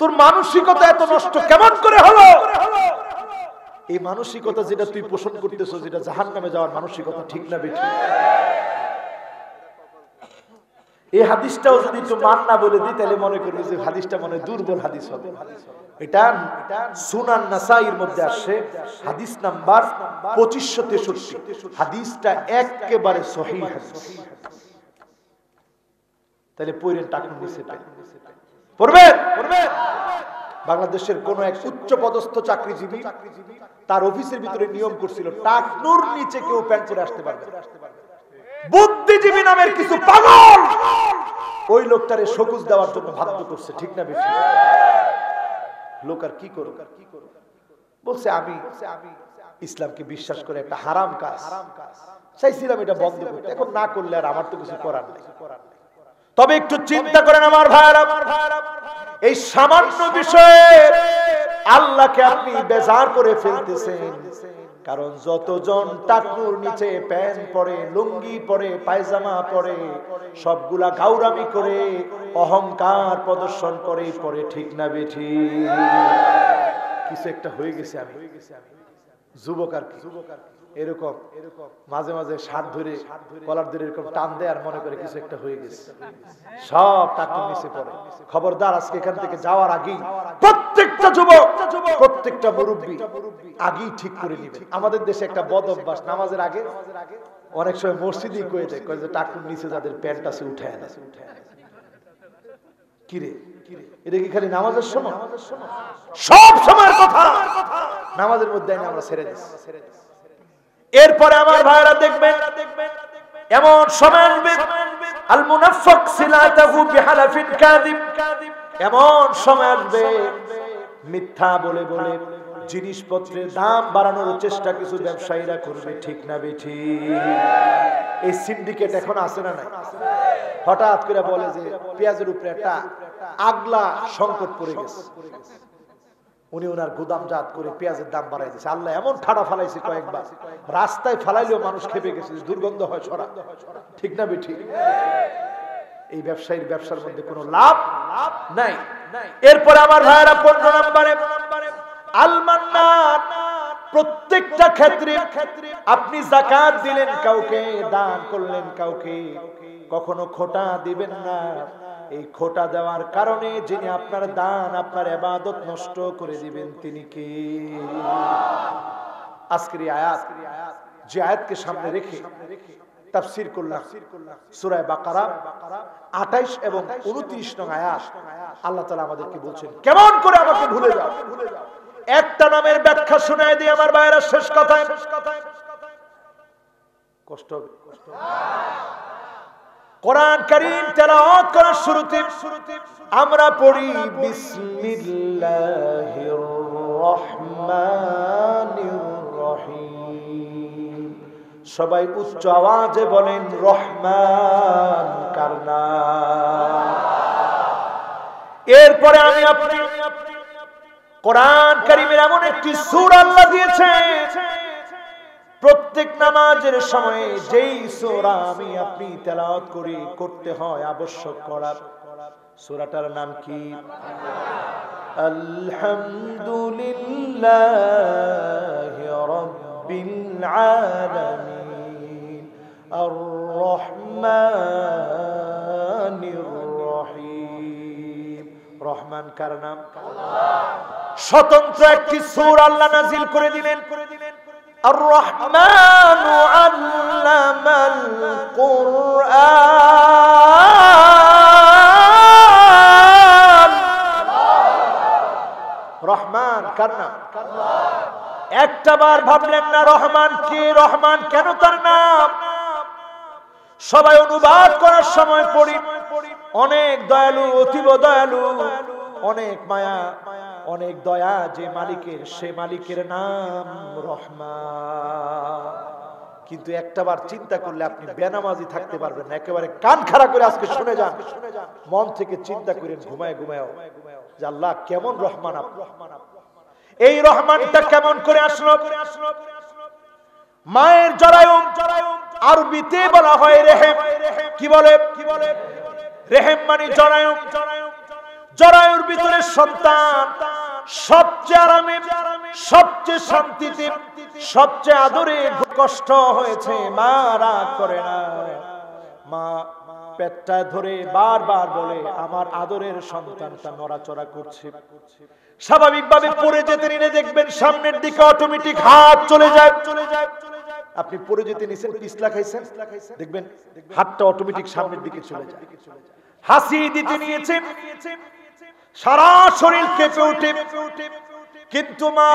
তোর মানসিকতা এত নষ্ট কেমন করে হলো? এই মানসিকতা যেটা তুই পোষণ করতেছ, যেটা জাহান্নামে যাওয়ার মানসিকতা, ঠিক না বেঠিক? এই হাদিসটাও যদি একটু মান না বলে দিই, তাহলে মনে করবে যে হাদিসটা মনে দুর্বল হাদিস হবে। এটা সুনান নাসাইর মধ্যে আসে, হাদিস নাম্বার 2563। হাদিসটা একেবারে সহিহ হাদিস। তাহলে পড়েন টাকনুর নিচে পড়বেন। বাংলাদেশের কোন এক উচ্চ পদস্থ চাকরিজীবী তার অফিসের ভিতরে নিয়ম করছিল, টাকনুর নিচে কেউ প্যান্ট পরে আসতে পারবে না। বুদ্ধিজীবী নামের কিছু পাগল ওই লোকটারে সবুজ দেওয়ার জন্য বাধ্য করছে, ঠিক না বেশি? লোক আর কি করুক, বলছে আমি ইসলামকে বিশ্বাস করে একটা হারাম কাজ চাইছিলাম, এটা বন্ধ করতে, এখন না করলে আর আমার তো কিছু করার নেই। তবে একটু চিন্তা করেন আমার ভাইরা, এই সামান্য বিষয়ে আল্লাহকে আপনি বেজার করে ফেলতেছেন। কারণ যতজন টাকনুর নিচে প্যান্ট পরে, লুঙ্গি পরে, পায়জামা পরে, সবগুলা গাউরামি করে, অহংকার প্রদর্শন করে পরে, ঠিক না বেঠিক? কিছু একটা হয়ে গেছে। আমি যুবক আর কি, এরকম মাঝে মাঝে শার্ট ধরে, কলার ধরে এরকম টান দেয় আর মনে করে কিছু একটা হয়ে গেছে, সব টাকনুর নিচে পড়ে। খবরদার, আজকে এখান থেকে যাওয়ার আগেই প্রত্যেকটা যুবক, প্রত্যেকটা মুরব্বী আগেই ঠিক করে নেবেন। আমাদের দেশে একটা বদ অভ্যাস, নামাজের আগে অনেক সময় মসজিদেই কয়ে দেয়, কয়ে যে টাকনুর নিচে যাদের প্যান্ট আছে উঠে আনে। কিরে, এটা কি খালি নামাজের সময়? সব সময়ের কথা নামাজের মধ্যে আমরা ছেড়ে দিই। এরপরে আমার ভাইরা দেখবেন, এমন সময় আসবে, আল মুনাফিক সিলাতাহু বিহালাফিন কাযিব, এমন সময় আসবে মিথ্যা বলে বলে জিনিসপত্রের দাম বাড়ানোর চেষ্টা কিছু ব্যবসায়ীরা করবে, ঠিক না বেঠিক? এই সিন্ডিকেট এখন আছে না নাই? হঠাৎ করে বলে যে পেঁয়াজের উপরে একটা আগলা সংকট পড়ে গেছে, উনি ওনার গুদামজাত করে পেঁয়াজের দাম বাড়াই দিয়েছে। আল্লাহ এমন ঠাড়া ফালাইছে, কয়েকবার রাস্তায় ফালাইলেও মানুষ খেপে গেছে, দুর্গন্ধ হয় ছড়া, ঠিক না বেঠিক? এই ব্যবসায়ীর ব্যবসার মধ্যে কোনো লাভ নাই। এরপরে আমার ভাইরা 15 নম্বরে আল মান্নান। প্রত্যেকটা ক্ষেত্রে আপনি যাকাত দিলেন কাউকে, দান করলেন কাউকে, কখনো খোটা দিবেন না। এই খোটা দেওয়ার কারণে যিনি আপনার দান, আপনার ইবাদত নষ্ট করে দিবেন তিনি কে? আজকের আয়াত, যে আয়াতকে সামনে রেখে তাফসীর করলাম সূরা বাকারা 28 এবং 29 নং আয়াত। আল্লাহ তাআলা আমাদেরকে বলছেন কেমন করে আমাকে ভুলে যাও। একটা নামের ব্যাখ্যা শোনায় দিই আমার ভাইরা, শেষ কথায় কষ্ট হবে। কোরআন কারীম তেলাওয়াত করার শুরুতে আমরা পড়ি বিসমিল্লাহির রহমানির রহিম। সবাই উচ্চ আওয়াজে বলেন রহমান কার নাম। এরপরে আমি আপনি কোরআন কারীমের এমন একটি সূরা আল্লাহ দিয়েছেন, প্রত্যেক নামাজের সময়ে যেই সূরা আমি আপনি তেলাওয়াত করি, করতে হয় আবশ্যক করা, সূরাটার নাম কি? আলহামদুলিল্লাহি রাব্বিল আলামিন আর রহমানির রহিম। রহমান কার নাম? স্বতন্ত্র একটি সূরা আল্লাহ নাযিল করে দিলেন। আর রহমানু আল্লামাল কুরআন। রহমান কার নাম? একটা বার ভাবলেন না রহমান কে, রহমান কেন তার নাম? সবাই অনুবাদ করার সময় পড়ি অনেক দয়ালু, অতীব দয়ালু, অনেক মায়া, অনেক দয়া যে মালিকের, সে মালিকের নাম রহমান। কিন্তু একটাবার চিন্তা করলে আপনি বেনামাজি থাকতে পারবেন না। একেবারে কান খাড়া করে আজকে শুনে যান, মন থেকে চিন্তা করেন ঘুমায় ঘুমায় যে আল্লাহ কেমন রহমান আপনি। এই রহমানটা কেমন করে আসলো? মায়ের জরায়ু, আরবিতে বলা হয় রেহেম। কি বলে? রেহেম মানে জরায়ু। জরায়ুর ভিতরে সন্তান সবচেয়ে আরামে, সবচেয়ে শান্তিতে, সবচেয়ে আদরে কষ্ট হয়েছে, মা রাগ করে না। মা পেটটা ধরে বারবার বলে আমার আদরের সন্তানটা নড়াচড়া করছে। স্বাভাবিকভাবে পড়ে যেতে নিলে দেখবেন সামনের দিকে অটোমেটিক হাত চলে যায়। আপনি পড়ে যেতে নিছেন, পিছলা খাইছেন, দেখবেন হাতটা অটোমেটিক সামনের দিকে চলে যায়। হাসি দিতে নিয়েছেন, সারা শরীর কেঁপে ওঠে। কিন্তু মা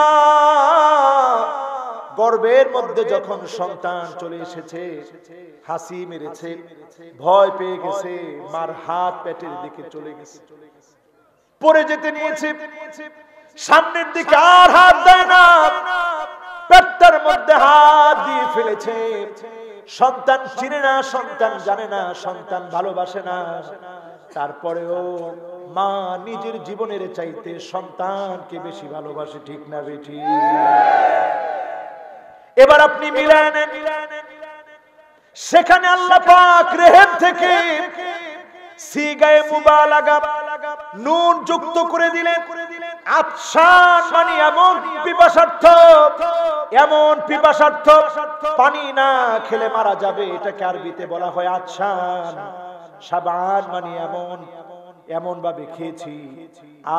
গর্ভের মধ্যে যখন সন্তান চলে এসেছে, হাসি মেরেছে, ভয় পেয়ে গেছে, মার হাত পেটের দিকে চলে গেছে। পড়ে যেতে নিয়েছে, সামনের দিকে আর হাত দেয় না, পেটটার মধ্যে হাত দিয়ে ফেলেছে। সন্তান চিনে না, সন্তান জানে না, সন্তান ভালোবাসে না। তারপরেও মা নিজের জীবনের চাইতে সন্তানকে বেশি ভালোবাসে, ঠিক না বেঠি? এবার আপনি মিলায় নেন, সেখানে আল্লাহ পাক রেহেম থেকে সিগায়ে মুবালাগা নুন যুক্ত করে দিলেন। আতশান মানে এমন পিপাসার্থ, এমন পিপাসার্থ পানি না খেলে মারা যাবে, এটাকে আরবিতে বলা হয় আতশান। শাবান মানে এমন, এমন ভাবে খেয়েছি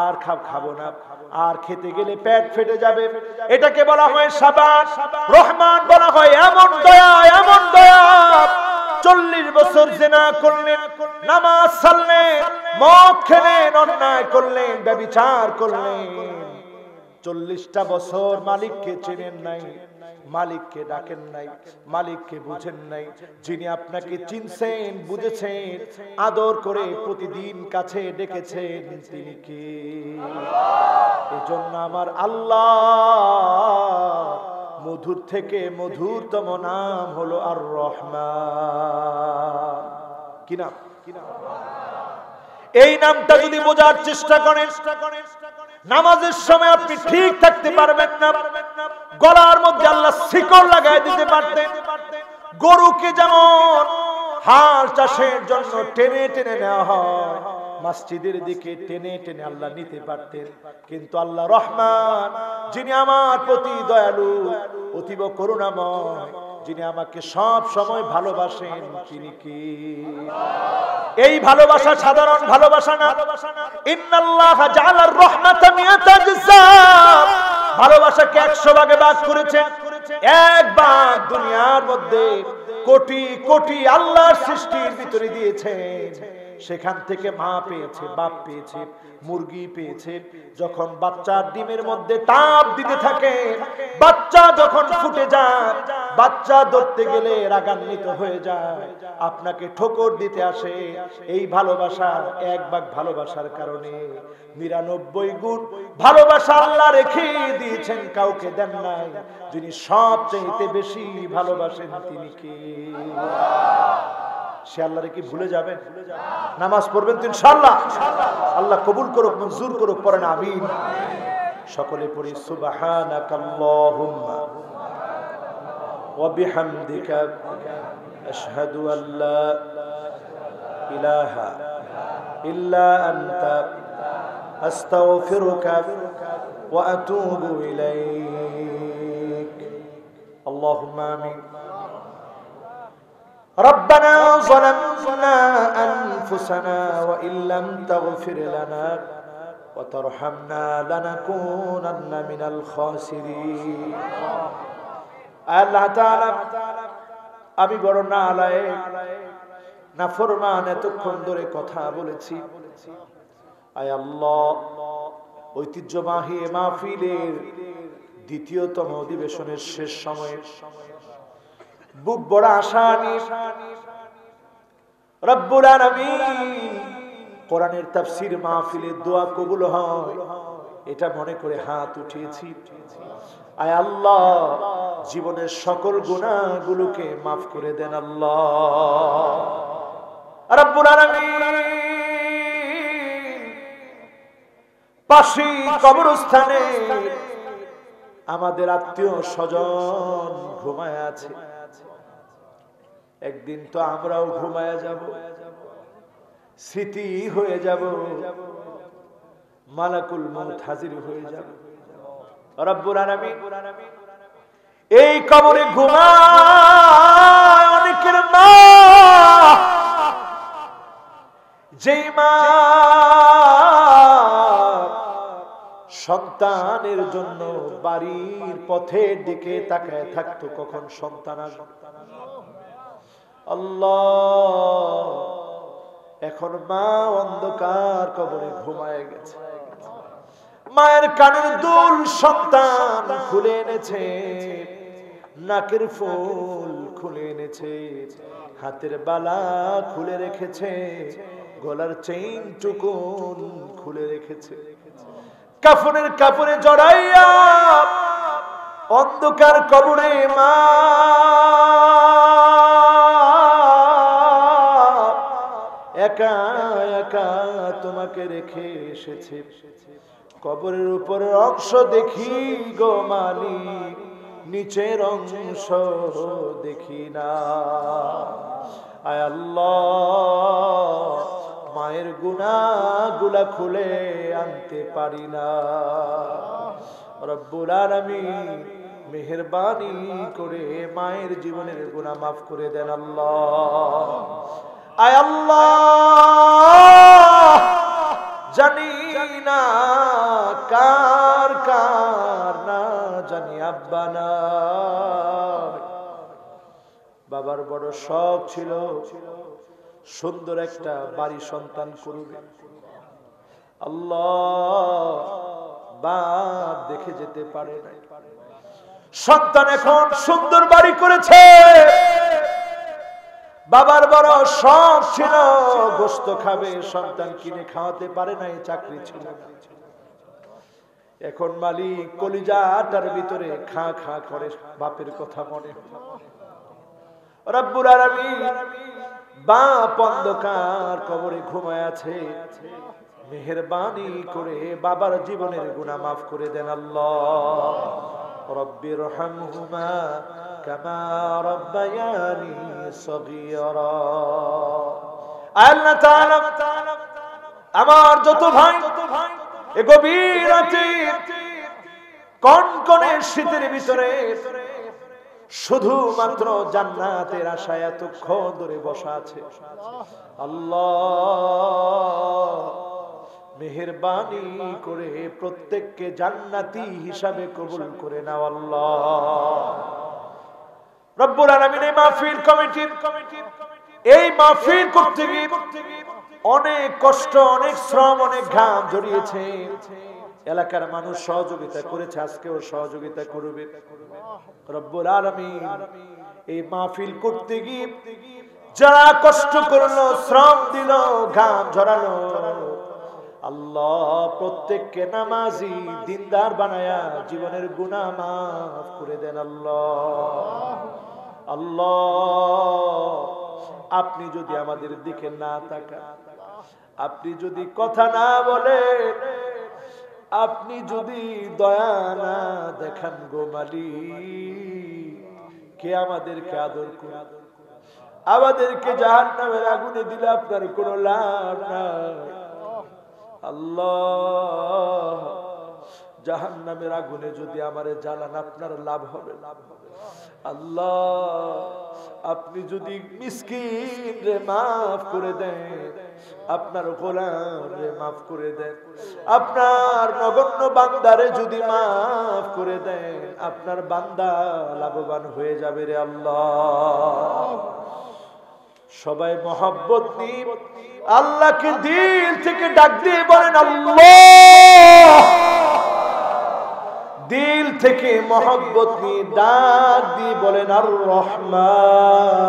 আর খাবো না, আর খেতে গেলে পেট ফেটে যাবে, এটাকে বলা হয় শাবান। রহমান বলা হয় এমন দয়া, এমন দয়া। 40 বছর জিনা করলেন, নামাজ ছাড়লেন, মদ খেলেন, অন্যায় করলেন, ব্যভিচার করলেন, 40টা বছর মালিককে চেনেন নাই, মালিককে ডাকেন নাই, মালিককে বুঝেন নাই। যিনি আপনাকে চিনছেন, বুঝেছেন, আদর করে প্রতিদিন কাছে ডেকেছেন, তিনি কে? এজন্য আমার আল্লাহ মধুর থেকে মধুরতম নাম হলো আর রহমান। কি নাম? এই নামটা যদি বোঝার চেষ্টা করেন, নামাজের সময় আপনি ঠিক থাকতে পারবেন না। গলার মধ্যে আল্লাহ শিকল লাগাই দিতে পারতেন। গরুকে যেমন হাল চাষের জন্য টেনে টেনে নেওয়া হয়, মসজিদের দিকে টেনে টেনে আল্লাহ নিতে পারতেন, কিন্তু আল্লাহ রহমান, যিনি আমার প্রতি দয়ালু, অতীব করুণাময়, যিনি আমাকে সব সময় ভালোবাসেন, তিনি কি? এই ভালোবাসা সাধারণ ভালোবাসা না। ইন্নাল্লাহ জাআলার রাহমাতা মিয়াতা জাযা, ভালোবাসাকে 100 ভাগে ভাগ করেছেন। এক ভাগ দুনিয়ার মধ্যে কোটি কোটি আল্লাহর সৃষ্টির ভিতরে দিয়েছেন, সেখান থেকে মা পেয়েছে, বাপ পেয়েছে, মুরগি পেয়েছে। যখন বাচ্চার ডিমের মধ্যে তাপ দিতে থাকে, বাচ্চা যখন ফুটে যায়, বাচ্চা ধরতে গেলে রাগান্বিত হয়ে যায়, আপনাকে ঠোকর দিতে আসে। এই ভালোবাসা, এক ভাগ ভালোবাসার কারণে 99 গুণ ভালোবাসা আল্লাহ রেখে দিয়েছেন, কাউকে দেন নাই। যিনি সবচেয়ে বেশি ভালোবাসেন, তিনি কে? সে আল্লাহরে কি ভুলে যাবেন? নামাজ পড়বেন তো ইনশাআল্লাহ। আল্লাহ কবুল করুক, মঞ্জুর করুক, পড়েন আমিন। সকলে পড়ি সুবহানাকাল্লাহুম্মা ওয়া বিহামদিকা আশহাদু আল্লা ইলাহা ইল্লা আনতা আস্তাগফিরুকা ওয়া আতুবু ইলাইক। আল্লাহুম্মা আমিন। ربنا ظلمنا أنفسنا وإن لم تغفر لنا وترحمنا لنكونن من الخاسرين। আল্লাহ তাআলা, আমি বড় নালায়েক, নাফরমান, এতক্ষণ ধরে কথা বলেছি। আয় আল্লাহ, ঐতিহ্যবাহী মাহফিলের দ্বিতীয়তম অধিবেশনের শেষ সময়ে বুক বড় আশা নিয়ে রব্বুল আলামিন কোরআনের তাফসীর মাহফিলে দোয়া কবুল হয় এটা মনে করে হাত উঠিয়েছি। আয় আল্লাহ, জীবনের সকল গুনাহগুলোকে মাফ করে দেন আল্লাহ রব্বুল আলামিন। পাশে কবরস্থানে আমাদের আত্মীয় স্বজন ঘুমায় আছে। একদিন তো আমরাও ঘুমায়া যাব, স্মৃতি হয়ে যাব, মালাকুল মউত হাজির হয়ে যাবে। রব্বুল আলামিন এই কবরে ঘুমায় অনেকের মা, যেই মা সন্তানের জন্য বাড়ির পথের দিকে তাকায় থাকতো, কখন সন্তান আসবে। আল্লাহ, এখন মা অন্ধকার কবরে ঘুমায় গেছে। মায়ের কানের দুল সন্তান খুলে এনেছে, নাকের ফুল খুলে এনেছে, হাতের বালা খুলে রেখেছে, গলার চেইন টুকুন খুলে রেখেছে। কাফনের কাপড়ে জড়াইয়া অন্ধকার কবরে মা একা একা তোমাকে রেখে এসেছে। কবরের উপরের অংশ দেখি গো মালিক, নিচের অংশ দেখি না। আয় আল্লাহ, মায়ের গুনাহগুলা খুলে আনতে পারি না। রব্বুল আলামিন মেহেরবানি করে মায়ের জীবনের গুনাহ মাফ করে দেন আল্লাহ। আয় আল্লাহ, জানি না কার কার না জানি আব্বা না, বাবার বড় শখ ছিল সুন্দর একটা বাড়ি সন্তান করবে। আল্লাহ, বাপ দেখে যেতে পারে না, সন্তান এখন সুন্দর বাড়ি করেছে। বাবার বড় শখ ছিল গোশত খাবে, সন্তান কিনে খাওয়াতে পারে নাই, চাকরি ছিল না। এখন মালিক কলিজাটার ভিতরে খা খা করে বাপের কথা মনে হয়। রব্বুল আলামিন বাপ অন্ধকার কবরে ঘুমায় আছে, মেহেরবানি করে বাবার জীবনের গুনাহ মাফ করে দেন আল্লাহ। রব্বিরহামহুমা কামা রব্বায়ানি সগীরা। আল্লাহ তাআলা আমার যত ভাই এ গভীর রাতে কনকনে শীতের ভিতরে শুধুমাত্র জান্নাতের আশায় এতক্ষণ ধরে বসা আছে, আল্লাহ মেহেরবানি করে প্রত্যেককে জান্নাতি হিসাবে কবুল করে নাও আল্লাহ। রব্বুল আলামিন এই মাহফিল কমিটি এই মাহফিল করতে গিয়ে অনেক কষ্ট, অনেক শ্রম, অনেক ঘাম জড়িয়েছে। এলাকার মানুষ সহযোগিতা করেছে, আজকেও সহযোগিতা করবে। রব্বুল আলামিন এই মাহফিল করতে গিয়ে যারা কষ্ট করলো, শ্রম দিল, ঘাম ঝরালো, আল্লাহ প্রত্যেককে নামাজি দিনদার বানায়া জীবনের গুনাহ মাফ করে দেন আল্লাহ। আল্লাহ আপনি যদি আমাদের দিকে না তাকান, আপনি যদি কথা না বলেন, আপনি যদি দয়া না দেখান গো মালিক, কে আমাদেরকে আদর করে? আমাদেরকে জাহান্নামের আগুনে দিলে আপনার কোনো লাভ নাই আল্লাহ। জাহান্নামের আগুনে যদি আমারে জ্বালান, আপনার লাভ হবে আল্লাহ। আপনি যদি মিসকিন রে মাফ করে দেন, আপনার গোলাম রে মাফ করে দেন, আপনার নগণ্য বান্দারে যদি মাফ করে দেন, আপনার বান্দা লাভবান হয়ে যাবে রে আল্লাহ। সবাই মহব্বত নিয়ে আল্লাহকে দিল থেকে ডাক দিয়ে বলেন আল্লাহ। দিল থেকে মহব্বত নিয়ে ডাক দিয়ে বলেন আর রহমান।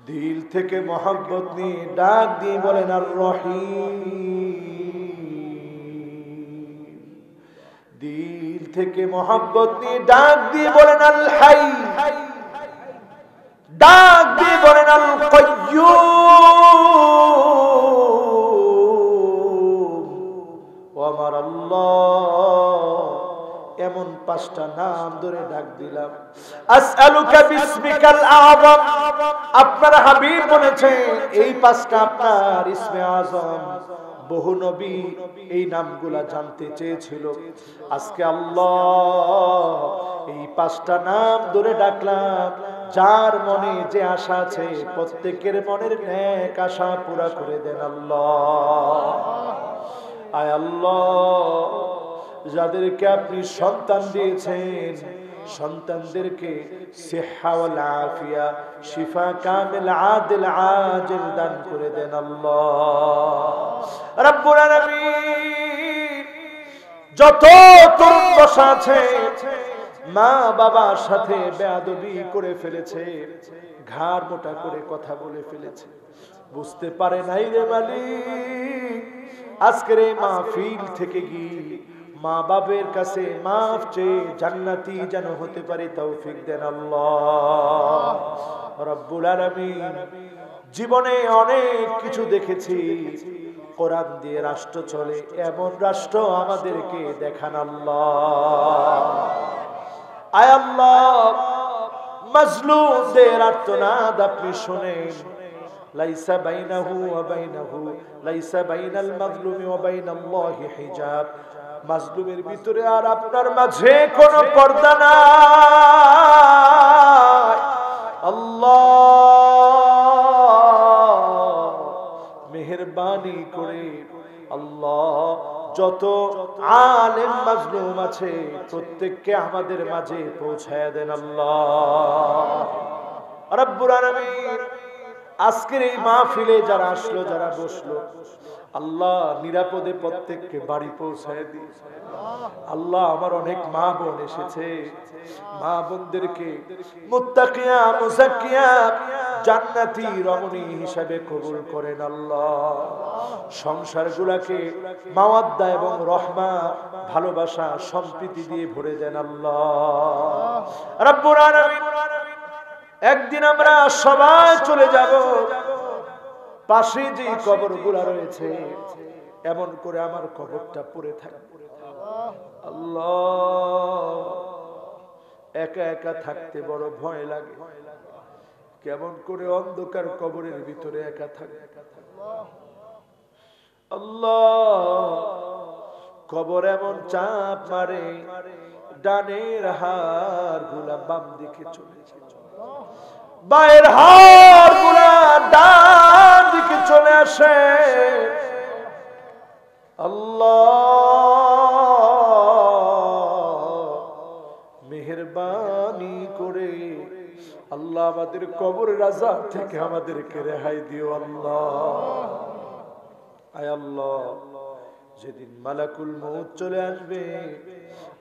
দিল থেকে মহব্বত নিয়ে ডাক দিয়ে বলেন আর রহিম। দিল থেকে মহব্বত নিয়ে ডাক দিয়ে বলেন আল হাই। ডাক দিয়ে বলেন আল কাইয়্যুম। ও আমার আল্লাহ, এমন পাঁচটা নাম ধরে ডাক দিলাম। আসআলুকা বিসমিকাল আযম। আপনার হাবিব বলেছেন এই পাঁচটা আপনার ইসমে আযম। বহু নবী এই নামগুলা জানতে চেয়েছিল। আজকে আল্লাহ এই পাঁচটা নাম ধরে ডাকলাম। যার মনে যে আশা আছে প্রত্যেকের মনের নেক আশা পুরা করে দেন আল্লাহ। আয় আল্লাহ, যাদেরকে আপনি সন্তান দিয়েছেন, সন্তানদেরকে সিহহা ওয়াল আফিয়া, শিফা কামিল আদিল আজিল দান করে দেন আল্লাহ। রব্বুল আলামিন যত তরুণ বসা আছে, মা বাবার সাথে বেয়াদবি করে ফেলেছে, ঘাড় মোটা করে কথা বলে ফেলেছে, বুঝতে পারে নাই রে মালিক। আজকের এই মাহফিল থেকে গিয়ে মা বাবের কাছে মাফ চেয়ে জান্নাতি যেন হতে পারে তৌফিক দেন আল্লাহ। রব্বুল আলামিন জীবনে অনেক কিছু দেখেছি, কোরআন দিয়ে রাষ্ট্র চলে এমন রাষ্ট্র আমাদেরকে দেখান আল্লাহ। আয় আল্লাহ, মাজলুমদের আর্তনাদ আপনি শুনেন। লাইসা বাইনাহু ওয়া বাইনাহু, লাইসা বাইনাল মাজলুমি ওয়া বাইনাল্লাহি হিজাব। মাজলুমের ভিতরে আর আপনার মাঝে কোনো পর্দা নাই। আল্লাহ মেহেরবানি করে আল্লাহ যত আলেম মাজলুম আছে প্রত্যেককে আমাদের মাঝে পৌঁছায়া দেন আল্লাহ। রব্বুল আলামিন আজকের এই মাহফিলে যারা আসলো, যারা বসলো, আল্লাহ নিরাপদে প্রত্যেককে বাড়ি পৌঁছায় দিন আল্লাহ। আমার অনেক মা বোন এসেছে, মা বোনদেরকে মুত্তাকিয়া মুযাক্কিয়া জান্নাতি রমণী হিসাবে কবুল করেন আল্লাহ। সংসারগুলোকে মাওয়াদ্দা এবং রহমা, ভালোবাসা, সম্প্রীতি দিয়ে ভরে দেন আল্লাহ। রব্বুল আলামিন একদিন আমরা সবাই চলে যাব, পাশে যে কবরগুলা রয়েছে এমন করে আমার কবরটা পড়ে থাকবে আল্লাহ। একা একা থাকতে বড় ভয় লাগে, কেমন করে অন্ধকার কবরের ভিতরে একা থাকে। আল্লাহ, কবর এমন চাপ মারে, ডানের হাড় গুলা বাম দিকে চলে যায়, বায়ের হাড় গুলা ডান দিকে চলে আসে। আল্লাহ, মেহেরবানি করে আল্লাহ আমাদের কবরের আযাব থেকে আমাদেরকে রেহাই দিও। আল্লাহ, আয় আল্লাহ, যেদিন মালাকুল মউত চলে আসবে,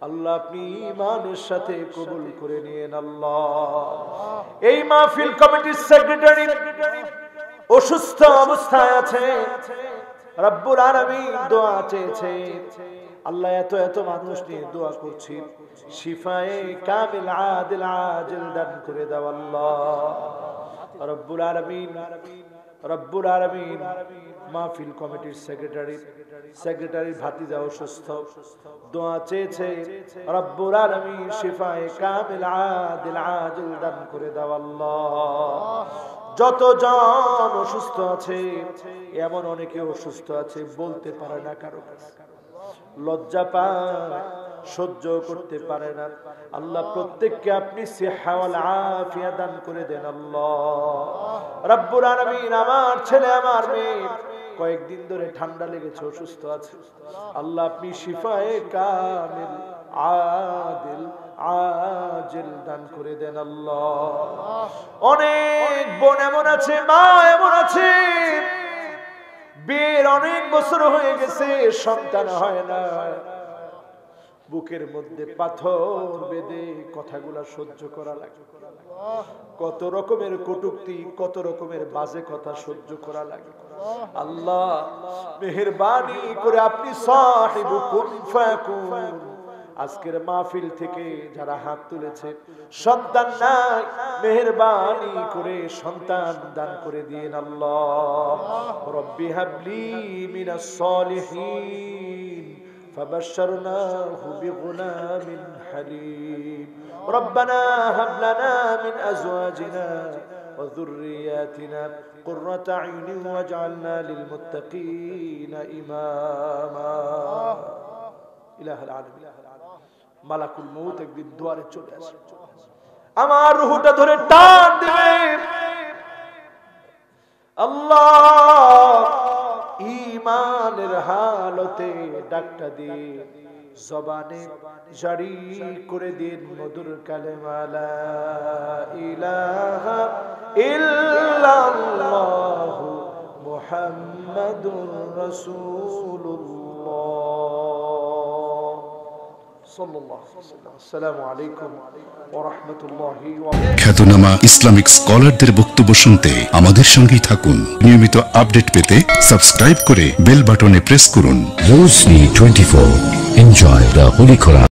আল্লাহ আপনি ঈমানের সাথে কবুল করে নিয়েন। আল্লাহ, এই মাহফিল কমিটির সেক্রেটারি অসুস্থ অবস্থায় আছে, রব্বুল আলামিন দোয়া চেয়েছে। আল্লাহ, এত এত মানুষ নিয়ে দোয়া করছি, শিফায়ে কামিল আদিল আজিল দান করে দাও। আল্লাহ রব্বুল আলামিন, রব্বুল আলামিন, মাহফিল কমিটির সেক্রেটারি ভাতিজা অসুস্থ, দোয়া চেয়েছে, রব্বুল আলামিন শিফায়ে কামিল আদিল আজিল দান করে দাও। আল্লাহ, যতজন অসুস্থ আছে, এমন অনেকে অসুস্থ আছে বলতে পারে না, কারো লজ্জা পায়, সহ্য করতে পারে না। আল্লাহ, প্রত্যেককে আপনি সিহা ওয়াল আফিয়া দান করে দেন। আল্লাহ রব্বুল আলামিন, আমার ছেলে আমার মেয়ে কয়েকদিন ধরে ঠান্ডা লেগেছে, অসুস্থ আছে, আল্লাহ আপনি শিফায়ে কামিল আদিল আজিল দান করে দেন। আল্লাহ, অনেক বোন এমন আছে, মা এমন আছে, বিয়ের অনেক বছর হয়ে গেছে, সন্তান হয় না, বুকের মধ্যে পাথর বেঁধে কথাগুলা সহ্য করা লাগে, কত রকমের কটূক্তি, কত রকমের বাজে কথা সহ্য করা লাগে। আল্লাহ, মেহেরবানি করে আপনি সাহিবু কুন ফায়াকুন, আজকের মাহফিল থেকে যারা হাত তুলেছে, সন্তান নাই, মেহেরবানি করে সন্তান দান করে দিন। আল্লাহ, রব্বি হাবলি মিনাস সালিহিন فبشرناه بغلام حليم ربنا هب لنا من أزواجنا وذرياتنا قرة أعين واجعلنا للمتقين إماما إله العالمين মালাকুল মউত একদিন দুয়ারে চলে আসে, আমার রূহটা ধরে টান দিবে। আল্লাহ, ঈমানের হালতে ডাকটা দিয়ে জবানে জারি করে দিন মধুর কালেমা লা ইলাহা ইল্লাল্লাহু মুহাম্মাদুর রাসূলুল্লাহ সাল্লাল্লাহু আলাইহি ওয়াসাল্লাম। আসসালামু আলাইকুম ওয়া রাহমাতুল্লাহি ওয়া বারাকাতুহু। খ্যাতনামা ইসলামিক স্কলারদের বক্তব্য শুনতে আমাদের সঙ্গেই থাকুন। নিয়মিত আপডেট পেতে সাবস্ক্রাইব করে বেল বাটনে প্রেস করুন। Rosary 24. Enjoy the Holy Quran.